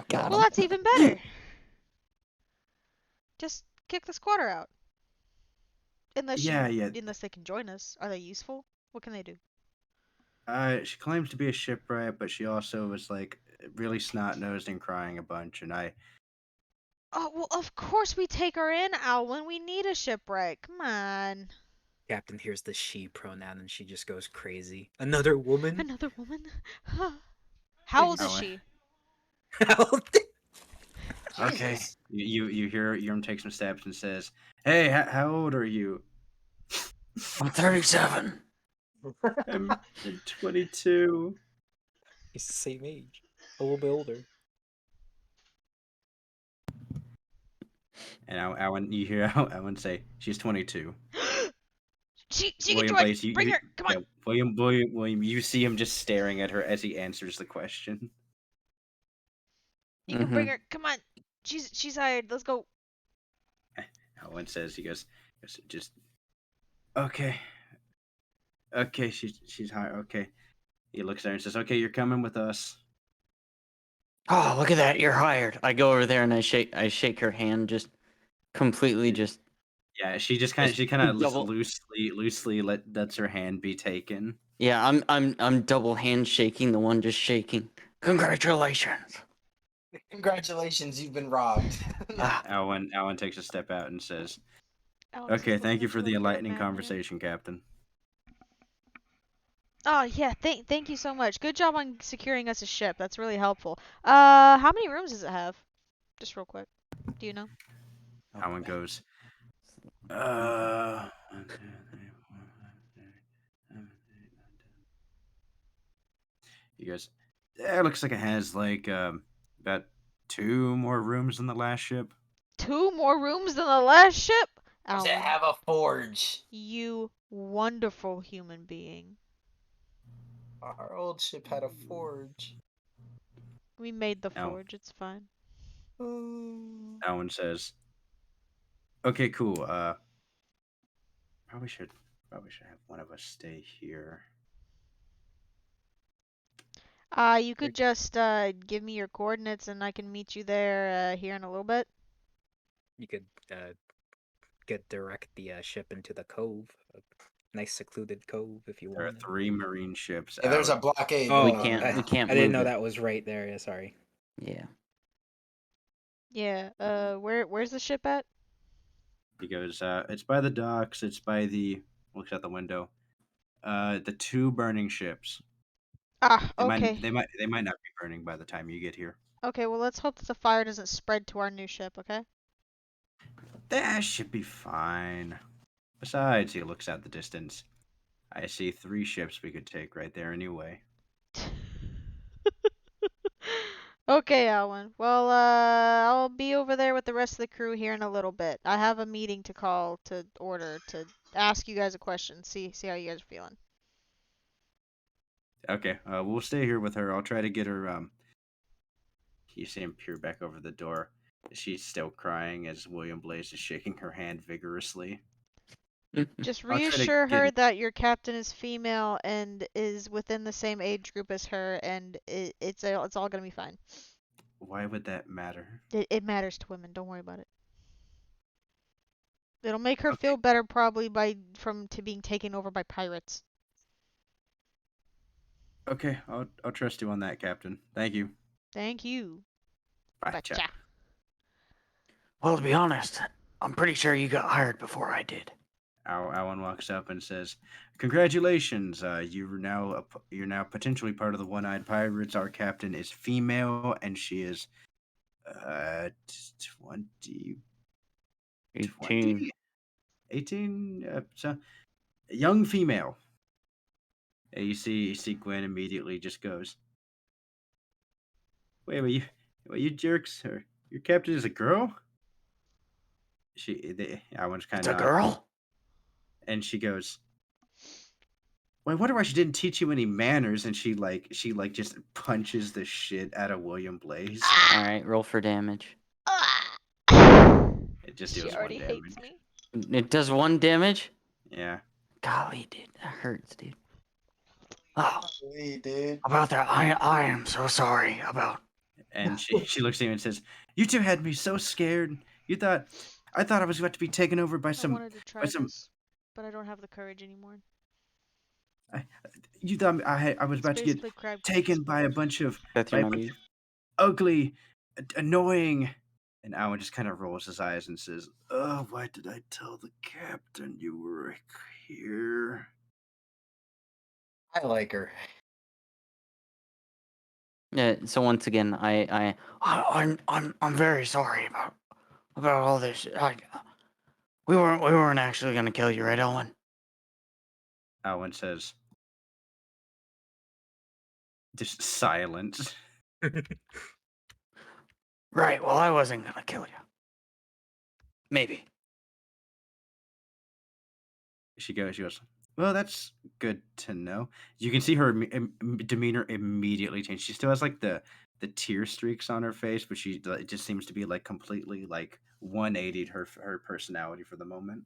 Got Well, him. that's even better. Just kick the squatter out. Yeah. Unless they can join us. Are they useful? What can they do? She claims to be a shipwright, but she also was like really snot nosed and crying a bunch. And Oh, well, of course we take her in, Alwyn. We need a shipwright. Come on. Captain hears the she pronoun and she just goes crazy. Another woman? Another woman? How old is Alwyn. she? Okay, Jesus. you hear Yurm take some steps and says, "Hey, how old are you?" I'm 37. I'm 22. He's the same age. A little bit older. And Alan, you hear Alan say, "She's 22." she can William join. Blaze, Bring her. Come on. yeah, William, you see him just staring at her as he answers the question. You can bring her. Come on. She's hired. Let's go. Alan says, he goes, just okay, she's high. Okay, he looks at her and says, "Okay, you're coming with us." Oh, look at that! You're hired. I go over there and I shake her hand, just completely just. Yeah, she just Just kind of double- loosely lets her hand be taken. Yeah, I'm double hand shaking the one just shaking. Congratulations. Congratulations, you've been robbed. Ah, Alan takes a step out and says, Alex is Okay, thank looking you at for you the like you're a enlightening madman. conversation, Captain. Oh yeah, thank you so much. Good job on securing us a ship. That's really helpful. How many rooms does it have? Just real quick. Do you know? How one goes. Uh, 1, 2, 3, 4, 5, 6, 7, 8, 9, 10. He goes, yeah, it looks like it has like about 2 more rooms than the last ship. 2 more rooms than the last ship? Does it Alan, have a forge? you wonderful human being. Our old ship had a forge. We made the Now, forge. It's fine. Alan says, okay, cool. Probably should have one of us stay here. You could just give me your coordinates and I can meet you there here in a little bit. You could get direct the ship into the cove, a nice secluded cove if you There are wanted. 3 marine ships Yeah, there's a out. blockade. Oh, We going on. can't. We can't I didn't move know it. that was right there. Yeah, sorry. Yeah. Yeah. Where's the ship at? He goes, it's by the docks. It's by the looks out the window. The 2 burning ships. Ah, They might okay. they might they might not be burning by the time you get here. Okay, well let's hope that the fire doesn't spread to our new ship, okay? That should be fine. Besides, he looks at the distance. I see 3 ships we could take right there anyway. Okay, Alwyn. Well, I'll be over there with the rest of the crew here in a little bit. I have a meeting to call to order to ask you guys a question. See how you guys are feeling. Okay, we'll stay here with her. I'll try to get her. You see him peer back over the door. She's still crying as William Blaze is shaking her hand vigorously. Just I'll try to reassure get her it. that your captain is female and is within the same age group as her, and it's all gonna be fine. Why would that matter? It matters to women. Don't worry about it. It'll make her Okay, feel better probably from to being taken over by pirates. okay, I'll trust you on that, Captain. Thank you. Thank you. Gotcha. Betcha. Well, to be honest, I'm pretty sure you got hired before I did. Alan walks up and says, "Congratulations! You're now potentially part of the One-Eyed Pirates. Our captain is female, and she is 20, 18. 20, 18. So a young female." And you see Gwen immediately just goes, wait, you jerks! Your captain is a girl." Alan's kind It's of a not, girl? and she goes, well, I wonder why she didn't teach you any manners. And she just punches the shit out of William Blaze. All right, roll for damage. It just She deals 1 already damage. hates me. It does 1 damage. Yeah. Golly, dude, that hurts, dude. Oh, Hey, dude. About that, I am so sorry about. And she looks at him and says, "You two had me so scared. I thought I was about to be taken over by I wanted to try some. this, but I don't have the courage anymore. You thought I was It's about to get basically crab taken cakes. by a bunch of Beth, you're not muted. ugly, annoying." And Alan just kind of rolls his eyes and says, "Oh, why did I tell the captain you were here?" I like her. Yeah. So once again, I'm very sorry about all this. We weren't actually gonna kill you, right, Owen? Alan says, just silence. Right. Well, I wasn't gonna kill you. Maybe. She goes, well, that's good to know. You can see her demeanor immediately change. She still has like the tear streaks on her face, but it just seems to be like completely like 180'd her personality for the moment.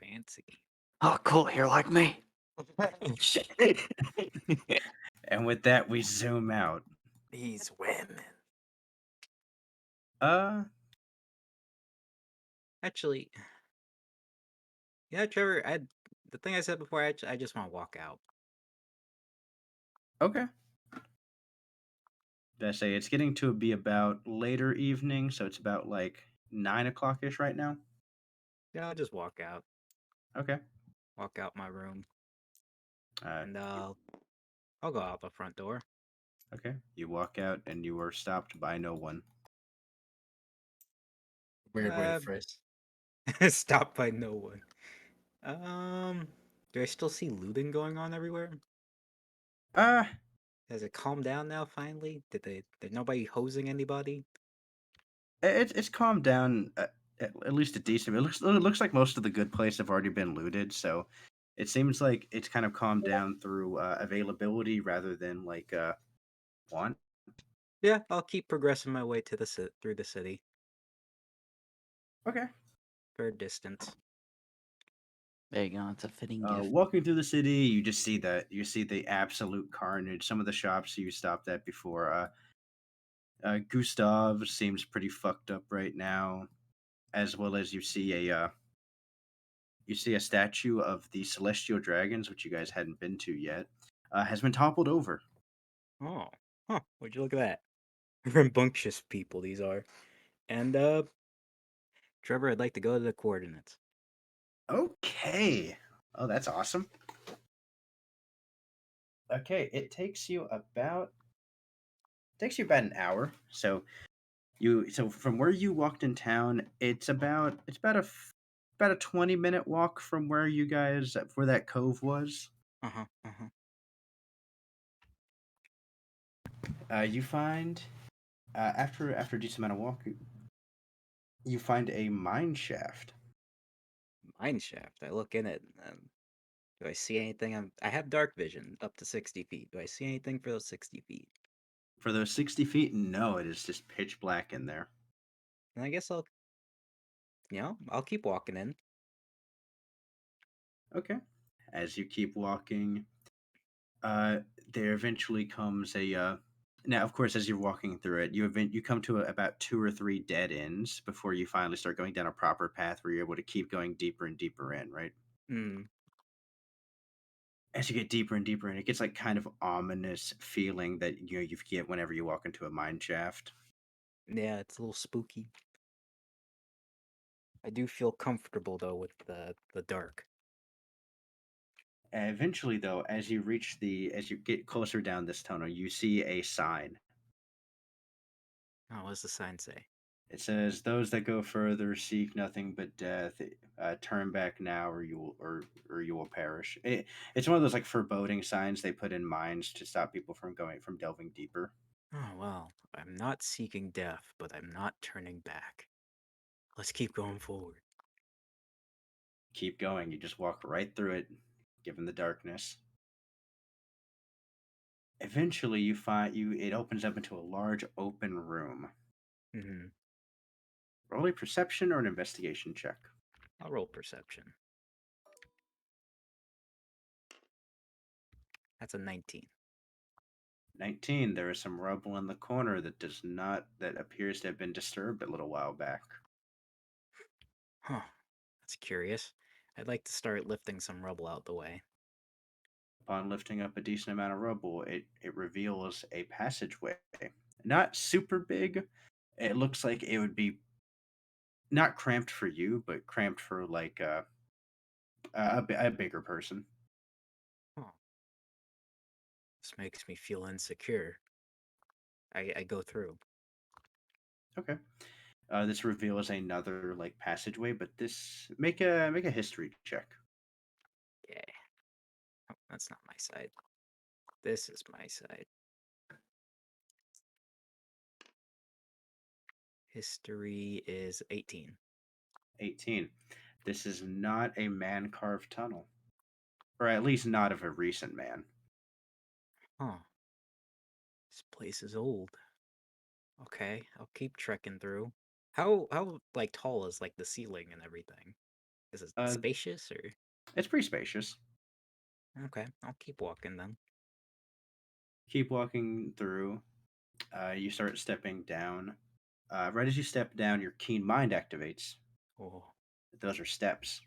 Fancy. Oh, cool. You're like me. And with that, we zoom out. These women. Actually, yeah, Trevor. The thing I said before. I just want to walk out. Okay. Did I say it's getting to be about later evening, so it's about like 9 o'clock ish right now. Yeah, I'll just walk out. Okay. Walk out my room. Uh, And you- I'll go out the front door. okay. You walk out and you are stopped by no one. Weird way to Uh, phrase. stopped by no one. Do I still see looting going on everywhere? Uh, Has it calmed down now finally? Did nobody hosing anybody? it's calmed down at least a decent. It looks like most of the good places have already been looted, so it seems like it's kind of calmed down through availability rather than like want. Yeah, I'll keep progressing my way to through the city Okay. for a distance. There you go. It's a fitting gift. Walking through the city, you see the absolute carnage. Some of the shops you stopped at before. Gustav seems pretty fucked up right now, as well as you see a statue of the celestial dragons, which you guys hadn't been to yet, has been toppled over. Oh, huh, would you look at that? Rambunctious people these are. And, Trevor, I'd like to go to the coordinates. Okay. Oh, that's awesome. Okay, it takes you about an hour. So from where you walked in town, about a 20-minute walk from where you guys where that cove was. Uh-huh, uh-huh. You find after a decent amount of walk, you find a mine shaft. Mine shaft. I look in it. Do I see anything? I have dark vision up to 60 feet. Do I see anything for those 60 feet? For those 60 feet, no, it is just pitch black in there. And I guess I'll keep walking in. Okay. As you keep walking, uh, there eventually comes a. Now, of course, as you're walking through it, you come to about two or three dead ends before you finally start going down a proper path where you're able to keep going deeper and deeper in. Right. Hmm. As you get deeper and deeper in, it gets like kind of ominous feeling that you get whenever you walk into a mine shaft. Yeah, it's a little spooky. I do feel comfortable though with the dark. Eventually, though, as you get closer down this tunnel, you see a sign. Oh, what does the sign say? It says, "Those that go further seek nothing but death. Turn back now, or you will perish." It's one of those like foreboding signs they put in mines to stop people from delving deeper. Oh well, I'm not seeking death, but I'm not turning back. Let's keep going forward. Keep going. You just walk right through it, given the darkness. Eventually, you find you it opens up into a large open room. Mm-hmm. Roll a perception or an investigation check. I'll roll perception. That's a 19. 19. There is some rubble in the corner that appears to have been disturbed a little while back. Huh. That's curious. I'd like to start lifting some rubble out the way. Upon lifting up a decent amount of rubble, it reveals a passageway. Not super big. It looks like it would be not cramped for you, but cramped for like a bigger person. Huh. This makes me feel insecure. I go through. Okay. This reveals another like passageway, but this make a history check. Yeah. Oh, that's not my side. This is my side. History is 18. 18. This is not a man carved tunnel, or at least not of a recent man. Huh. This place is old. Okay, I'll keep trekking through. How like tall is like the ceiling and everything? Is it Uh, spacious or it's pretty spacious. okay, I'll keep walking then. Keep walking through. You start stepping down. Right as you step down, your keen mind activates. Oh, Those are steps,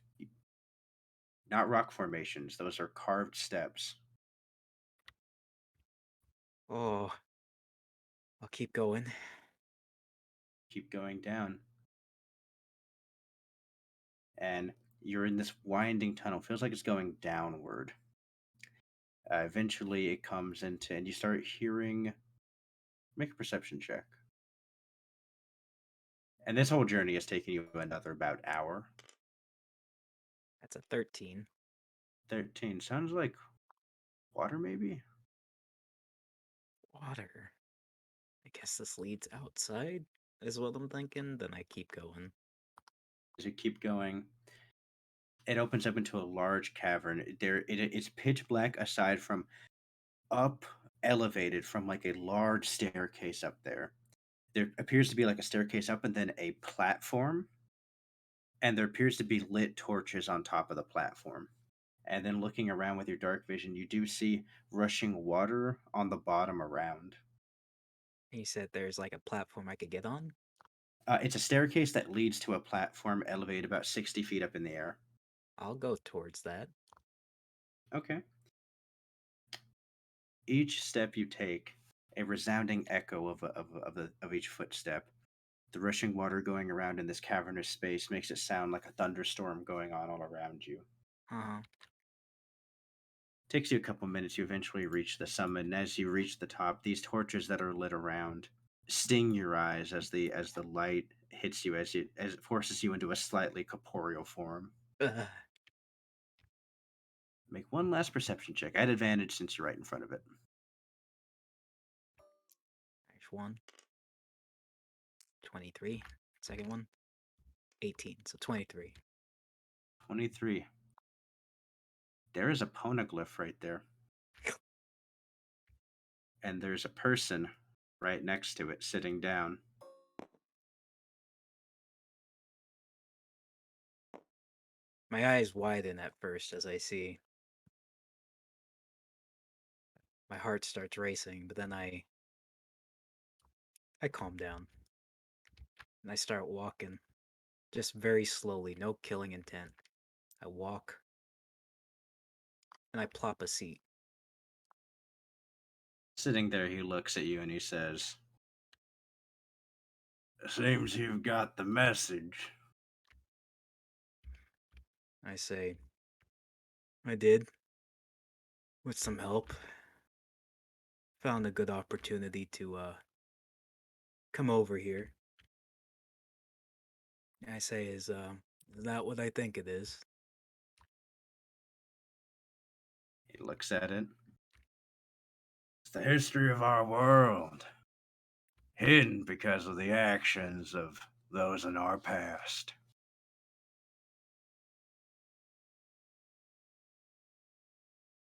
not rock formations. Those are carved steps. oh, I'll keep going. Keep going down. and you're in this winding tunnel. Feels like it's going downward. Eventually, it comes into, and you start hearing. Make a perception check. And this whole journey has taken you another about hour. That's a 13. 13 sounds like water, maybe. Water. I guess this leads outside, is what I'm thinking. Then I keep going. As you keep going, it opens up into a large cavern. It's pitch black aside from up elevated from like a large staircase up there. There appears to be like a staircase up and then a platform, and there appears to be lit torches on top of the platform. And then looking around with your dark vision, you do see rushing water on the bottom around. He said there's like a platform I could get on. It's a staircase that leads to a platform elevated about 60 feet up in the air. I'll go towards that. Okay. Each step you take, a resounding echo of each footstep. The rushing water going around in this cavernous space makes it sound like a thunderstorm going on all around you. Uh-huh. Takes you a couple minutes. You eventually reach the summit, and as you reach the top, these torches that are lit around sting your eyes as the light hits you as it forces you into a slightly corporeal form. Ugh. Make one last perception check. At advantage since you're right in front of it. There's one. 23. Second one. 18. So 23. 23. There is a poneglyph right there. And there's a person right next to it sitting down. My eyes widen at first as I see. My heart starts racing, but then I calm down. And I start walking. Just very slowly, no killing intent. I walk. And I plop a seat. Sitting there, he looks at you and he says, "Seems you've got the message." I say, I did. With some help. Found a good opportunity to come over here. I say, is that what I think it is? He looks at it. It's the history of our world, hidden because of the actions of those in our past.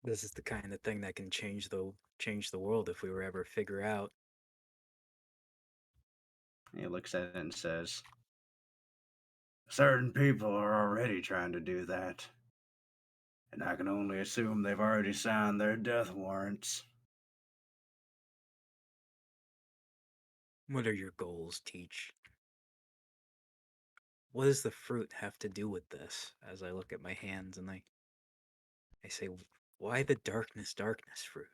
This is the kind of thing that can change the world if we were ever figure out. He looks at it and says, "Certain people are already trying to do that, and I can only assume they've already signed their death warrants." What are your goals, Teach? What does the fruit have to do with this? As I look at my hands and I say, why the darkness fruit?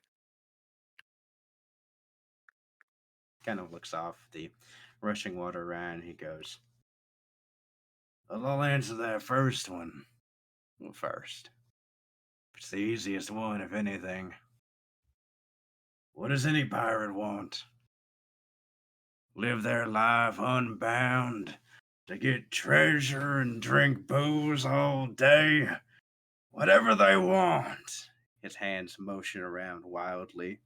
Kind of looks off the rushing water around. He goes, "Well, I'll answer that first one first. It's the easiest one, if anything. What does any pirate want? Live their life unbound, to get treasure and drink booze all day? Whatever they want." His hands motion around wildly.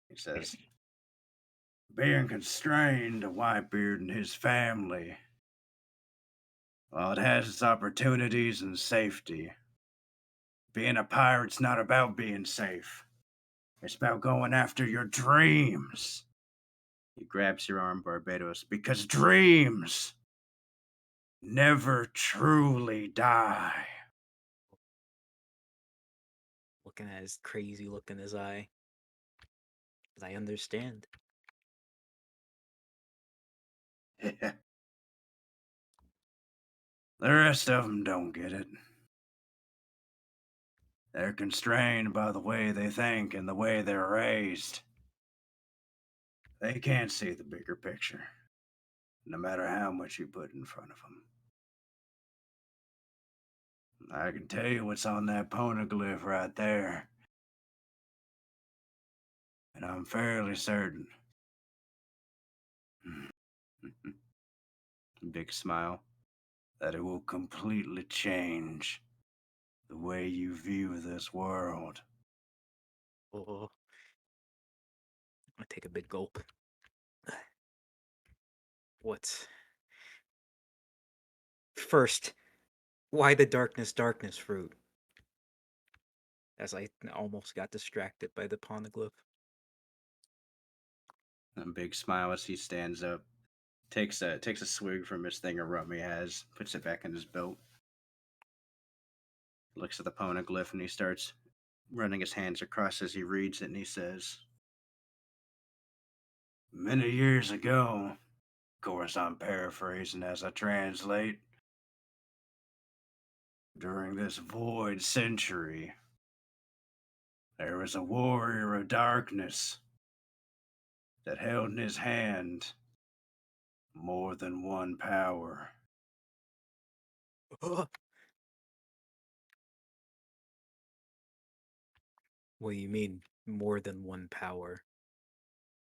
He says, "Being constrained to Whitebeard and his family, well, it has its opportunities and safety. Being a pirate's not about being safe. It's about going after your dreams." He grabs your arm, Barbados, "because dreams never truly die." Looking at his crazy look in his eye. As I understand. The rest of them don't get it. They're constrained by the way they think and the way they're raised. They can't see the bigger picture. no matter how much you put in front of them. I can tell you what's on that poneglyph right there. And I'm fairly certain. Big smile. That it will completely change the way you view this world. Oh, I take a big gulp. What's first? Why the darkness fruit? As I almost got distracted by the poneglyph. A big smile as he stands up, takes a swig from his thing of rum he has, puts it back in his belt. Looks at the poneglyph and he starts running his hands across as he reads it, and he says, "Many years ago, of course I'm paraphrasing as I translate, during this void century, there was a warrior of darkness that held in his hand more than one power." What do you mean, more than one power?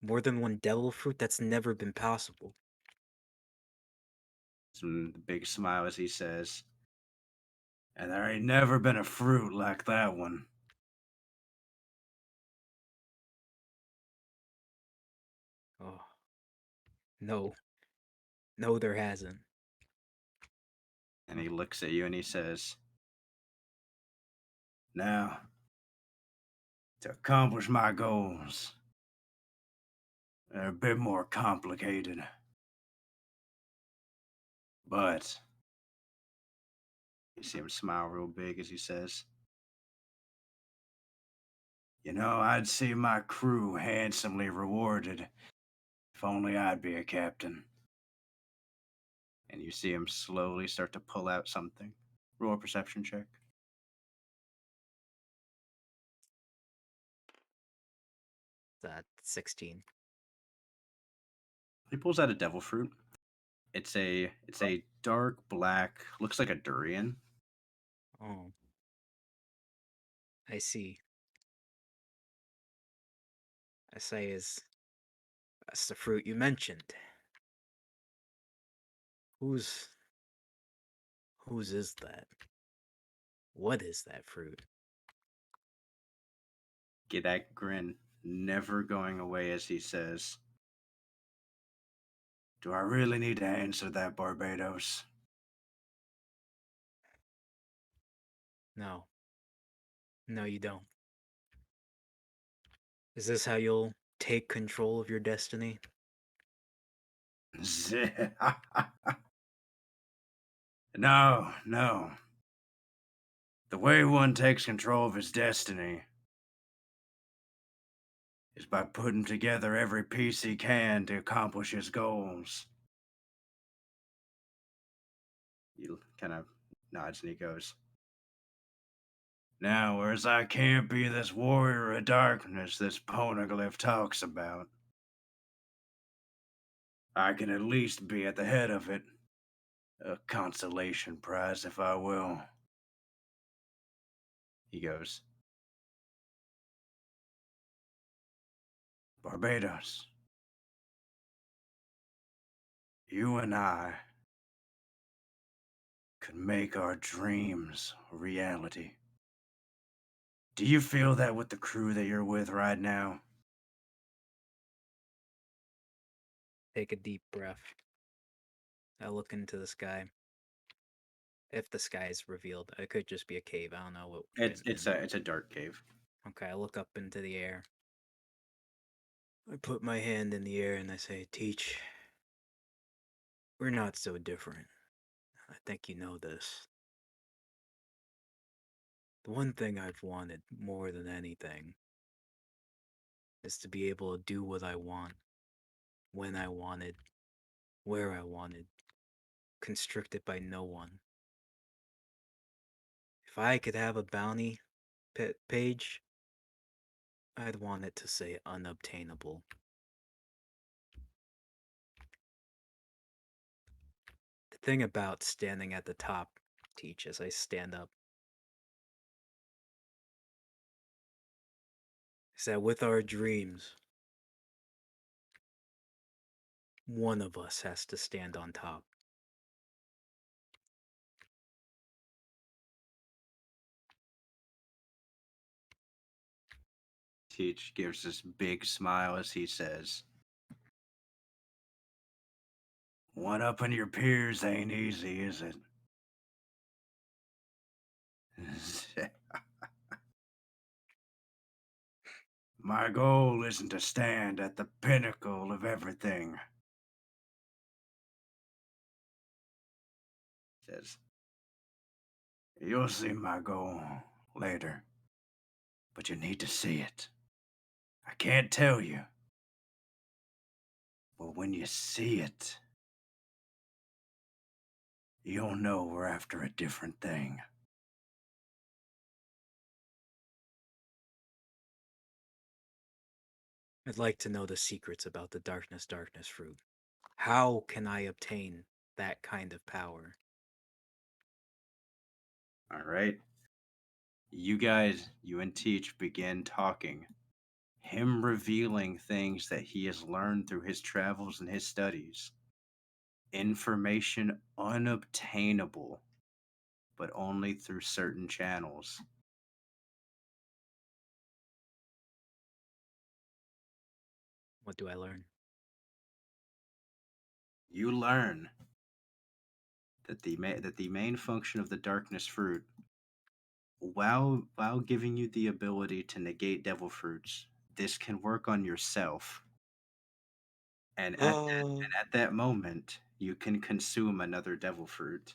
More than one devil fruit? That's never been possible. Some big smile as he says, "And there ain't never been a fruit like that one." Oh, no. No, there hasn't. And he looks at you and he says, "Now, to accomplish my goals, they're a bit more complicated. But," you see him smile real big as he says, "I'd see my crew handsomely rewarded if only I'd be a captain." And you see him slowly start to pull out something. Roll a perception check. That 16. He pulls out a devil fruit. It's a dark black, looks like a durian. Oh, I see. I say that's the fruit you mentioned. Whose is that? What is that fruit? Get that grin never going away as he says, "Do I really need to answer that, Barbados?" No. No, you don't. Is this how you'll take control of your destiny? No, no. The way one takes control of his destiny is by putting together every piece he can to accomplish his goals. He kind of nods and he goes, "Now, whereas I can't be this warrior of darkness this poneglyph talks about, I can at least be at the head of it. A consolation prize, if I will." He goes, "Barbados, you and I could make our dreams a reality. Do you feel that with the crew that you're with right now?" Take a deep breath. I look into the sky. If the sky is revealed, it could just be a cave. I don't know what. It's a dark cave. Okay, I look up into the air. I put my hand in the air and I say, "Teach, we're not so different. I think you know this. The one thing I've wanted more than anything is to be able to do what I want, when I wanted, where I wanted, constricted by no one. If I could have a bounty page, I'd want it to say unobtainable." The thing about standing at the top, Teach, as I stand up, is that with our dreams, one of us has to stand on top. Teach gives this big smile as he says, "One up on your peers ain't easy, is it?" My goal isn't to stand at the pinnacle of everything. Says, "You'll see my goal later, but you need to see it. I can't tell you, but when you see it, you'll know we're after a different thing." I'd like to know the secrets about the darkness fruit. How can I obtain that kind of power? All right. You guys, you and Teach begin talking. Him revealing things that he has learned through his travels and his studies. Information unobtainable, but only through certain channels. What do I learn? You learn that the main function of the darkness fruit, while giving you the ability to negate devil fruits, this can work on yourself. And at that moment, you can consume another devil fruit.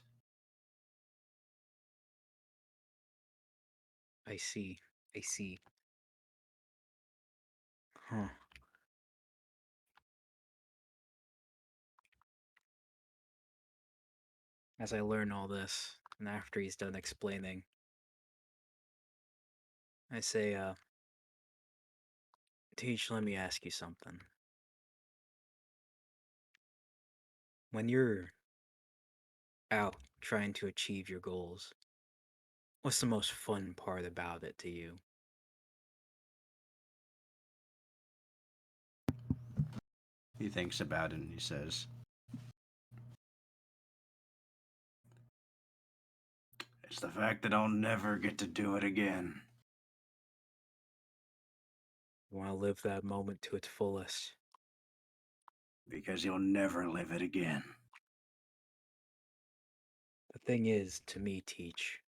I see. I see. Huh. As I learn all this, and after he's done explaining, I say, Teach, let me ask you something. When you're out trying to achieve your goals, what's the most fun part about it to you? He thinks about it and he says, "It's the fact that I'll never get to do it again." You want to live that moment to its fullest. Because you'll never live it again. The thing is, to me, Teach,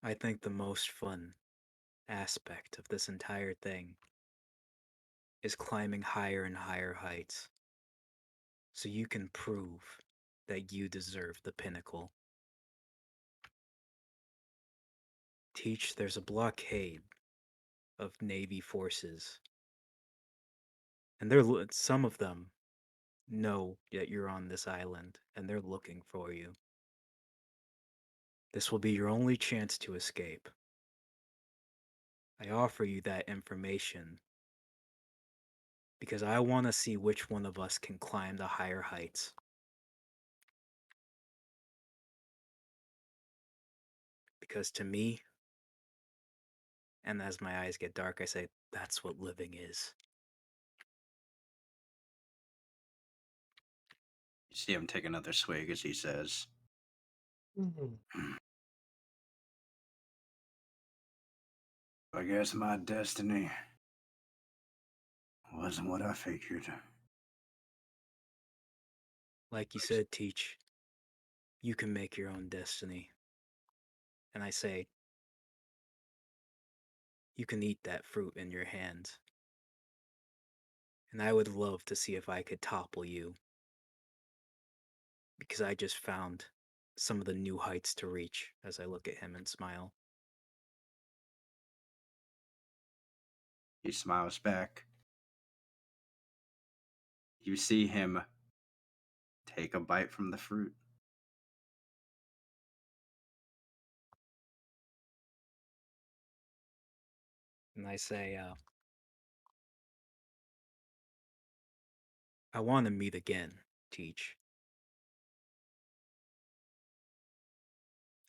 I think the most fun aspect of this entire thing is climbing higher and higher heights so you can prove that you deserve the pinnacle. Teach, there's a blockade of Navy forces, and some of them know that you're on this island, and they're looking for you. This will be your only chance to escape. I offer you that information because I want to see which one of us can climb the higher heights. Because to me, and as my eyes get dark, I say, that's what living is. You see him take another swig as he says, "I guess my destiny wasn't what I figured." Like you said, Teach, you can make your own destiny. And I say, you can eat that fruit in your hands. And I would love to see if I could topple you. Because I just found some of the new heights to reach as I look at him and smile. He smiles back. You see him take a bite from the fruit. And I say, I want to meet again, Teach.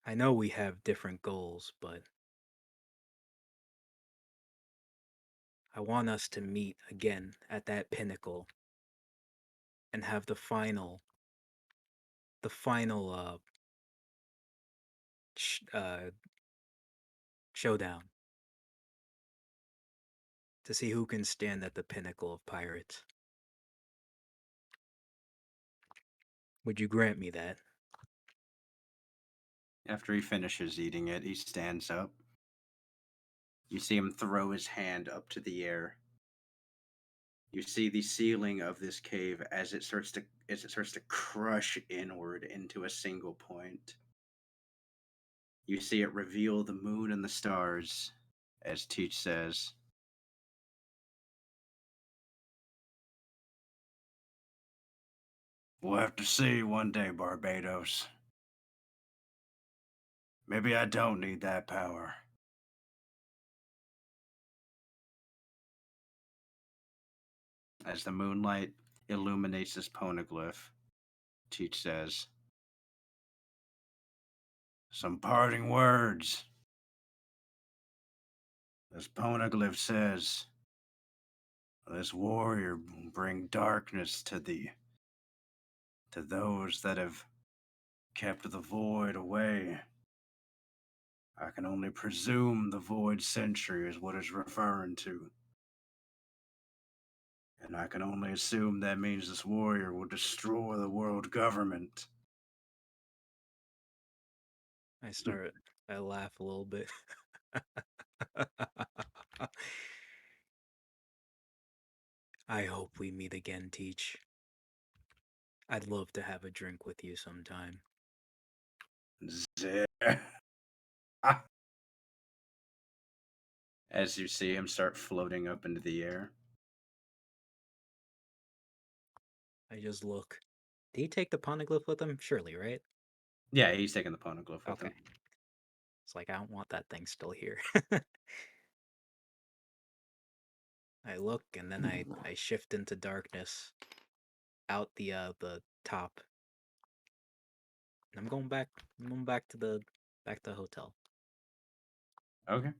I know we have different goals, but I want us to meet again at that pinnacle and have the final sh- uh, showdown to see who can stand at the pinnacle of pirates. Would you grant me that? After he finishes eating it, he stands up. You see him throw his hand up to the air. You see the ceiling of this cave as it starts to crush inward into a single point. You see it reveal the moon and the stars, as Teach says. We'll have to see one day, Barbados. Maybe I don't need that power. As the moonlight illuminates this poneglyph, Teach says, some parting words. This poneglyph says, this warrior will bring darkness to those that have kept the void away. I can only presume the void century is what it's referring to. And I can only assume that means this warrior will destroy the world government. I laugh a little bit. I hope we meet again, Teach. I'd love to have a drink with you sometime. As you see him start floating up into the air. I just look. Did he take the poneglyph with him? Surely, right? Yeah, he's taking the poneglyph with Okay. him. It's like, I don't want that thing still here. I look, and then I shift into darkness out the top. And I'm going back to the hotel. Okay.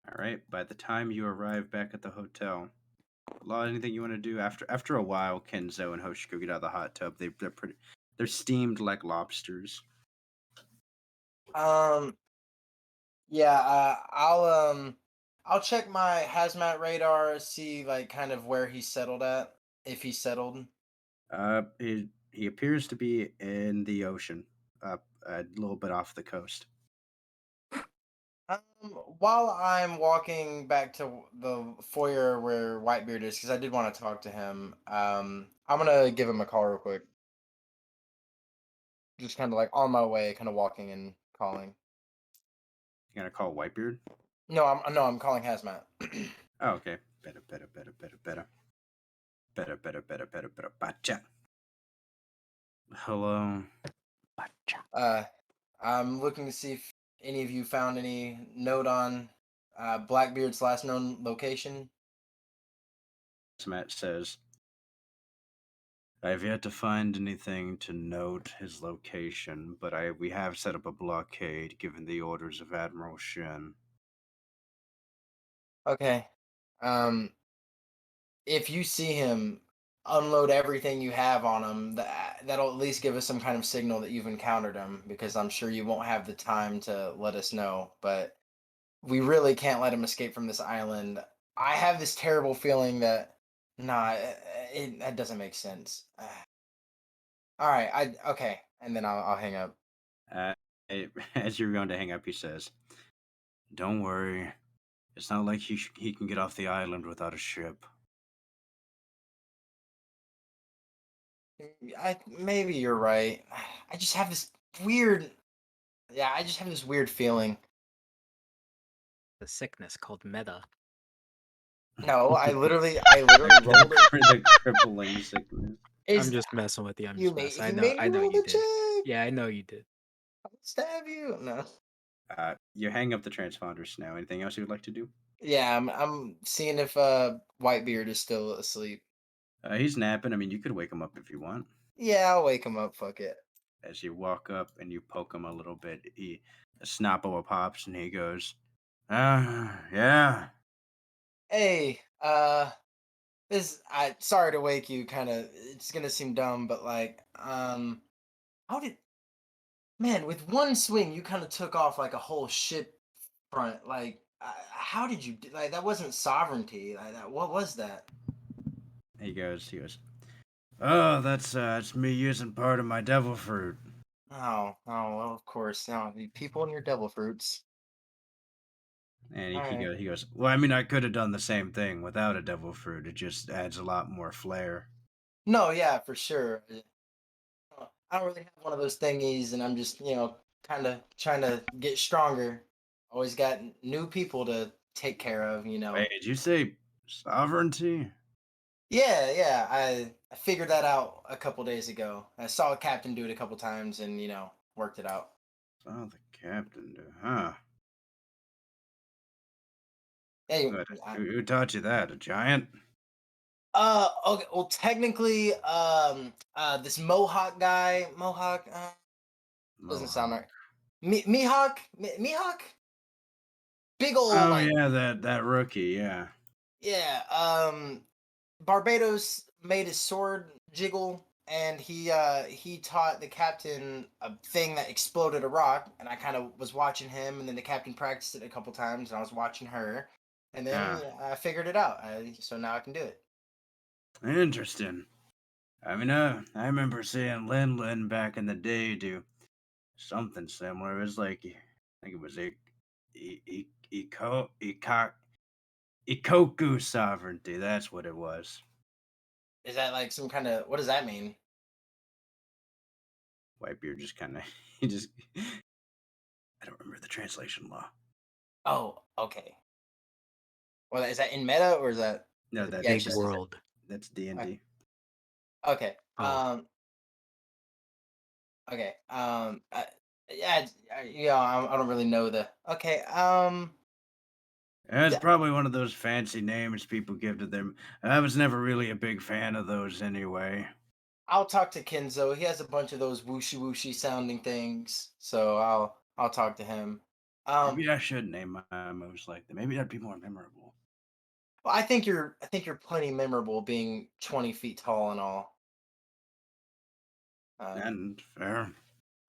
All right. By the time you arrive back at the hotel, anything you want to do after a while, Kenzo and Hoshiko get out of the hot tub. They're steamed like lobsters. Yeah, I'll check my hazmat radar, see like kind of where he's settled at, if he's settled. He appears to be in the ocean, up a little bit off the coast. While I'm walking back to the foyer where Whitebeard is, because I did want to talk to him, I'm gonna give him a call real quick. Just kind of like on my way, kind of walking and calling. You gonna call Whitebeard? No, I'm calling hazmat. Oh, okay. Better. Bacha. Hello. I'm looking to see if any of you found any note on Blackbeard's last known location. Matt says, I have yet to find anything to note his location, but we have set up a blockade given the orders of Admiral Shin. Okay. Um, if you see him, unload everything you have on him. That'll at least give us some kind of signal that you've encountered him, because I'm sure you won't have the time to let us know. But we really can't let him escape from this island. I have this terrible feeling that nah, that doesn't make sense. All right, okay, and then I'll hang up. Uh, as you're going to hang up, he says, don't worry. It's not like he can get off the island without a ship. Maybe you're right. I just have this weird. Yeah, I just have this weird feeling. The sickness called meta. No, I literally rolled it. The crippling sickness. I'm just messing with you. I'm just messing. You made I me know roll you the did. check. Yeah, I know you did. I'll stab you. No. You hang up the transponders now. Anything else you would like to do? Yeah, I'm seeing if Whitebeard is still asleep. He's napping. I mean, you could wake him up if you want. Yeah, I'll wake him up. Fuck it. as you walk up and you poke him a little bit, a snapple pops and he goes, yeah. Hey, I sorry to wake you. Kind of, it's gonna seem dumb, but like, how did man with one swing you kind of took off like a whole ship front? Like, how did you like that? Wasn't sovereignty. Like that. What was that? He goes, oh, that's me using part of my devil fruit. Oh, well, of course. Now, the people and your devil fruits. And All right. he goes, well, I mean, I could have done the same thing without a devil fruit. It just adds a lot more flair. No, yeah, for sure. I don't really have one of those thingies, and I'm just, kind of trying to get stronger. Always got new people to take care of. Wait, did you say sovereignty? Yeah, yeah. I figured that out a couple days ago. I saw a captain do it a couple times, and worked it out. Oh, the captain, huh? Hey, Good. Who taught you that? A giant? okay. Well, technically, this Mohawk guy, Mohawk, doesn't sound Mohawk. right. Mihawk, Mihawk, big old Oh like, yeah, that rookie. Yeah. yeah. Barbados made his sword jiggle, and he taught the captain a thing that exploded a rock, and I kind of was watching him, and then the captain practiced it a couple times, and I was watching her, and then Ah, I figured it out. So now I can do it. interesting. I mean, I remember seeing Lin back in the day do something similar. It was like, I think it was Ikoku sovereignty. That's what it was. Is that like some kind of, what does that mean? Whitebeard just kind of, he just, I don't remember the translation law. Oh, okay. Well, is that in meta or is that No, did he Big actually? world. that's D and uh, D. Okay. Oh. Okay. Yeah. I don't really know the. Okay. It's probably one of those fancy names people give to them. I was never really a big fan of those anyway. I'll talk to Kenzo. He has a bunch of those wooshy wooshy sounding things, so I'll talk to him. Maybe I should name my moves like that. Maybe that'd be more memorable. Well, I think you're plenty memorable, being 20 feet tall and all. Uh, And fair.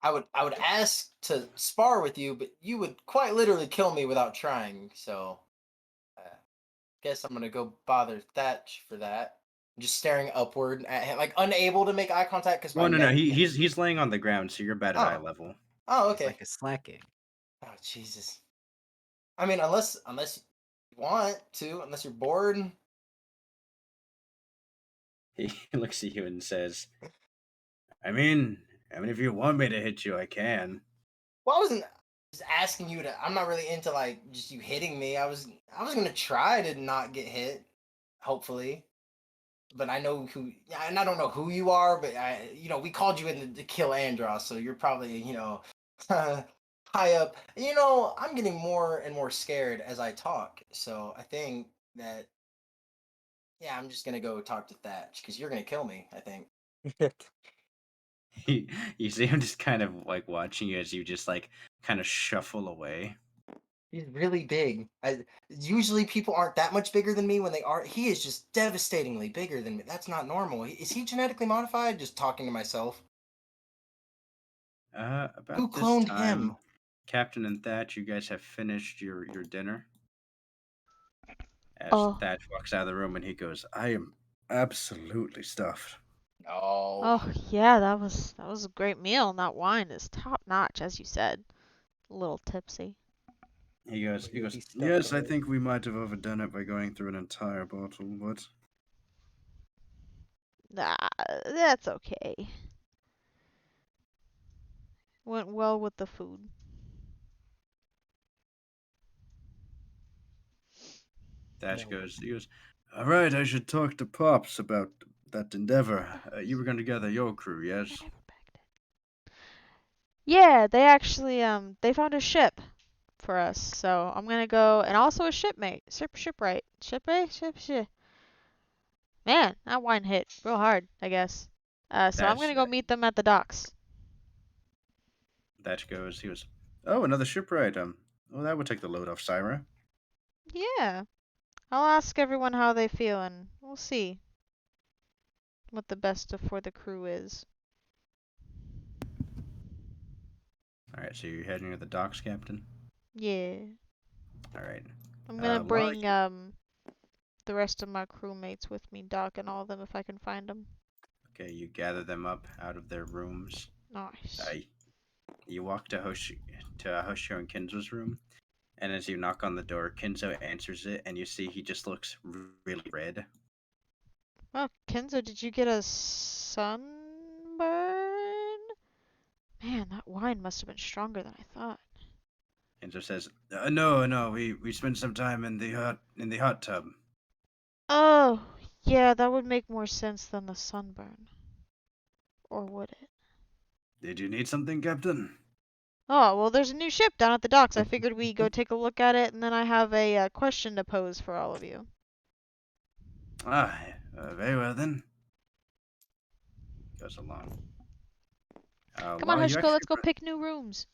I would ask to spar with you, but you would quite literally kill me without trying. So, guess I'm gonna go bother Thatch for that. I'm just staring upward at him, like unable to make eye contact because my Well, no, no. neck. He's laying on the ground, so you're about at eye Oh, level. oh, He's okay. like a slacking. Oh, Jesus. I mean, unless you want to, unless you're bored. He looks at you and says, I mean, if you want me to hit you, I can." Well, I wasn't just asking you to. I'm not really into like just you hitting me. I was gonna try to not get hit, hopefully. But I know who, yeah, and I don't know who you are, but we called you in to kill Andros, so you're probably, high up. I'm getting more and more scared as I talk. So I think that, yeah, I'm just gonna go talk to Thatch because you're gonna kill me, I think. You see him just kind of like watching you as you just like kind of shuffle away. He's really big. Usually people aren't that much bigger than me when they are. He is just devastatingly bigger than me. That's not normal. Is he genetically modified? Just talking to myself. Who About this cloned time, him? Captain and Thatch, you guys have finished your dinner. As Oh, Thatch walks out of the room and he goes, "I am absolutely stuffed." Oh, oh yeah, that was a great meal. And that wine is top notch, as you said. A little tipsy. He goes, He's stuffed "Yes, I already. think we might have overdone it by going through an entire bottle, but Nah, that's okay. Went well with the food. Thatch No. goes, he goes, all right, I should talk to Pops about that endeavor. You were going to gather your crew, yes? Yeah, they actually they found a ship for us, so I'm gonna go, and also a shipmate, shipwright, ship. Man, that wine hit real hard, I guess. So I'm Thatch, gonna go meet them at the docks. Thatch goes. He goes. Oh, another shipwright. Well, that would take the load off Syra. Yeah. I'll ask everyone how they feel and we'll see what the best for the crew is. All right, so you're heading to the docks, Captain. Yeah. All right. I'm gonna Law, bring the rest of my crewmates with me, Doc, and all of them if I can find them. okay, you gather them up out of their rooms. Nice. You walk to Hoshio and Kinzo's room, and as you knock on the door, Kinzo answers it, and you see he just looks really red. Well, Kenzo, did you get a sunburn? Man, that wine must have been stronger than I thought. Kinzo says, "No, we spent some time in the hot tub." Oh, yeah, that would make more sense than the sunburn. Or would it? Did you need something, Captain? Oh, well, there's a new ship down at the docks. I figured we'd go take a look at it, and then I have a question to pose for all of you. Ah, very well then. Goes along. Come on, While you Hushko, actually let's go pick new rooms.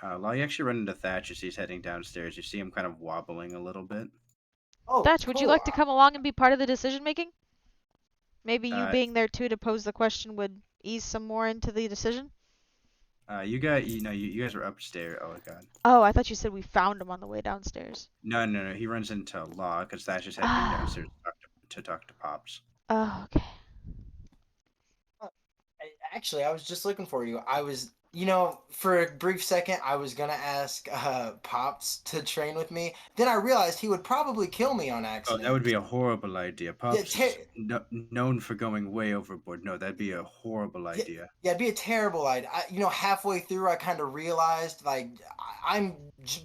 while you actually run into Thatch as he's heading downstairs, you see him kind of wobbling a little bit. Oh, Thatch, would you cool. like to come along and be part of the decision making? Maybe you Uh, being there too to pose the question would ease some more into the decision? you guys are upstairs. Oh my god. Oh, I thought you said we found him on the way downstairs. No. He runs into Law because Thatch is heading Ah. downstairs to talk to Pops. Oh, okay. Actually, I was just looking for you. I was, for a brief second, I was gonna ask Pops to train with me. Then I realized he would probably kill me on Oh, accident. that would be a horrible idea. Pops is known for going way overboard. No, that'd be a horrible idea. Yeah, it'd be a terrible idea. Halfway through, I kind of realized like I'm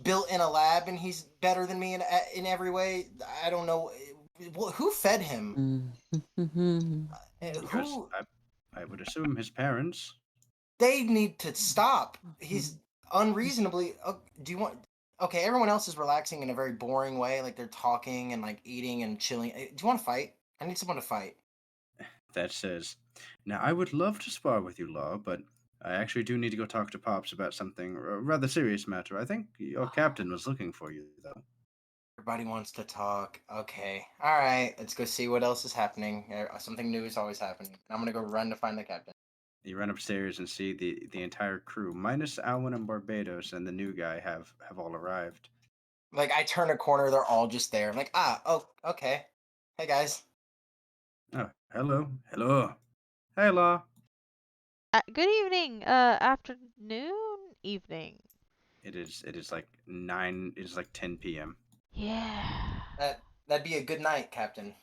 built in a lab, and he's better than me in every way. I don't know who fed him. Because Who I would assume his parents. they need to stop. He's unreasonably. Do you want? Okay, everyone else is relaxing in a very boring way, like they're talking and like eating and chilling. Do you want to fight? I need someone to fight. That says, now I would love to spar with you, Law, but I actually do need to go talk to Pops about something a rather serious matter. I think your captain was looking for you, though. Everybody wants to talk. Okay, all right. Let's go see what else is happening. Something new is always happening. I'm gonna go run to find the captain. You run upstairs and see the entire crew, minus Alwyn and Barbados and the new guy, have all arrived. Like I turn a corner, they're all just there. I'm like, oh, okay. Hey guys. Oh, hello. Hey, Law. Good evening, afternoon, evening. It is like 9. It is like 10 p.m. Yeah. That'd be a good night, Captain.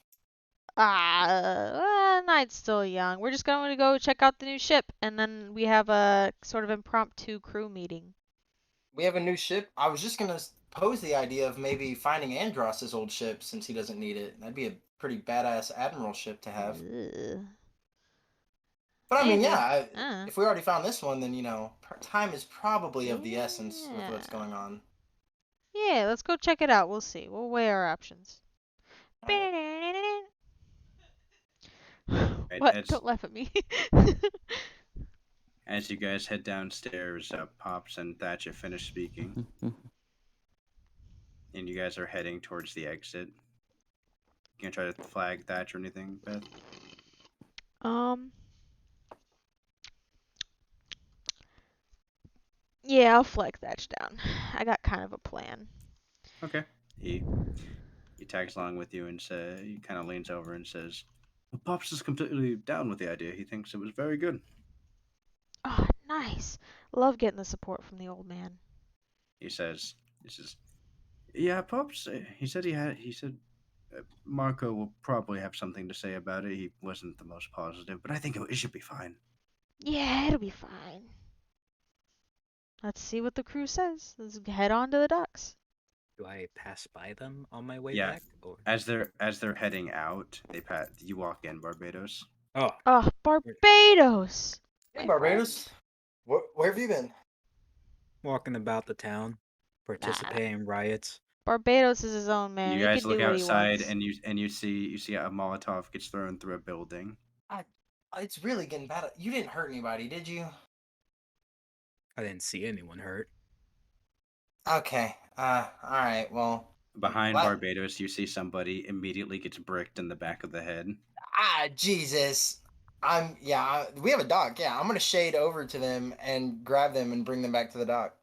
Night's still young. We're just going to go check out the new ship, and then we have a sort of impromptu crew meeting. We have a new ship. I was just gonna pose the idea of maybe finding Andros's old ship since he doesn't need it. That'd be a pretty badass admiral ship to have. Ugh. But I mean, Maybe. yeah, if we already found this one, then time is probably of the essence with what's Yeah. going on. Yeah, let's go check it out. We'll see. We'll weigh our options. Alright. What? As, Don't laugh at me. as you guys head downstairs, Pops and Thatcher finish speaking, and you guys are heading towards the exit. You gonna try to flag Thatch or anything, Beth? Yeah, I'll flag Thatch down. I got kind of a plan. Okay. He tags along with you and he kind of leans over and says, well, Pops is completely down with the idea. He thinks it was very good. Oh, nice. Love getting the support from the old man. He says, yeah, Pops. He said Marco will probably have something to say about it. He wasn't the most positive, but I think it should be fine. Yeah, it'll be fine. Let's see what the crew says. Let's head on to the docks. Do I pass by them on my way Yeah. back? Or... As they're heading out, you walk in, Barbados. Oh, Oh, Barbados! Hey, Barbados. Where have you been? walking about the town, participating in riots. Barbados is his own man. You He guys can look do what outside he wants. and you see a Molotov gets thrown through a building. It's really getting bad. You didn't hurt anybody, did you? I didn't see anyone hurt. Okay. All right. Well, Behind what? Barbados, you see somebody immediately gets bricked in the back of the head. Jesus. We have a dock. Yeah, I'm gonna shade over to them and grab them and bring them back to the dock.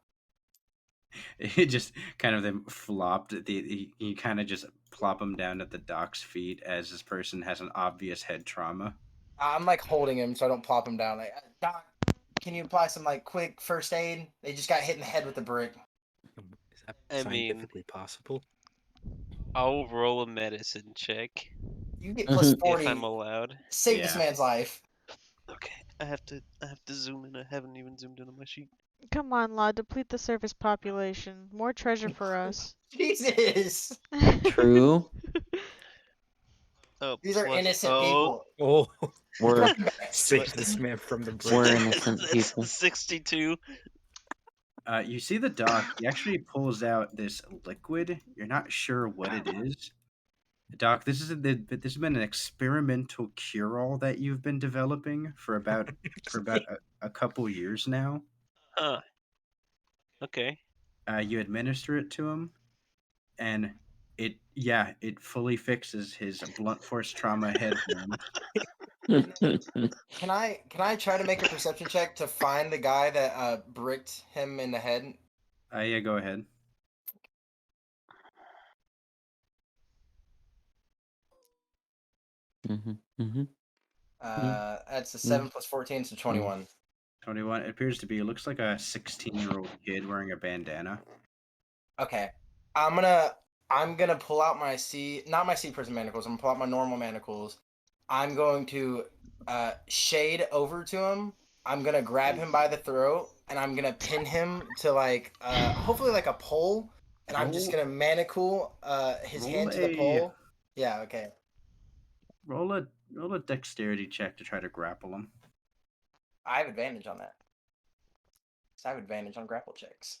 It just kind of them flopped. You kind of just plop them down at the dock's feet as this person has an obvious head trauma. I'm like holding him so I don't plop him down. Like, Doc, can you apply some like quick first aid? They just got hit in the head with a brick. Is that I mean- scientifically possible? I'll roll a medicine check You get plus if 40. I'm allowed. Save this Yeah. man's life. Okay, I have to zoom in. I haven't even zoomed in on my sheet. Come on, Law, deplete the surface population. More treasure for us. Jesus. True. Oh, These are plus- innocent oh, people. Oh, We're save this man from the We're brick. innocent people. 62. You see the doc. He actually pulls out this liquid. You're not sure what it is. Doc, this has been an experimental cure-all that you've been developing for about a couple years now. Huh. Okay. You administer it to him, and it fully fixes his blunt force trauma head wound. Can I try to make a perception check to find the guy that bricked him in the head? Yeah, go ahead. That's a 7 plus 14, so 21. 21. It appears to be. It looks like a 16-year-old kid wearing a bandana. Okay. I'm gonna pull out my not my sea prison manacles. I'm gonna pull out my normal manacles. I'm going to shade over to him. I'm gonna grab him by the throat and I'm gonna pin him to like hopefully like a pole, and I'm just Roll- gonna manacle his roll hand to the a- pole. Yeah, okay. Roll a dexterity check to try to grapple him. I have advantage on that. So I have advantage on grapple checks.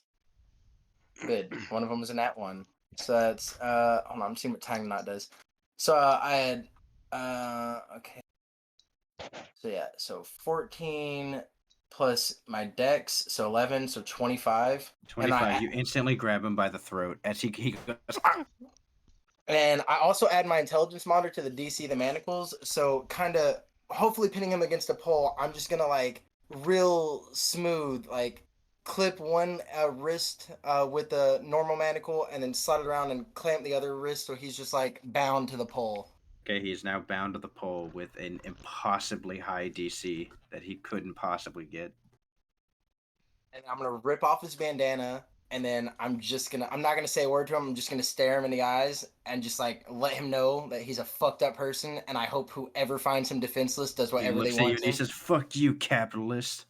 Good. One of them was a nat one. So that's hold on, I'm seeing what Tang Knot does. So I had okay. So yeah, so 14 plus my dex, so 11, so 25. 25. You instantly grab him by the throat as he goes. And I also add my intelligence monitor to the DC the manacles, so kind of hopefully pinning him against a pole. I'm just gonna like real smooth like clip one wrist with a normal manacle and then slide it around and clamp the other wrist so he's just like bound to the pole. Okay, he is now bound to the pole with an impossibly high DC that he couldn't possibly get. And I'm gonna rip off his bandana, and then I'm not gonna say a word to him. I'm just gonna stare him in the eyes and just like let him know that he's a fucked up person. And I hope whoever finds him defenseless does He whatever they looks at you want and to he him. says, "Fuck you, capitalist."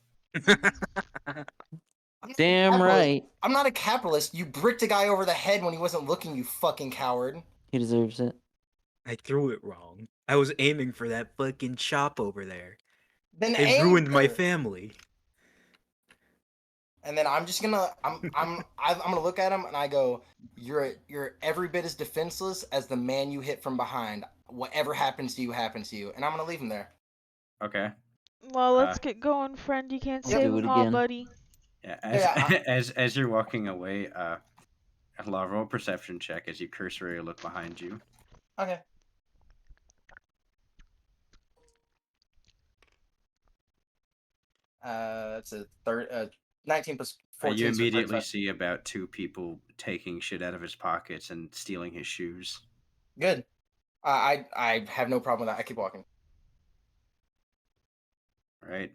Damn Capitalist. right. I'm not a capitalist. You bricked a guy over the head when he wasn't looking, you fucking coward. He deserves it. I threw it wrong. I was aiming for that fucking shop over there. Then It aim ruined my there. family. And then I'm just gonna I'm gonna look at him and I go, you're every bit as defenseless as the man you hit from behind. Whatever happens to you happens to you, and I'm gonna leave him there. Okay. Well, let's get going, friend. You can't I'll save do it them all, again. buddy. Yeah. Yeah, As you're walking away, Law, roll a perception check as you cursory look behind you. Okay. It's a 19 plus 14. You so immediately 35. see about two people taking shit out of his pockets and stealing his shoes. Good. I have no problem with that. I keep walking. Right.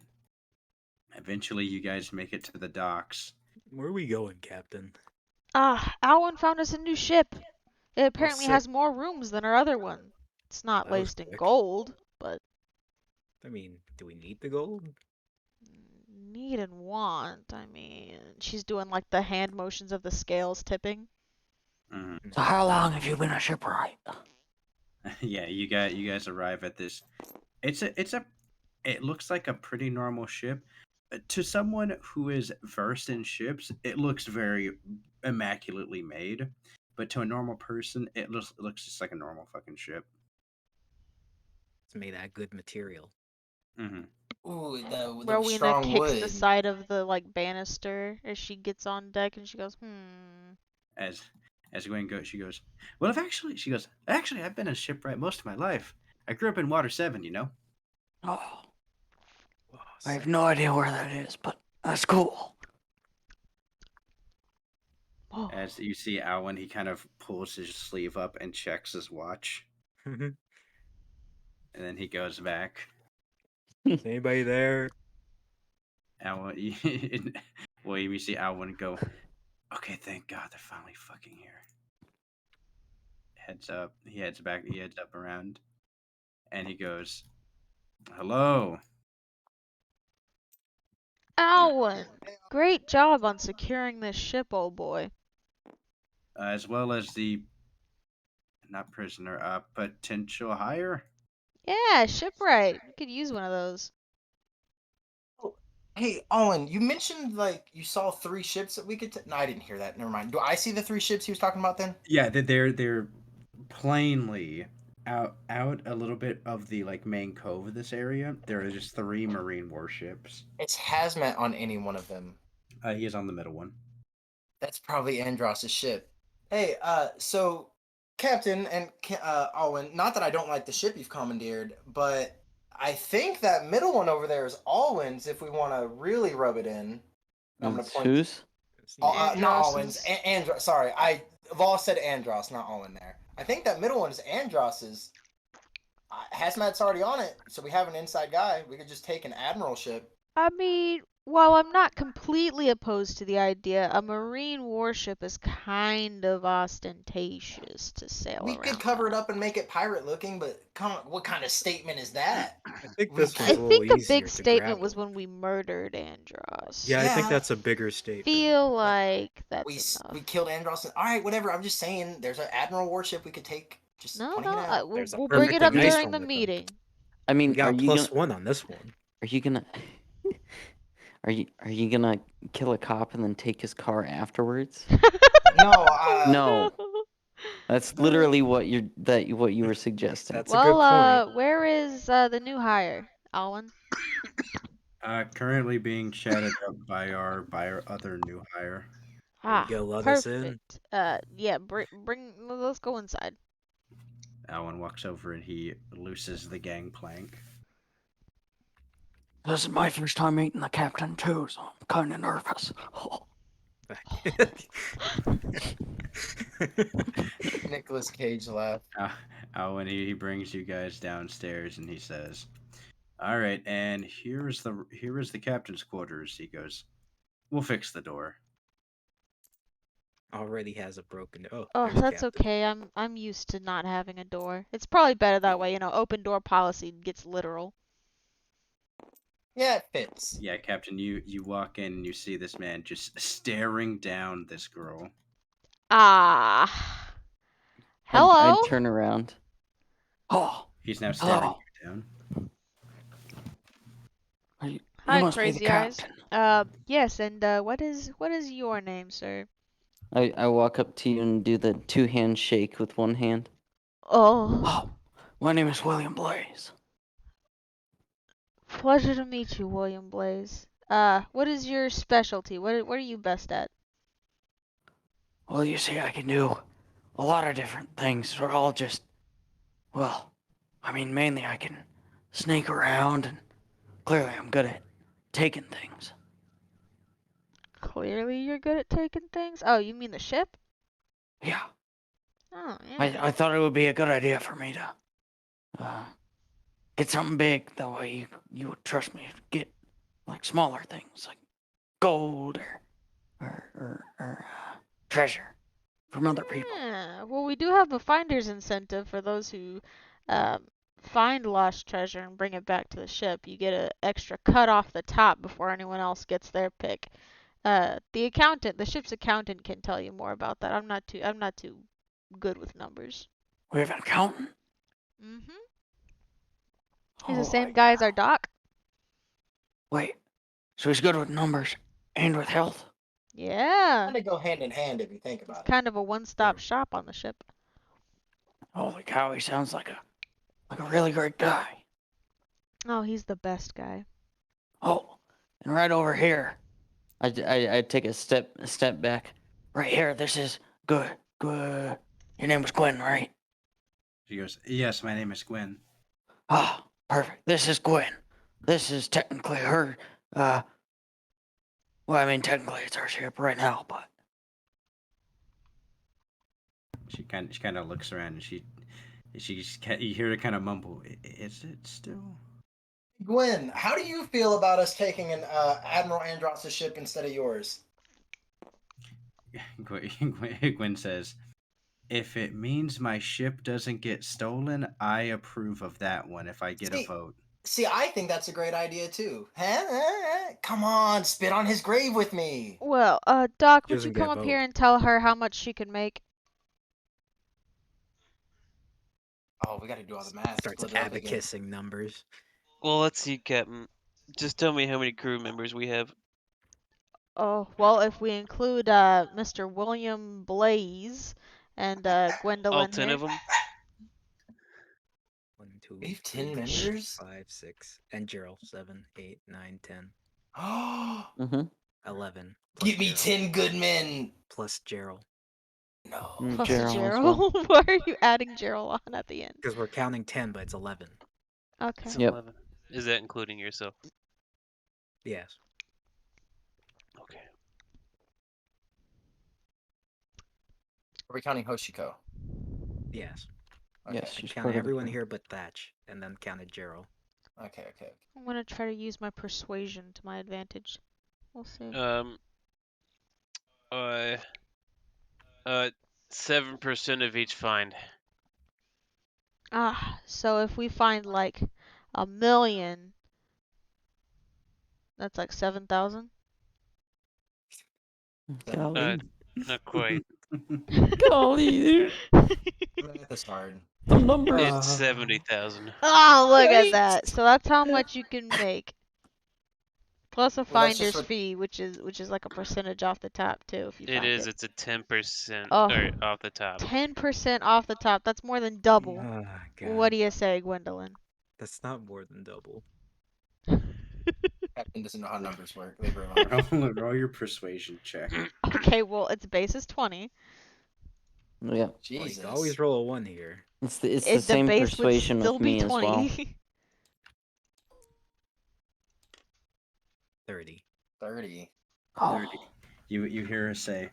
Eventually, you guys make it to the docks. Where are we going, Captain? Alwyn found us a new ship. It apparently sick. has more rooms than our other one. It's not That was laced in quick. gold, but I mean, do we need the gold? need and want. I mean, she's doing like the hand motions of the scales tipping. Mhm. So how long have you been a shipwright? Yeah, you guys arrive at this. It looks like a pretty normal ship. To someone who is versed in ships, it looks very immaculately made. But to a normal person, it looks just like a normal fucking ship. It's made out of good material. Mm-hmm. Ooh, the Rowena strong kicks the wood. side of the like banister as she gets on deck, and she goes, As Gwen goes, she goes, well, actually, I've been a shipwright most of my life. I grew up in Water 7, you know? Oh, Oh, I have sick. no idea where that is, but that's cool. oh. As you see Alwyn, he kind of pulls his sleeve up and checks his watch. Mhm. And then he goes back. Is anybody there? Alwyn, well, you see Alwyn go, okay, thank God they're finally fucking here. Heads up. He heads back. He heads up around. And he goes, hello. Alwyn, great job on securing this ship, old boy. As well as the, not prisoner, potential hire. Yeah, shipwright. We could use one of those. Oh, hey, Owen, you mentioned like you saw 3 ships that we could. No, I didn't hear that. Never mind. Do I see the 3 ships he was talking about then? Yeah, they're plainly out a little bit of the like main cove of this area. There are just 3 marine warships. It's hazmat on any one of them. He is on the middle one. That's probably Andros' ship. Hey, so Captain and Alwyn, not that I don't like the ship you've commandeered, but I think that middle one over there is Alwyn's if we want to really rub it in. I'm going to It's point. whose? Not Alwyn's. Andros's. Andros. Sorry, Vol said Andros, not Alwyn there. I think that middle one is Andros's. Hazmat's already on it, so we have an inside guy. We could just take an admiral ship. I mean, while I'm not completely opposed to the idea, a marine warship is kind of ostentatious to sail We around could cover it on. up and make it pirate looking, but come on, what kind of statement is that? I think We this one's I a can't. little think the big easier to statement was grapple. when we murdered Andros. Yeah, I think Yeah. that's a bigger statement. Feel like that's We enough. killed Andros. All right, whatever. I'm just saying, there's an admiral warship we could take. Just No, pointing no, it out. we'll, There's a we'll bring it perfectly up nice during one the with them. meeting. I We mean, are got you plus gonna 1 on this one. are you gonna are you gonna kill a cop and then take his car afterwards? No, No. That's literally what you were suggesting. That's a good point. Where is the new hire, Alwyn? Currently being chatted up by our other new hire. Are you gonna let us in? Perfect. Yeah, let's go inside. Alwyn walks over and he looses the gangplank. This is my first time meeting the captain too, so I'm kind of nervous. Nicholas Cage laugh. Alwyn, he brings you guys downstairs and he says, all right, and here is the captain's quarters. He goes, we'll fix the door. Already has a broken. Oh, Oh, there's that's Captain. okay. I'm used to not having a door. It's probably better that way, open door policy gets literal. Yeah, it fits. Yeah, Captain, you walk in and you see this man just staring down this girl. Ah. I Hello? turn around. Oh, He's now staring hello. you down. You Hi, must be the Crazy Eyes. captain. Yes, and what is your name, sir? I walk up to you and do the 2-hand shake with one hand. Oh, Oh, my name is William Blaze. pleasure to meet you, William Blaze. What is your specialty? What are you best at? Well, you see, I can do a lot of different things. They're all just, well, I mean, mainly I can sneak around, and clearly I'm good at taking things. Clearly you're good at taking things. Oh, you mean the ship? Yeah, Oh, yeah. I thought it would be a good idea for me to get something big. That way you would trust me to get like smaller things like gold or treasure from other people. Yeah. Well, we do have a finder's incentive for those who find lost treasure and bring it back to the ship. You get an extra cut off the top before anyone else gets their pick. The ship's accountant can tell you more about that. I'm not too good with numbers. We have an accountant. Mhm. He's the Oh, same guy as our doc. wait. So he's good with numbers and with health. Yeah. Kind of go hand in hand if you think It's about it. kind of a one-stop shop on the ship. Holy cow, he sounds like a really great guy. Oh, he's the best guy. Oh, and right over here. I take a step back. Right here. This is good. Good. Your name was Gwen, right? She goes, "Yes, my name is Gwen." Ah, perfect. This is Gwen. This is technically her. Well, I mean, technically it's our ship right now, but She kind of looks around and you hear her kind of mumble. Is it still? Gwen, how do you feel about us taking an Admiral Andros' ship instead of yours? Gwen says, "If it means my ship doesn't get stolen, I approve of that one. If I get a vote." See, I think that's a great idea too. Huh? Come on, spit on his grave with me. Well, Doc, She would you doesn't get come a up here vote. and tell her how much she can make? Oh, we got to do all the math. Starts Split it up again. abacusing numbers. Well, let's see, Captain. Just tell me how many crew members we have. Oh, well, if we include Mr. William Blaze and All Gwendolyn 10 here. of them. 1, 2, We have 3, 10 4, members? 5, 6, and Gerald 7, 8, 9, 10, Oh, Mm-hmm. 11. Plus give me Gerald. 10 good men. Plus Gerald. No. Plus Gerald as well. Gerald. Why are you adding Gerald on at the end? Because we're counting 10, but it's 11. Okay. It's Yep. 11. Is that including yourself? Yes. Okay. Are we counting Hoshiko? Yes. Yes, I she's counted part of the everyone crew. here but Thatch, and then counted Gerald. Okay. I'm gonna try to use my persuasion to my advantage. We'll see. 7% of each find. So if we find like 1,000,000, that's like 7,000. Golly. Not quite. Golly, dude. Math is hard. Some numbers. It's 70,000. Oh, look at Yikes. that. So that's how much you can make. Plus a Well, that's just finder's what- fee, which is like a percentage off the top too if you It find is. it. It's a 10% Oh. off the top. 10% off the top. That's more than double. Oh, God. What do you say, Gwendolyn? That's not more than double. Captain doesn't know how numbers work. Leave her alone. Roll your persuasion check. Okay, well, its base is 20. Yeah. Well, Jesus. you can always roll a 1 here. It's the The same base would persuasion still with be me as well. 20. 30. 30. Oh. 30. You hear her say,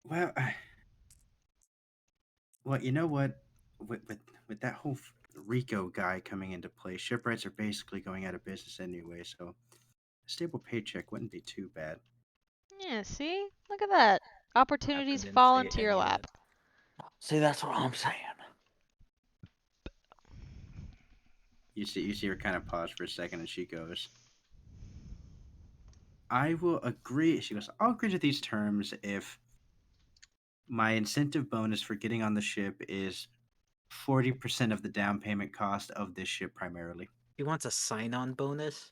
"Well, you know what? With that whole Rico guy coming into play, shipwrights are basically going out of business anyway. So a stable paycheck wouldn't be too bad." Yeah, see? Look at that. Opportunities Captain didn't fall say into your any of lap. it. See, that's what I'm saying. You see her kind of pause for a second, and she goes, "I will agree." She goes, "I'll agree to these terms if my incentive bonus for getting on the ship is 40% of the down payment cost of this ship primarily." He wants a sign-on bonus?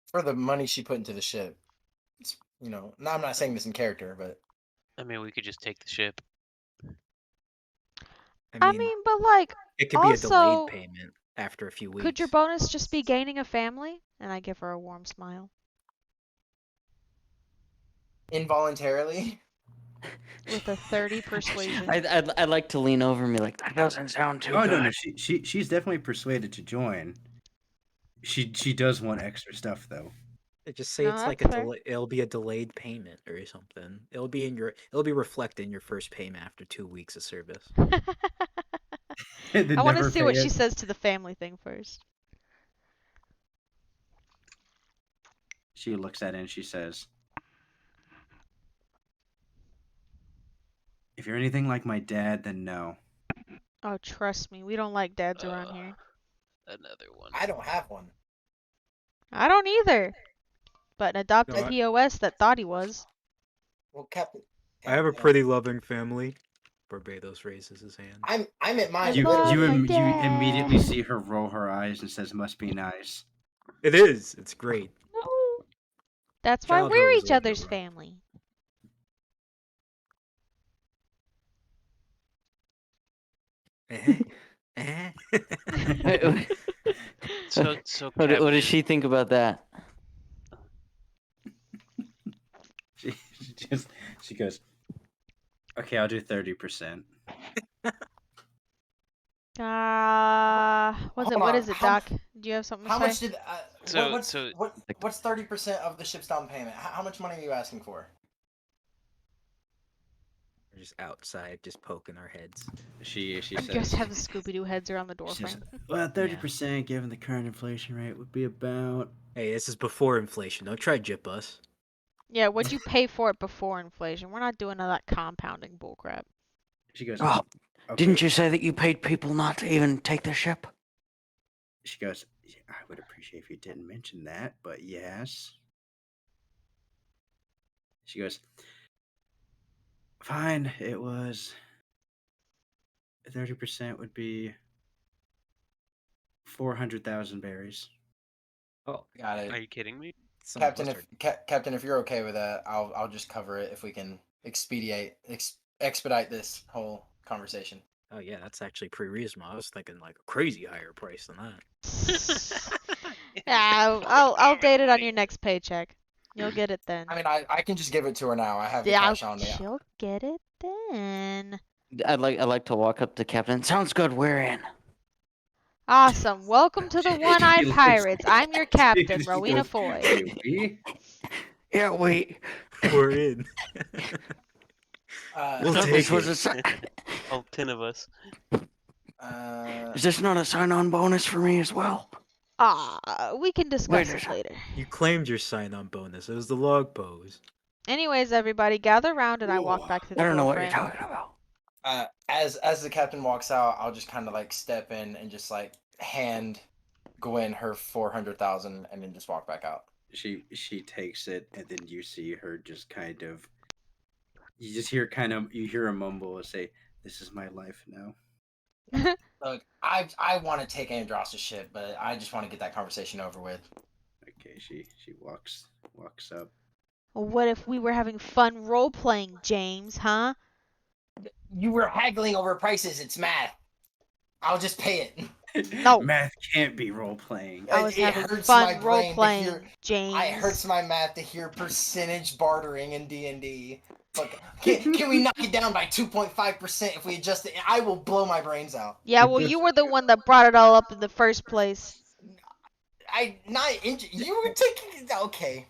For the money she put into the ship. It's, no, I'm not saying this in character, but I mean, we could just take the ship. I mean, but like, it could be a delayed also, payment after a few weeks. could your bonus just be gaining a family? And I give her a warm smile. involuntarily. With a 30 persuasion. I'd like to lean over and be like, that doesn't sound too good. No, she's definitely persuaded to join. She does want extra stuff though. Just say No, it's like that's fair. it'll be a delayed payment or something. It'll be reflected in your first payment after 2 weeks of service. Then I want to never see pay what she it. says to the family thing first. She looks at it and she says, "If you're anything like my dad, then no." Oh, trust me, we don't like dads around here. Another one. I don't have one. I don't either. But an adopted No, POS that thought he was. Well, Captain. I have a pretty loving family. Barbados raises his hand. I'm at mine. You love my you immediately dad. see her roll her eyes and says, "Must be nice." It is. It's great. No. That's why Childhood we're was a each little bit other's rough. family. Eh? Eh? So What does Captain, she think about that? She goes, okay, I'll do 30%. What's Hold it? What on. is it, Doc? Do you have something to How say? much did So what's 30% of the ship's down payment? How much money are you asking for? We're just outside, just poking our heads. She You says, guys have the Scooby-Doo heads around the door she says, frame. well, 30% given the current inflation rate would be about. Hey, this is before inflation. Don't try to jip us. Yeah, what'd you pay for it before inflation? We're not doing all that compounding bullcrap. She goes, Oh, okay. didn't you say that you paid people not to even take the ship? She goes, I would appreciate if you didn't mention that, but yes. She goes, fine, it was 30% would be 400,000 berries. Oh, Got are it. you kidding me? some of Captain, us if are. Captain, if you're okay with that, I'll just cover it if we can expedite this whole conversation. Oh yeah, that's actually pretty reasonable. I was thinking like a crazy higher price than that. Yeah, I'll date it on your next paycheck. You'll get it then. I mean, I can just give it to her now. I have the Yeah, cash on me. she'll get it then. I'd like to walk up to Captain. Sounds good, we're in. Awesome. Welcome to the One-Eyed looks- Pirates. I'm your captain, She Rowena goes, Foy. "Hey, we?" Yeah, We're in. We'll thought take this was it. a sign. All 10 of us. Is this not a sign-on bonus for me as well? We can discuss Wait a it sec. later. You claimed your sign-on bonus. It was the log pose. Anyways, everybody, gather round and I walk back through I the don't know door what you're frame. talking about. As the captain walks out, I'll just kind of like step in and just like hand Gwen her 400,000 and then just walk back out. She takes it, and then you see her just kind of. You just hear you hear a mumble and say, "This is my life now." Look, I want to take Andros' ship, but I just want to get that conversation over with. Okay, she walks up. What if we were having fun role-playing, James, huh? You were haggling over prices. It's math. I'll just pay it. No. Math can't be role playing. I was It having hurts my fun brain to hear. role-playing, James. It hurts my math to hear percentage bartering in D&D. Fuck, can we knock it down by 2.5% if we adjust it? I will blow my brains out. Yeah, well, you were the one that brought it all up in the first place. You were taking it. Okay.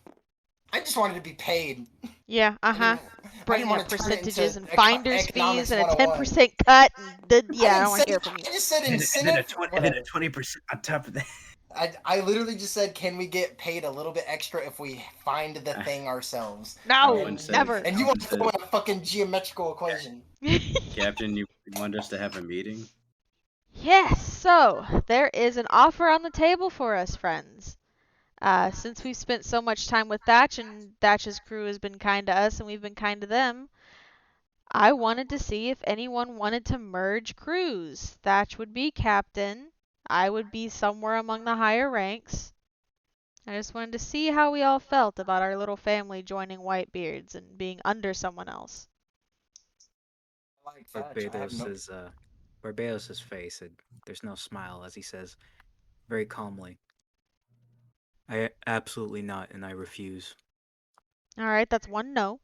I just wanted to be paid. Yeah, I Bring didn't that want to turn it percentages into and finder's economics fees and a 101. 10% cut. And yeah, I I don't want to hear didn't from you. say. I just said And incentive. then a 20% on top of that. I literally just said, can we get paid a little bit extra if we find the thing ourselves? No, Owen says- never. And you Owen want to throw says, in a fucking geometrical equation. Captain, you want us to have a meeting? Yes, so there is an offer on the table for us, friends. Since we've spent so much time with Thatch and Thatch's crew has been kind to us and we've been kind to them, I wanted to see if anyone wanted to merge crews. Thatch would be captain. I would be somewhere among the higher ranks. I just wanted to see how we all felt about our little family joining Whitebeards and being under someone else. Like Thatch, I have no. Barbados' face, there's no smile as he says, very calmly, absolutely not, and I refuse. Alright, that's one no.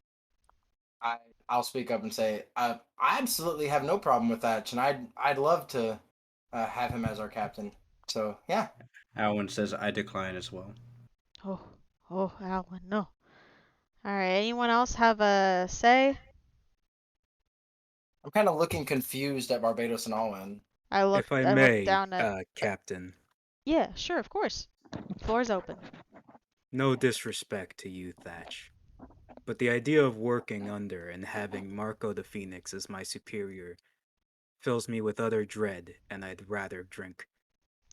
I'll speak up and say I absolutely have no problem with that, and I'd love to have him as our captain. So yeah. Owen says, I decline as well. Oh, Alan, no. Alright, anyone else have a say? I'm kind of looking confused at Barbados and Alwyn. If I I looked may, down at... Captain, Yeah, sure, of course. Floor's open. no disrespect to you, Thatch, but the idea of working under and having Marco the Phoenix as my superior fills me with utter dread, and I'd rather drink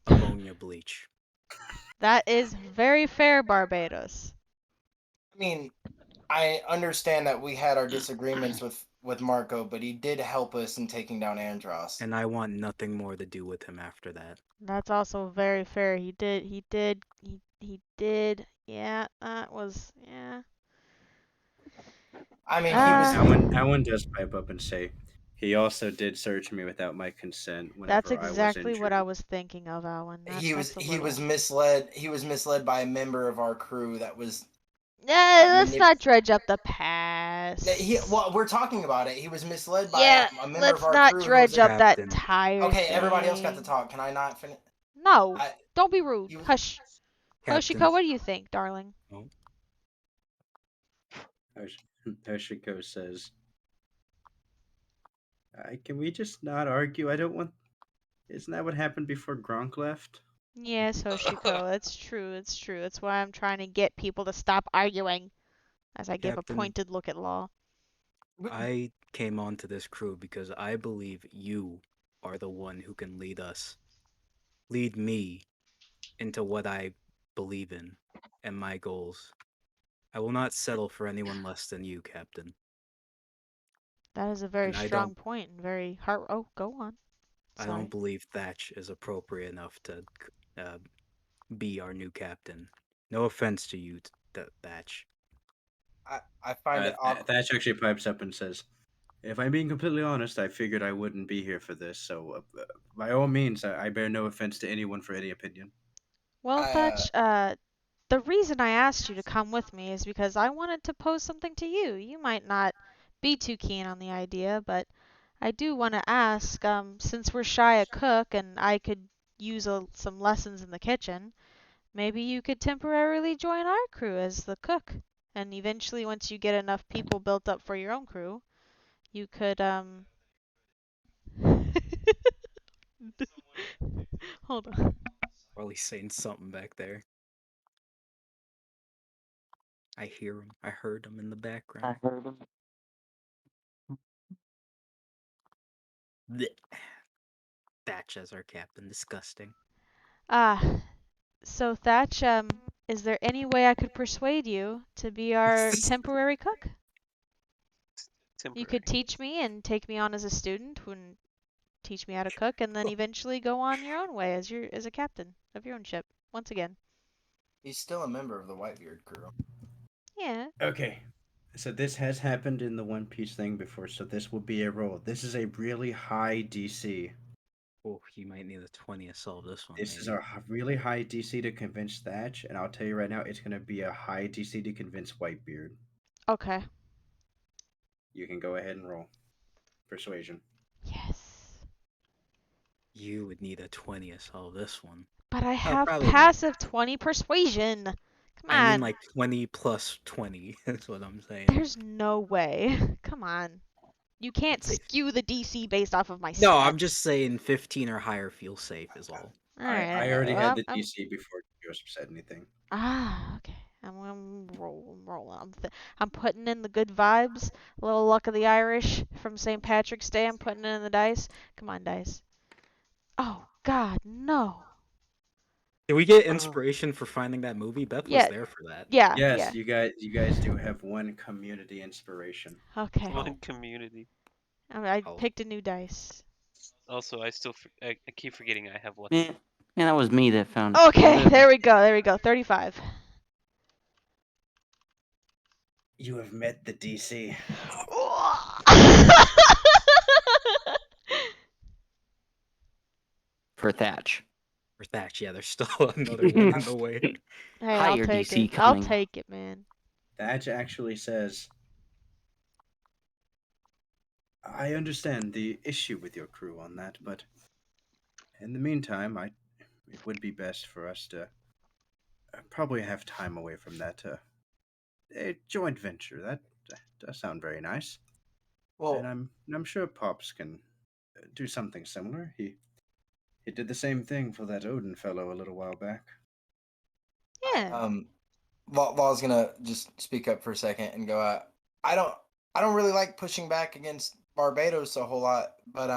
ammonia bleach. That is very fair, Barbados. I mean, I understand that we had our disagreements with Marco, but he did help us in taking down Andros. And I want nothing more to do with him after that. That's also very fair. He did. Yeah, that was, yeah. I mean, he was. Owen does pipe up and say, He also did search me without my consent That's whenever I was exactly what I injured. was thinking of, Alan. He was That's a he was little. misled. He was misled by a member of our crew that was Let's manip- not dredge up the He, past. well, we're talking about it. He was misled by Yeah, a member of let's our not crew who was dredge a. up that Captain. entire Okay, thing. everybody else got to talk. Can I not finish? No, I don't be rude. he was. Hush. Captain. Hoshiko, what do you think, darling? Oh, Toshiko says, "Can we just not argue? I don't want. Isn't that what happened before Gronk left?" Yes, Hoshiko, it's true, it's true. That's why I'm trying to get people to stop arguing as I give a Captain, pointed look at Law. I came onto this crew because I believe you are the one who can lead me into what I believe in and my goals. I will not settle for anyone less than you, Captain. That is a very And strong point and very heart. Oh, go on. I don't Sorry. believe Thatch is appropriate enough to uh, be our new captain. No offense to you, Thatch. I find it awkward. Thatch actually pipes up and says, "If I'm being completely honest, I figured I wouldn't be here for this. So, by all means, I bear no offense to anyone for any opinion." Well, I Thatch, the reason I asked you to come with me is because I wanted to pose something to you. You might not be too keen on the idea, but I do want to ask, since we're shy a cook and I could use some lessons in the kitchen, maybe you could temporarily join our crew as the cook. And eventually, once you get enough people built up for your own crew, you could, hold on. While saying something back there. I hear him. I heard him in the background. I heard him. Blech. Thatch as our captain. Disgusting. Ah, so Thatch, is there any way I could persuade you to be our temporary cook? You Temporary. could teach me and take me on as a student and teach me how to cook, and then eventually go on your own way as a captain of your own ship once again. he's still a member of the Whitebeard crew. Yeah. Okay. So this has happened in the One Piece thing before, so this will be a roll. This is a really high DC. Oh, you might need a 20 to solve this one. This is maybe. a really high DC to convince Thatch, and I'll tell you right now, it's going to be a high DC to convince Whitebeard. Okay. You can go ahead and roll. Persuasion. Yes. You would need a 20 to solve this one. But I have probably not. passive 20 persuasion. Come I mean on. like 20 plus 20. That's what I'm saying. There's no way. Come on. You can't Say- skew the DC based off of my No, stats. I'm just saying 15 or higher feels safe is all. I Alright, already had the I'm DC before Joseph said anything. okay. I'm rolling. I'm putting in the good vibes. A little luck of the Irish from St. Patrick's Day. I'm putting in the dice. Come on, dice. Oh God, no. Did we get inspiration for finding that movie? Beth was Yeah, there for that. yeah, Yes, yeah. you guys do have one community inspiration. Okay. One community. I Oh. picked a new dice. Also, I keep forgetting I have lucky. Yeah, that was me that found. Okay, Whatever. there we go. There we go. 35. You have met the DC. For Thatch. For Thatch, yeah, there's still another one in the way. Hey, I'll Higher take DC it. I'll coming. take it, man. Thatch actually says, "I understand the issue with your crew on that, but in the meantime, it would be best for us to probably have time away from that a joint venture. That does sound very nice, and Well, I'm sure Pops can do something similar. He did the same thing for that Odin fellow a little while back." Yeah. Law's gonna just speak up for a second and go. I don't I don't really like pushing back against Barbados a whole lot, but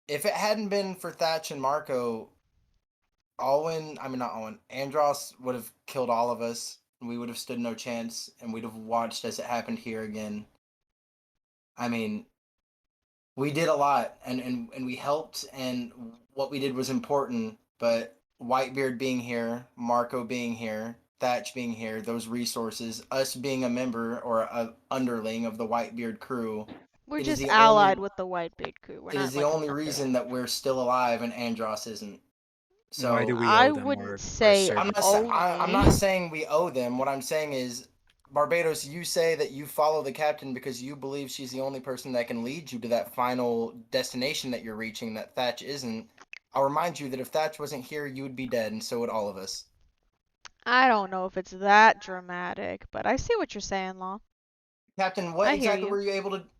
if it hadn't been for Thatch and Marco, not Owen, Andros would have killed all of us. And we would have stood no chance, and we'd have watched as it happened here again. I mean, we did a lot, and we helped, and what we did was important. But Whitebeard being here, Marco being here, Thatch being here, those resources, us being a member or a underling of the Whitebeard crew, We're It is just the allied only with the Whitebeard crew. We're it is not the like a only member. reason that we're still alive and Andros isn't. Why do So we I owe them wouldn't our say services? I'm only. not saying we owe them. What I'm saying is, Barbados, you say that you follow the captain because you believe she's the only person that can lead you to that final destination that you're reaching. That Thatch isn't. I'll remind you that if Thatch wasn't here, you would be dead, and so would all of us. I don't know if it's that dramatic, but I see what you're saying, Law. Captain, I hear you.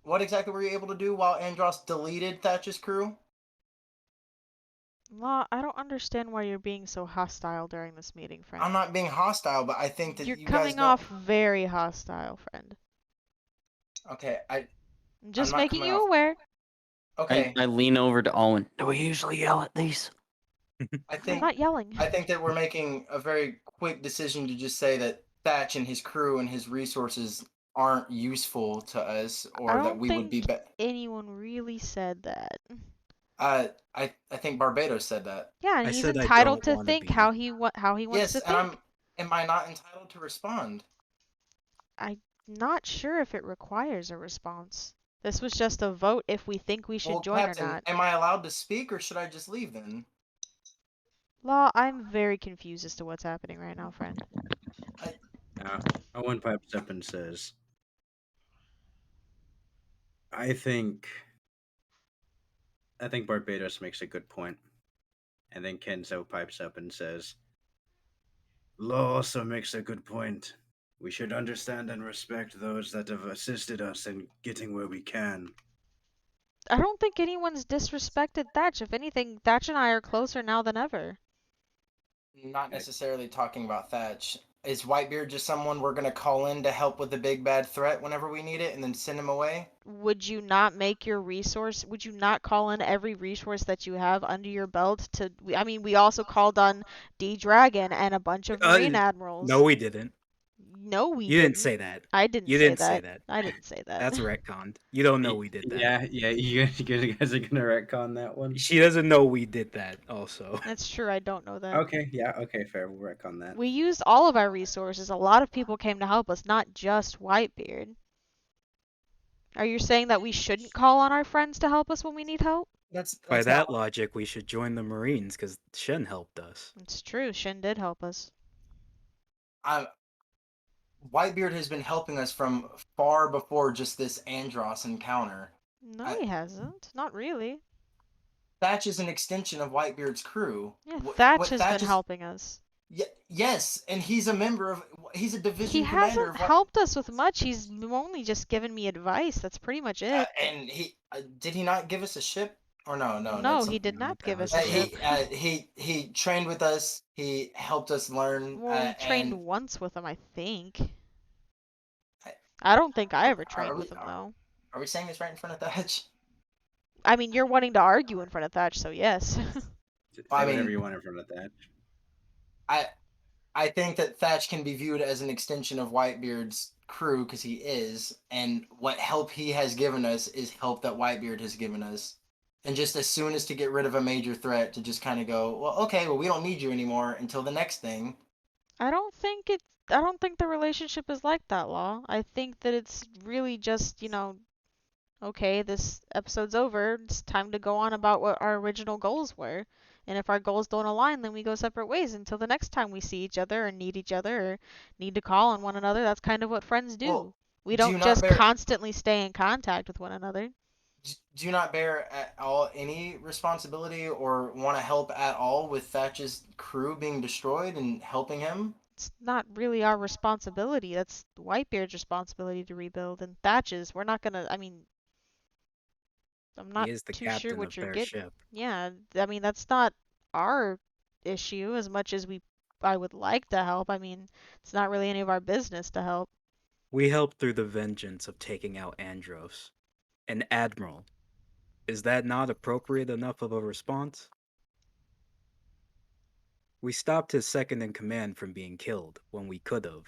what exactly were you able to do while Andros deleted Thatch's crew? Law, I don't understand why you're being so hostile during this meeting, friend. I'm not being hostile, but I think that You're you guys coming don't. off very hostile, friend. Okay, I'm I'm just not making coming you off. aware. Okay, I lean over to Alwyn. Do we usually yell at these? I I'm think not yelling. I think that we're making a very quick decision to just say that Thatch and his crew and his resources aren't useful to us, I or that don't we would be. think anyone really said that. I think Barbados said that. Yeah, and I he's said I entitled don't to want to think be. how he wants Yes, to and think. Am I not entitled to respond? I'm not sure if it requires a response. This was just a vote if we think we should Well, join or Captain, not. am I allowed to speak, or should I just leave then? Law, I'm very confused as to what's happening right now, friend. Owen pipes up and says, I think Barbados makes a good point. And then Kenzo pipes up and says, Law also makes a good point. We should understand and respect those that have assisted us in getting where we can. I don't think anyone's disrespected Thatch. If anything, Thatch and I are closer now than ever. Not necessarily talking about Thatch. Is Whitebeard just someone we're gonna call in to help with the big bad threat whenever we need it, and then send him away? Would you not make your resource? Would you not call in every resource that you have under your belt to? I mean, we also called on D Dragon and a bunch of Marine No, admirals. we didn't. No, we You didn't didn't. say that. I didn't You say didn't say that. that. I didn't say that. That's retconned. You don't know we did that. Yeah, you guys are gonna retcon that one. She doesn't know we did that. Also, That's true. I don't know that. Okay, yeah, okay, fair. We'll retcon that. We used all of our resources. A lot of people came to help us, not just Whitebeard. Are you saying that we shouldn't call on our friends to help us when we need help? by That's that not. logic, we should join the Marines because Shen helped us. It's true. Shin did help us. I, Whitebeard has been helping us from far before just this Andros encounter. No, he hasn't. Not really. Thatch is an extension of Whitebeard's crew. Yeah, Thatch has Thatch been is. helping us. Yes, and he's a member of. He's a He division commander hasn't of what. helped us with much. He's only just given me advice. That's pretty much it. And he did he not give us a ship or no? No, That's he something. did not that give was us a wrong. ship. He trained with us. He helped us learn. Well, we trained and once with him, I think. I- I don't think I ever are trained we with him, though. are we saying this right in front of Thatch? I mean, you're wanting to argue in front of Thatch, so yes. Say I whatever mean- you want in front of that. I think that Thatch can be viewed as an extension of Whitebeard's crew because he is, and what help he has given us is help that Whitebeard has given us. And just as soon as to get rid of a major threat, to just kind of go, well, okay, well, we don't need you anymore until the next thing. I don't think the relationship is like that, Law. I think that it's really just, okay, this episode's over. It's time to go on about what our original goals were. And if our goals don't align, then we go separate ways until the next time we see each other or need each other or need to call on one another. That's kind of what friends do. Well, We do you don't not just bear- constantly stay in contact with one another. Do you not bear at all any responsibility or want to help at all with Thatch's crew being destroyed and helping him? It's not really our responsibility. That's Whitebeard's responsibility to rebuild. And Thatch's, we're not gonna. I mean, I'm not He is the too sure captain what of you're their getting. ship. Yeah, I mean that's not our issue as much as I would like to help. I mean, it's not really any of our business to help. We helped through the vengeance of taking out Andros. An admiral. Is that not appropriate enough of a response? We stopped his second in command from being killed when we could have.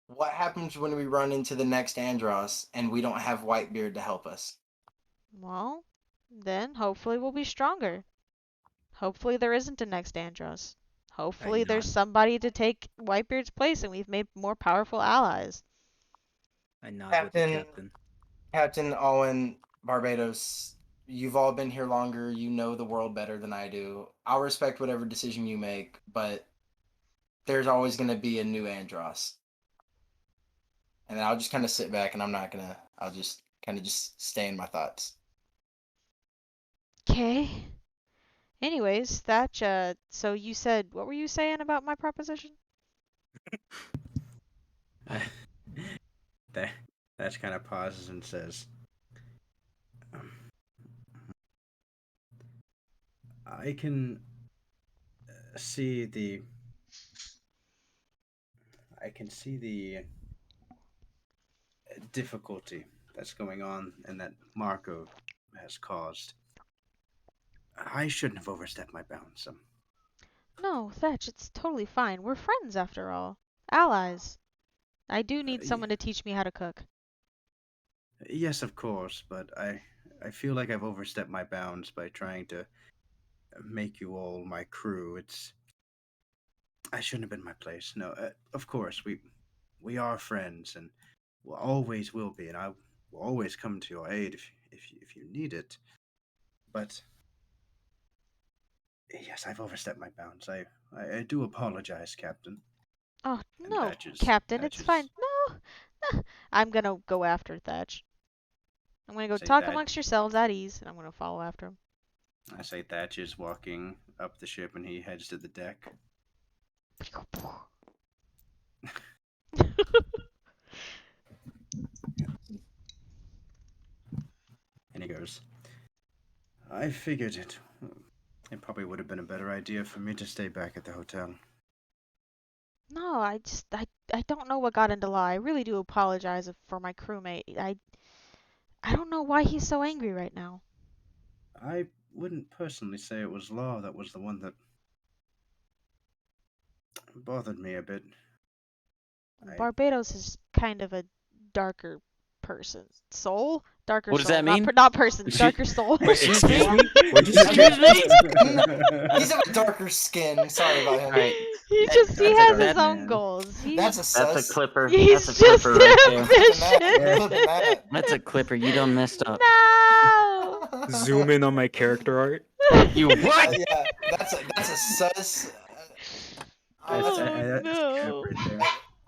What happens when we run into the next Andros and we don't have Whitebeard to help us? Well, then hopefully we'll be stronger. Hopefully there isn't a next Andros. Hopefully I'm there's not- somebody to take Whitebeard's place and we've made more powerful allies. I nod with the Captain, captain. Captain Owen, Barbados, you've all been here longer. You know the world better than I do. I'll respect whatever decision you make, but there's always going to be a new Andros. And I'll just kind of sit back and I'll just kind of just stay in my thoughts. Okay. Anyways, Thatch, so you said, what were you saying about my proposition? That kind of pauses and says, um, "I can see the difficulty that's going on and that Marco has caused. I shouldn't have overstepped my bounds. No, Thatch, it's totally fine. We're friends after all. Allies. I do need someone to teach me how to cook. Yes, of course, but I feel like I've overstepped my bounds by trying to make you all my crew. I shouldn't have been in my place. No, of course we are friends and we always will be, and I will always come to your aid if you need it. But yes, I've overstepped my bounds. I do apologize, Captain. Oh, And no, Captain, it's fine. No, no. I'm gonna go after Thatch. I'm gonna go Say talk that. amongst yourselves at ease, and I'm gonna follow after him. I say Thatch is walking up the ship and he heads to the deck. And he goes, I figured it. It probably would have been a better idea for me to stay back at the hotel. No, I don't know what got into law. I really do apologize for my crewmate. I don't know why he's so angry right now. I wouldn't personally say it was Law that was the one that bothered me a bit. Barbados is kind of a darker person. Soul? Darker What does soul. that mean? Not person. Excuse- Darker soul. Wait, excuse me? What'd you say? Excuse me? He's of a darker skin. Sorry about him. Alright. he That's has a- his own man. goals. That's a sus. That's a clipper. He's That's a just clipper right there. ambitious. Look at that. That's a clipper. You done messed up. No. Zoom in on my character art. You what? Yeah, that's a sus. Oh, That's no. right there.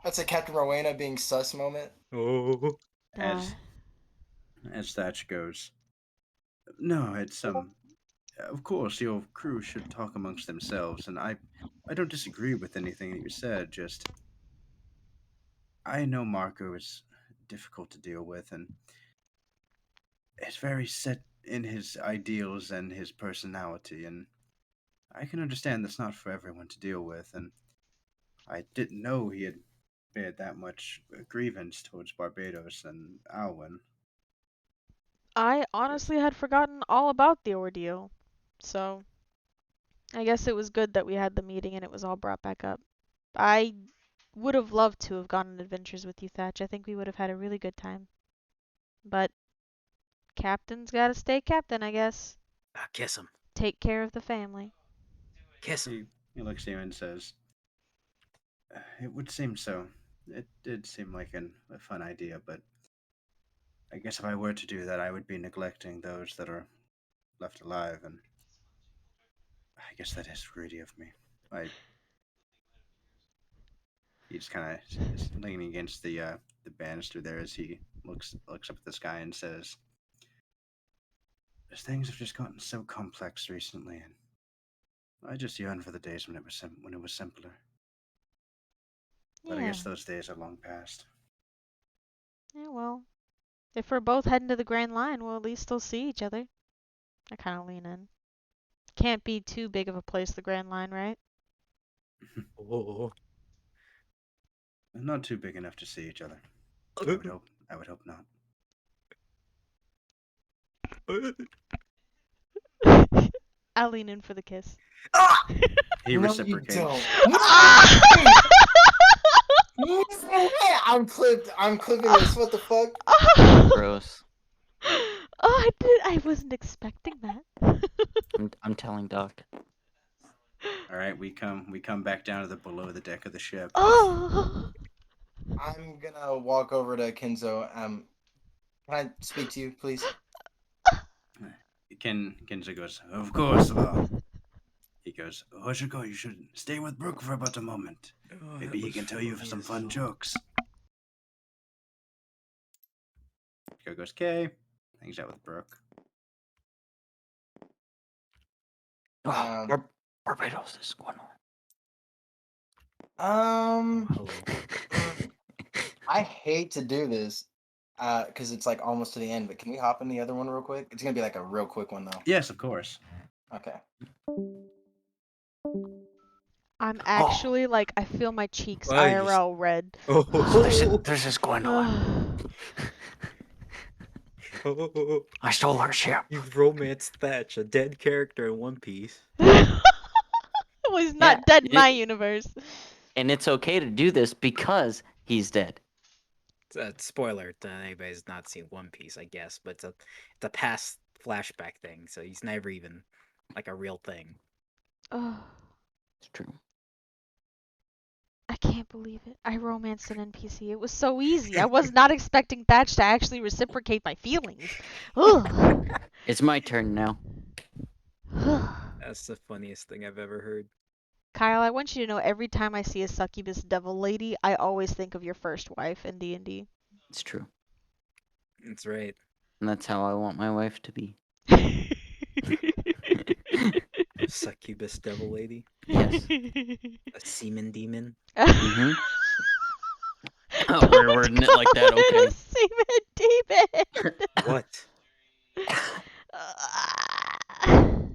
That's a Captain Rowena being sus moment. Oh. As Thatch goes, no, it's of course your crew should talk amongst themselves, and I don't disagree with anything that you said. Just I know Marco is difficult to deal with, and is very set in his ideals and his personality, and I can understand that's not for everyone to deal with, and I didn't know he had bared that much grievance towards Barbados and Alwyn. I honestly had forgotten all about the ordeal. So, I guess it was good that we had the meeting and it was all brought back up. I would have loved to have gone on adventures with you, Thatch. I think we would have had a really good time. But Captain's gotta stay captain, I guess. Kiss him. Take care of the family. Kiss him. He looks at you and says, It would seem so. It did seem like a fun idea, but I guess if I were to do that, I would be neglecting those that are left alive, and I guess that is greedy of me. He's kind of leaning against the banister there as he looks up at the sky and says, "Things have just gotten so complex recently, and I just yearn for the days when it was simpler. But I Yeah. guess those days are long past." Yeah, well, if we're both heading to the Grand Line, we'll at least still see each other. I kind of lean in. Can't be too big of a place, the Grand Line, right? Oh. Not too big enough to see each other. I would hope not. I'll lean in for the kiss. He No, you reciprocates. don't. I'm clipping this. What the fuck? Gross. Oh, I wasn't expecting that. I'm telling Doc. All right, we come back down to the below the deck of the ship. Oh. I'm gonna walk over to Kenzo. Can I speak to you, please? Kenzo goes, of course, well. He goes, Hoshiko, you should stay with Brooke for about a moment. Oh, Maybe that he was can tell you funny some as fun hell. jokes. Hoshiko goes, okay. Hangs out with Brooke. Oh, Um, Barbados, this is going um, Hello. I hate to do this, because it's like almost to the end. But can we hop in the other one real quick? It's gonna be like a real quick one though. Yes, of course. Okay. I'm Oh. actually like I feel my cheeks Oh, you IRL red. Oh, This is Gwendolyn. I stole her ship. You've romanced Thatch, a dead character in One Piece. Well, he's Yeah, not dead in my universe. and it's okay to do this because he's dead. It's a spoiler to anybody who's not seen One Piece, I guess, but it's a past flashback thing, so he's never even like a real thing. Oh, It's true. I can't believe it. I romanced an NPC. It was so easy. I was not expecting Thatch to actually reciprocate my feelings. Ugh. It's my turn now. That's the funniest thing I've ever heard. Kyle, I want you to know every time I see a succubus devil lady, I always think of your first wife in D&D. It's true. That's right. And that's how I want my wife to be. Succubus devil lady. Yes. A semen demon. Mm-hmm. Don't We're wording it like that, call it okay. a semen demon. What?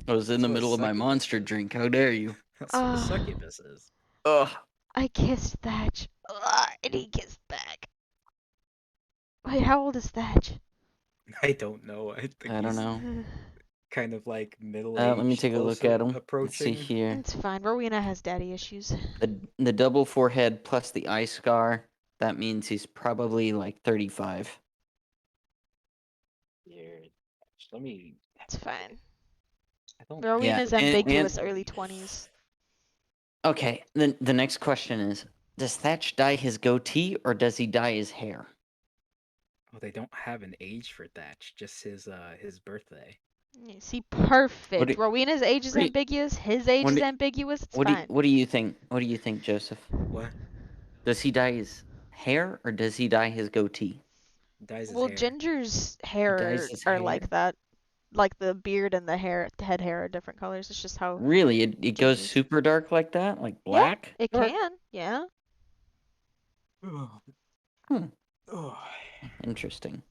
I was in That's the what a middle of my succubus monster is. drink. How dare you? That's what a succubus is. Ugh. I kissed Thatch. And he kissed back. Wait, how old is Thatch? I don't know. I think I don't he's know. kind of like middle Let me aged, take a close look to at him. Let's see approaching. here. It's fine. Rowena has daddy issues. The double forehead plus the eye scar. That means he's probably like 35. Here, let me. It's fine. I don't. Rowena's and- ambiguous and- early 20s. Okay, then the next question is, does Thatch dye his goatee or does he dye his hair? Oh, they don't have an age for Thatch. Just his birthday. See, perfect. do- Rowena's age is what do you- ambiguous. His age what is do- ambiguous. It's What do fine. what do you think? What do you think, Joseph? What? Does he dye his hair or does he dye his goatee? Dyes his Well, hair. Ginger's He hair dyes his are hair? like that. Like the beard and the head hair are different colors. It's just how. Really? It goes Ginger's. super dark like that? Like Yeah, black? it dark? can. Yeah. Hmm. Oh. Interesting.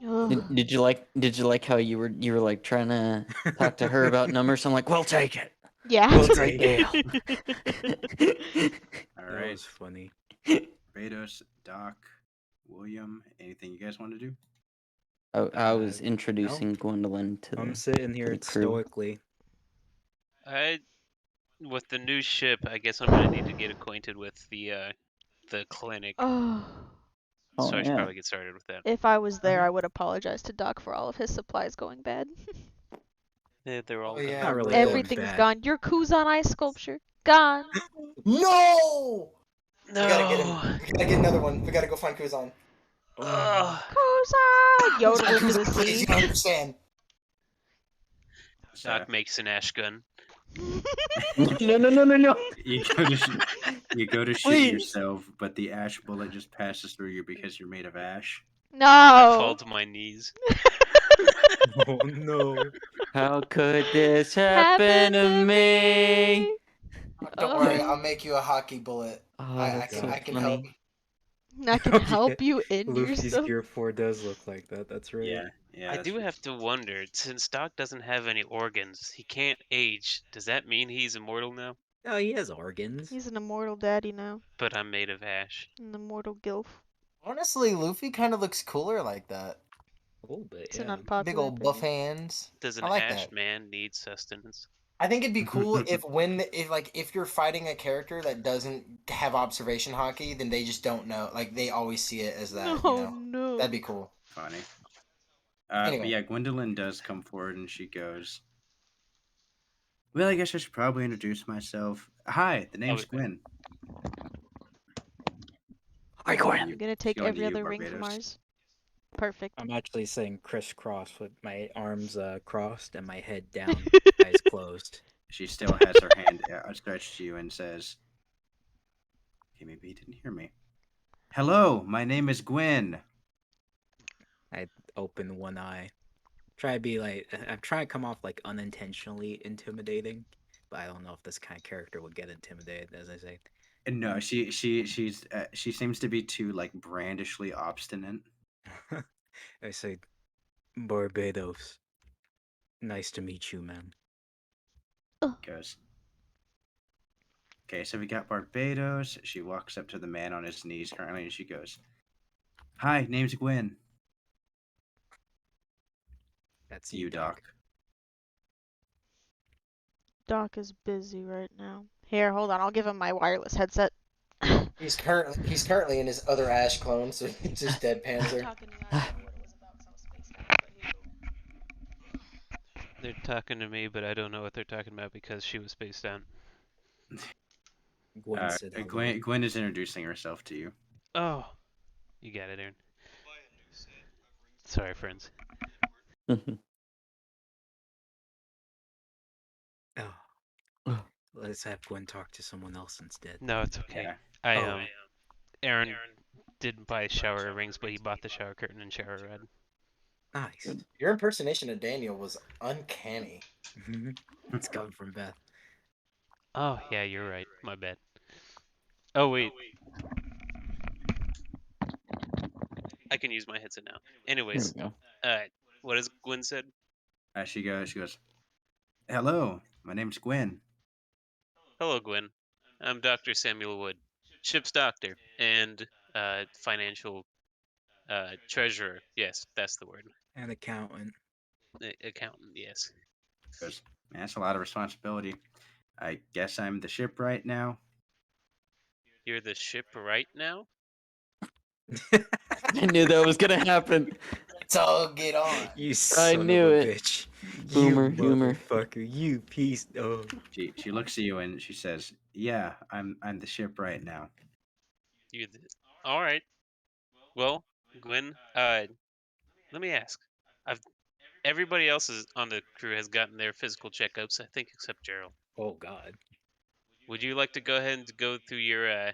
Ugh. Did you like how you were like trying to talk to her about numbers? I'm like, we'll take it. Yeah. We'll It's a great deal. All That right. was funny. Barbados, Doc, William, anything you guys want to do? I was no. introducing Gwendolyn to I'm the sitting here the crew. stoically. With the new ship, I guess I'm gonna need to get acquainted with the clinic. Oh. Oh, So I should yeah. probably get started with that. If I was there, Okay. I would apologize to Doc for all of his supplies going bad. They're all Oh, gone. yeah, Not really right. going Everything's bad. gone. Your Kuzan ice sculpture gone. No! We gotta get him. No. We gotta get another one. We gotta go find Kuzan. Ugh. Kuzan! Yodel into the Kuzan, please, sea. you don't understand. Doc makes an ash gun. No. You go to shoot Please. yourself, but the ash bullet just passes through you because you're made of ash. I No. fall to my knees. Oh no. How could this happen to me? Don't worry, Oh. I'll make you a hockey bullet. Oh, I that's so can help. funny. I can Oh, help yeah. you end Luffy's yourself. Gear 4 does look like that. That's right. Yeah. I that's do have to wonder, since Doc doesn't have any organs, he can't age. Does that mean he's immortal now? Oh, he has organs. He's an immortal daddy now. But I'm made of ash. An immortal gilf. Honestly, Luffy kind of looks cooler like that. A little bit, It's an yeah. unpopular Big old buff opinion. hands. Does an I like ash that. man need sustenance? I think it'd be cool if you're fighting a character that doesn't have observation hockey, then they just don't know. Like they always see it as that. No, no. That'd be cool. funny. Anyway. But yeah, Gwendolyn does come forward and she goes, well, I guess I should probably introduce myself. Hi, the name's Okay. Gwen. Hi, Gwen. I'm gonna She's take going to every you, other ring from Barbados. ours. Perfect. I'm actually saying crisscross with my arms crossed and my head down, eyes closed. She still has her hand outstretched to you and says, "Okay, maybe he didn't hear me. Hello, my name is Gwen." I open one eye. Try to be like I'm trying to come off like unintentionally intimidating, but I don't know if this kind of character would get intimidated, as I say. And no, she seems to be too like brandishly obstinate. I say, Barbados. Nice to meet you, man. Goes. Okay, so we got Barbados. She walks up to the man on his knees currently, and she goes, "Hi, name's Gwen. That's You, Doc." Doc is busy right now. Here, hold on. I'll give him my wireless headset. He's currently in his other Ash clone, so he just deadpans her. Talking to you. I don't know what it was about, so I was spaced out. But here you go. They're talking to me, but I don't know what they're talking about because she was spaced out. Gwen said hello. Gwen is introducing herself to you. Oh, you got it, Aaron. Sorry, friends. Oh. Let's have Gwen talk to someone else instead. No, it's okay. Yeah. Aaron didn't buy shower rings, but he bought the shower curtain and shower rod. Nice. Your impersonation of Daniel was uncanny. It's coming from Beth. Oh, yeah, you're right. My bad. Oh, wait. I can use my headset now. Anyways, There we go. what has Gwen said? She goes, "Hello, my name's Gwen." Hello, Gwen. I'm Dr. Samuel Wood, ship's doctor and financial treasurer. Yes, that's the word. An accountant. Accountant, yes. Goes, "Man, that's a lot of responsibility. I guess I'm the ship right now." You're the ship right now? I knew that was gonna happen. Let's all get on. You I son knew of a it. bitch. Boomer you humor. motherfucker. You piece of. She looks at you and she says, "Yeah, I'm the ship right now." You the... All right. Well, Gwen, let me ask. I've everybody else is on the crew has gotten their physical checkups, I think, except Gerald. Oh God. Would you like to go ahead and go through your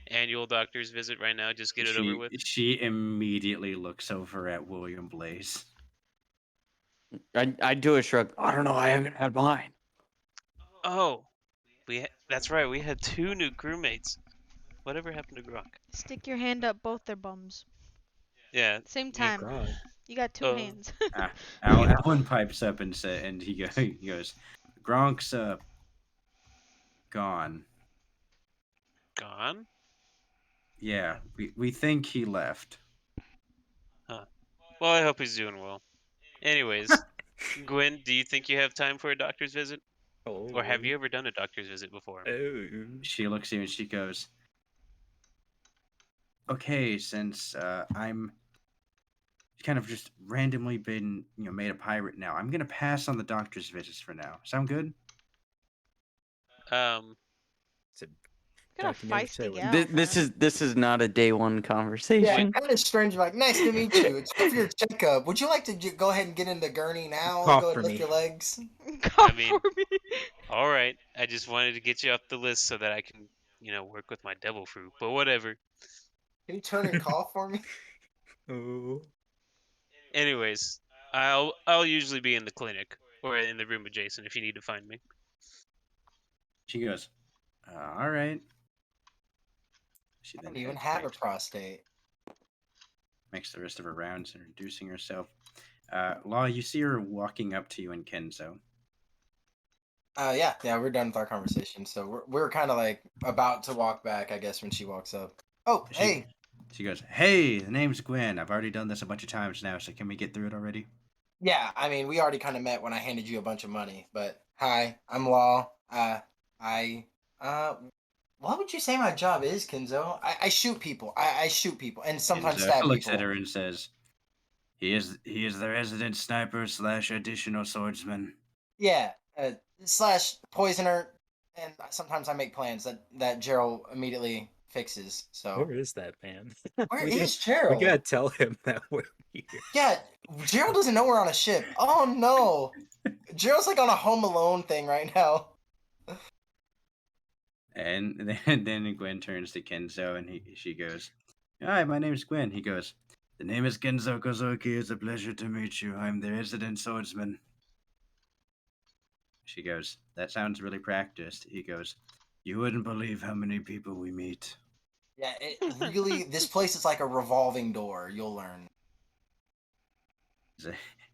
annual doctor's visit right now? Just get it over with. She immediately looks over at William Blaze. I do a shrug. I don't know. I haven't had mine. Oh, that's right. We had 2 new crewmates. Whatever happened to Gronk? Stick your hand up both their bums. Yeah. Same he- time. God. You got 2 hands. Alan pipes up and he goes, "Gronk's gone. Gone? Yeah, we think he left." Huh. Well, I hope he's doing well. Anyways, Gwen, do you think you have time for a doctor's visit? Oh. Or have you ever done a doctor's visit before? Oh. She looks at you and she goes, "Okay, since I'm kind of just randomly been made a pirate now, I'm gonna pass on the doctor's visits for now. Sound good?" Um, It's a Got a Doctor never said feisty what- gal. This is not a day one Yeah, conversation. kind of strange. Like, nice to meet you. It's for your checkup. Would you like to go ahead and get in the gurney now? Cough Go ahead for and lift me. your legs. Cough mean- for me. all right. I just wanted to get you off the list so that I can, work with my devil fruit. But whatever. Can you turn and cough for me? Oh. Anyways, I'll usually be in the clinic or in the room with Jason if you need to find me. She goes, "All right." She I then don't even heads have a back, prostate. makes the rest of her rounds, introducing herself. Law, you see her walking up to you and Kenzo. Yeah, we're done with our conversation. So we're kind of like about to walk back, I guess, when she walks up. Oh, hey. She goes, "Hey, the name's Gwen. I've already done this a bunch of times now, so can we get through it already?" Yeah, I mean, we already kind of met when I handed you a bunch of money. But hi, I'm Law. What would you say my job is, Kenzo? I shoot people. I shoot people, and sometimes Kenzo stab looks people. at her and says, He is the resident sniper / additional swordsman." Yeah, slash poisoner, and sometimes I make plans that Gerald immediately fixes. So Where is that man? where we, is we gotta Gerald? tell him that we're here. Yeah, Gerald doesn't know we're on a ship. Oh no, Gerald's like on a Home Alone thing right now. And then Gwen turns to Kenzo and she goes, "Hi, my name's Gwen." He goes, "The name is Kenzo Kozuki. It's a pleasure to meet you. I'm the resident swordsman." She goes, "That sounds really practiced." He goes, "You wouldn't believe how many people we meet." Yeah, it really. This place is like a revolving door. You'll learn.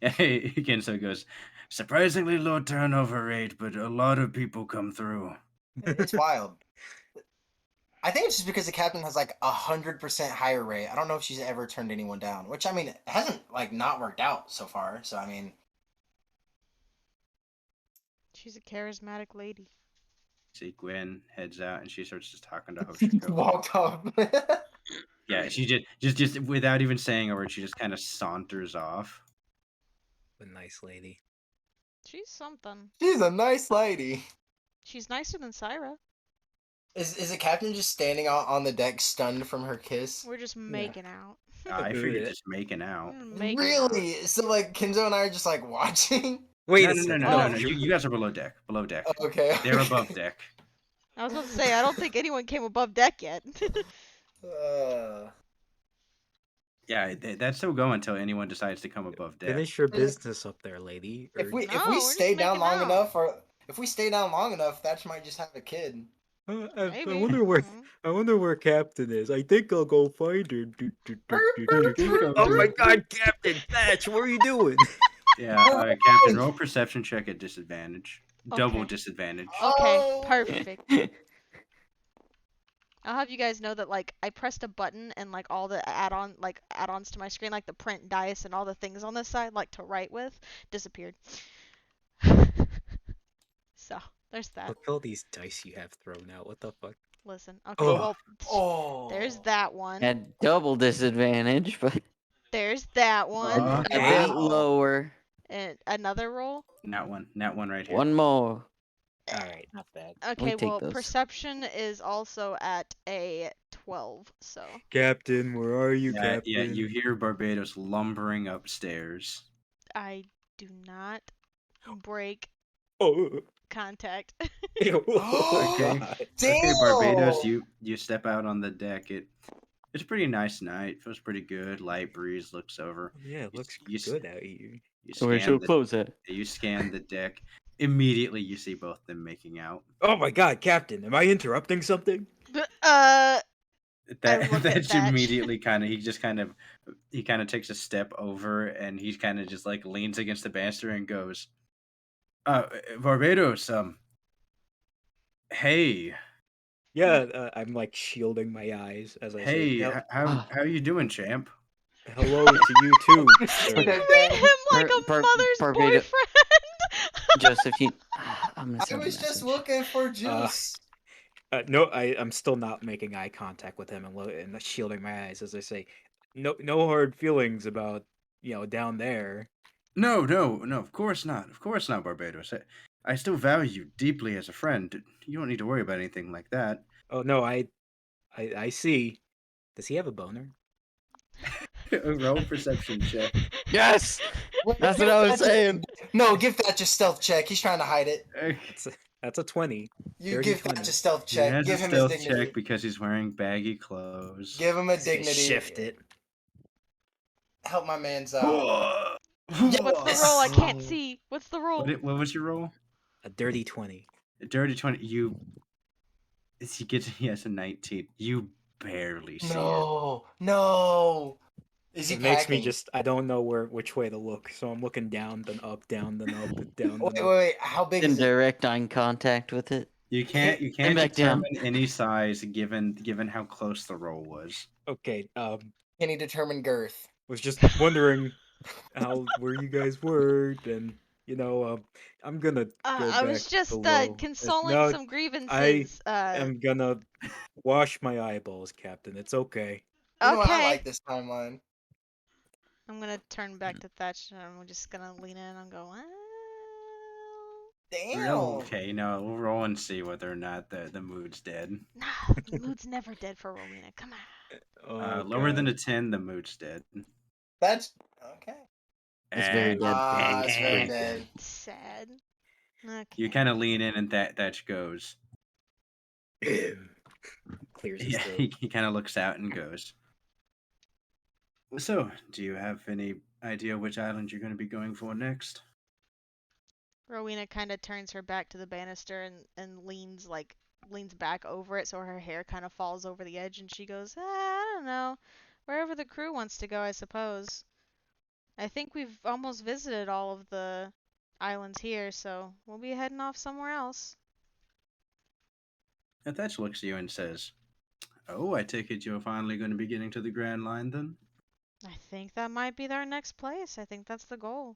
Kenzo goes, "Surprisingly low turnover rate, but a lot of people come through." It's wild. I think it's just because the captain has like 100% higher rate. I don't know if she's ever turned anyone down, which I mean it hasn't like not worked out so far. So I mean, She's a charismatic lady. See, Gwen heads out and she starts just talking to Hoshiko. walked off. Yeah, she just without even saying a word, she just kind of saunters off. A nice lady. She's something. She's a nice lady. She's nicer than Syra. Is the captain just standing on the deck, stunned from her kiss? We're just making out. I figured just making out. Making Really? So like Kenzo and I are just like watching. Wait No, a no, no, second. no, no, Oh. no. You guys are below deck. Below deck. Okay. They're above deck. I was about to say, I don't think anyone came above deck yet. Yeah, that's still going until anyone decides to come above deck. Finish your business up there, lady. If Or... we No, we're just stay down making long out. enough, or if we stay down long enough, Thatch might just have a kid. I Maybe. wonder where Mhm. I wonder where Captain is. I think I'll go find her. Go Oh my do- God, Captain Thatch, what are you doing? Yeah, Captain, roll perception check at disadvantage. Double Okay. disadvantage. Okay, Oh. perfect. I'll have you guys know that like I pressed a button and like all the add-ons to my screen, like the print dice and all the things on this side, like to write with, disappeared. So there's that. Look at all these dice you have thrown out. What the fuck? Listen, okay, Oh. well, Oh. there's that one. At double disadvantage, but There's that one. a Okay. bit Wow. lower. And another roll. Not one right here. One more. All right, not bad. Okay, take well, those. perception is also at a 12, so. Captain, where are you, Yeah, Captain? yeah. You hear Barbados lumbering upstairs. I do not break Oh. contact. Ew, oh Okay. God. Okay, Barbados, Damn. you step out on the deck. It's a pretty nice night. Feels pretty good. Light breeze looks over. Yeah, it looks You good out here. Where's your clothes at? You scan the deck. Immediately, you see both them making out. Oh my God, Captain, am I interrupting something? I look at That's Thatch. immediately he kind of takes a step over and he kind of just like leans against the banister and goes, Barbados, hey, Yeah, I'm like shielding my eyes as I say, hey, how you doing, champ? hello to you too, sir. Treat him like a mother's boyfriend. Josephine, I'm gonna I send a was just message. looking for juice. No, I'm still not making eye contact with him and shielding my eyes as I say, no hard feelings about down there. No, of course not. Of course not, Barbados. I still value you deeply as a friend. You don't need to worry about anything like that. Oh no, I see. Does he have a boner? Roll perception check. Yes, that's what I was saying. No, give Thatch a stealth check. He's trying to hide it. That's a 20. You Dirty give 20. Thatch a stealth He check. has Give a him his stealth dignity. check because he's wearing baggy clothes. Give him a Say dignity. shift it. Help my man's out. What's the roll? I can't Oh. see. What's the roll? What was your roll? A dirty 20. A dirty 20. He has a 19. You barely see it. No. Is he It makes me packing? just I don't know which way to look, so I'm looking down, then up, down, then up, down, then up. Wait. How big In is it? direct eye contact with it. You can't And back down. determine any size given how close the roll was. Okay, Can he determine girth? was just wondering where you guys were, and I'm gonna go I was back just below. consoling No, some grievances. I'm gonna wash my eyeballs, Captain. It's okay. You know what? I Okay. like this timeline. I'm gonna turn back to Thatch and I'm just gonna lean in and go, well, Damn. Okay, no, we'll roll and see whether or not the mood's dead. Nah, the mood's never dead for Rowena. Come on. Oh, Lower than a God. 10, the mood's dead. That's okay. It's very And dead. Ah, it's very Pretty dead. Sad. you Okay. kind of lean in, and Thatch goes. Clears his Yeah, throat. he kind of looks out and goes. So, do you have any idea which island you're going to be going for next? Rowena kind of turns her back to the banister and leans back over it so her hair kind of falls over the edge and she goes, I don't know. Wherever the crew wants to go, I suppose. I think we've almost visited all of the islands here, so we'll be heading off somewhere else. And Thatch looks at you and says, "Oh, I take it you're finally going to be getting to the Grand Line then?" I think that might be our next place. I think that's the goal.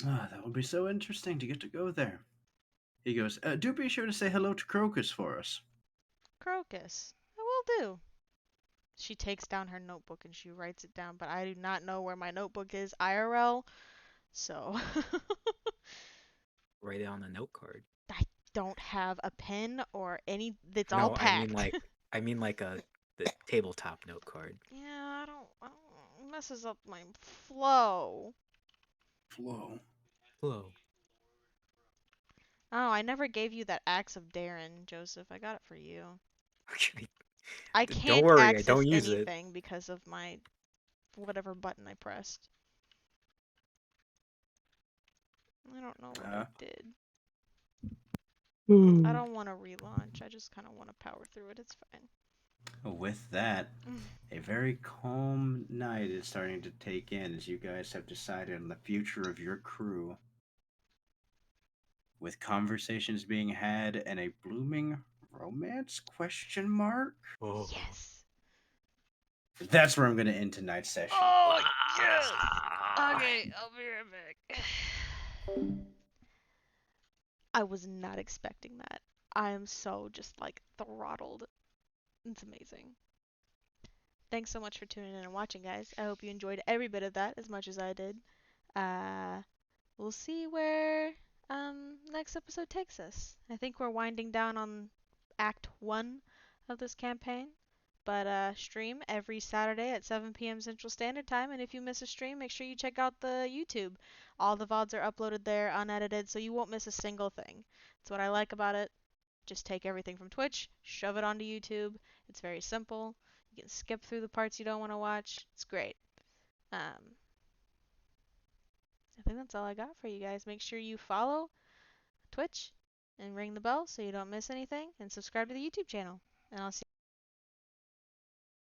Ah, that would be so interesting to get to go there. He goes, "Do be sure to say hello to Crocus for us." Crocus. I will do. She takes down her notebook and she writes it down, but I do not know where my notebook is IRL, so Write it on a note card. I don't have a pen or any. It's all No, packed. I mean like the tabletop note card. Yeah, I don't. It messes up my flow. Flow. Hello. Oh, I never gave you that axe of Darren, Joseph. I got it for you. Okay. I Don't can't worry, I access don't use it. anything because of my whatever button I pressed. I don't know what I did. I don't want to relaunch. I just kind of want to power through it. It's fine. With that, a very calm night is starting to take in as you guys have decided on the future of your crew. With conversations being had and a blooming romance question mark? Oh. Yes. That's where I'm going to end tonight's session. Oh, yes. Okay, I'll be right back. I was not expecting that. I am so just like throttled. It's amazing. Thanks so much for tuning in and watching, guys. I hope you enjoyed every bit of that as much as I did. We'll see where next episode takes us. I think we're winding down on Act 1 of this campaign. But stream every Saturday at 7 p.m. Central Standard Time, and if you miss a stream, make sure you check out the YouTube. All the VODs are uploaded there, unedited, so you won't miss a single thing. That's what I like about it. Just take everything from Twitch, shove it onto YouTube. It's very simple. You can skip through the parts you don't want to watch. It's great. I think that's all I got for you guys. Make sure you follow Twitch and ring the bell so you don't miss anything, and subscribe to the YouTube channel. And I'll see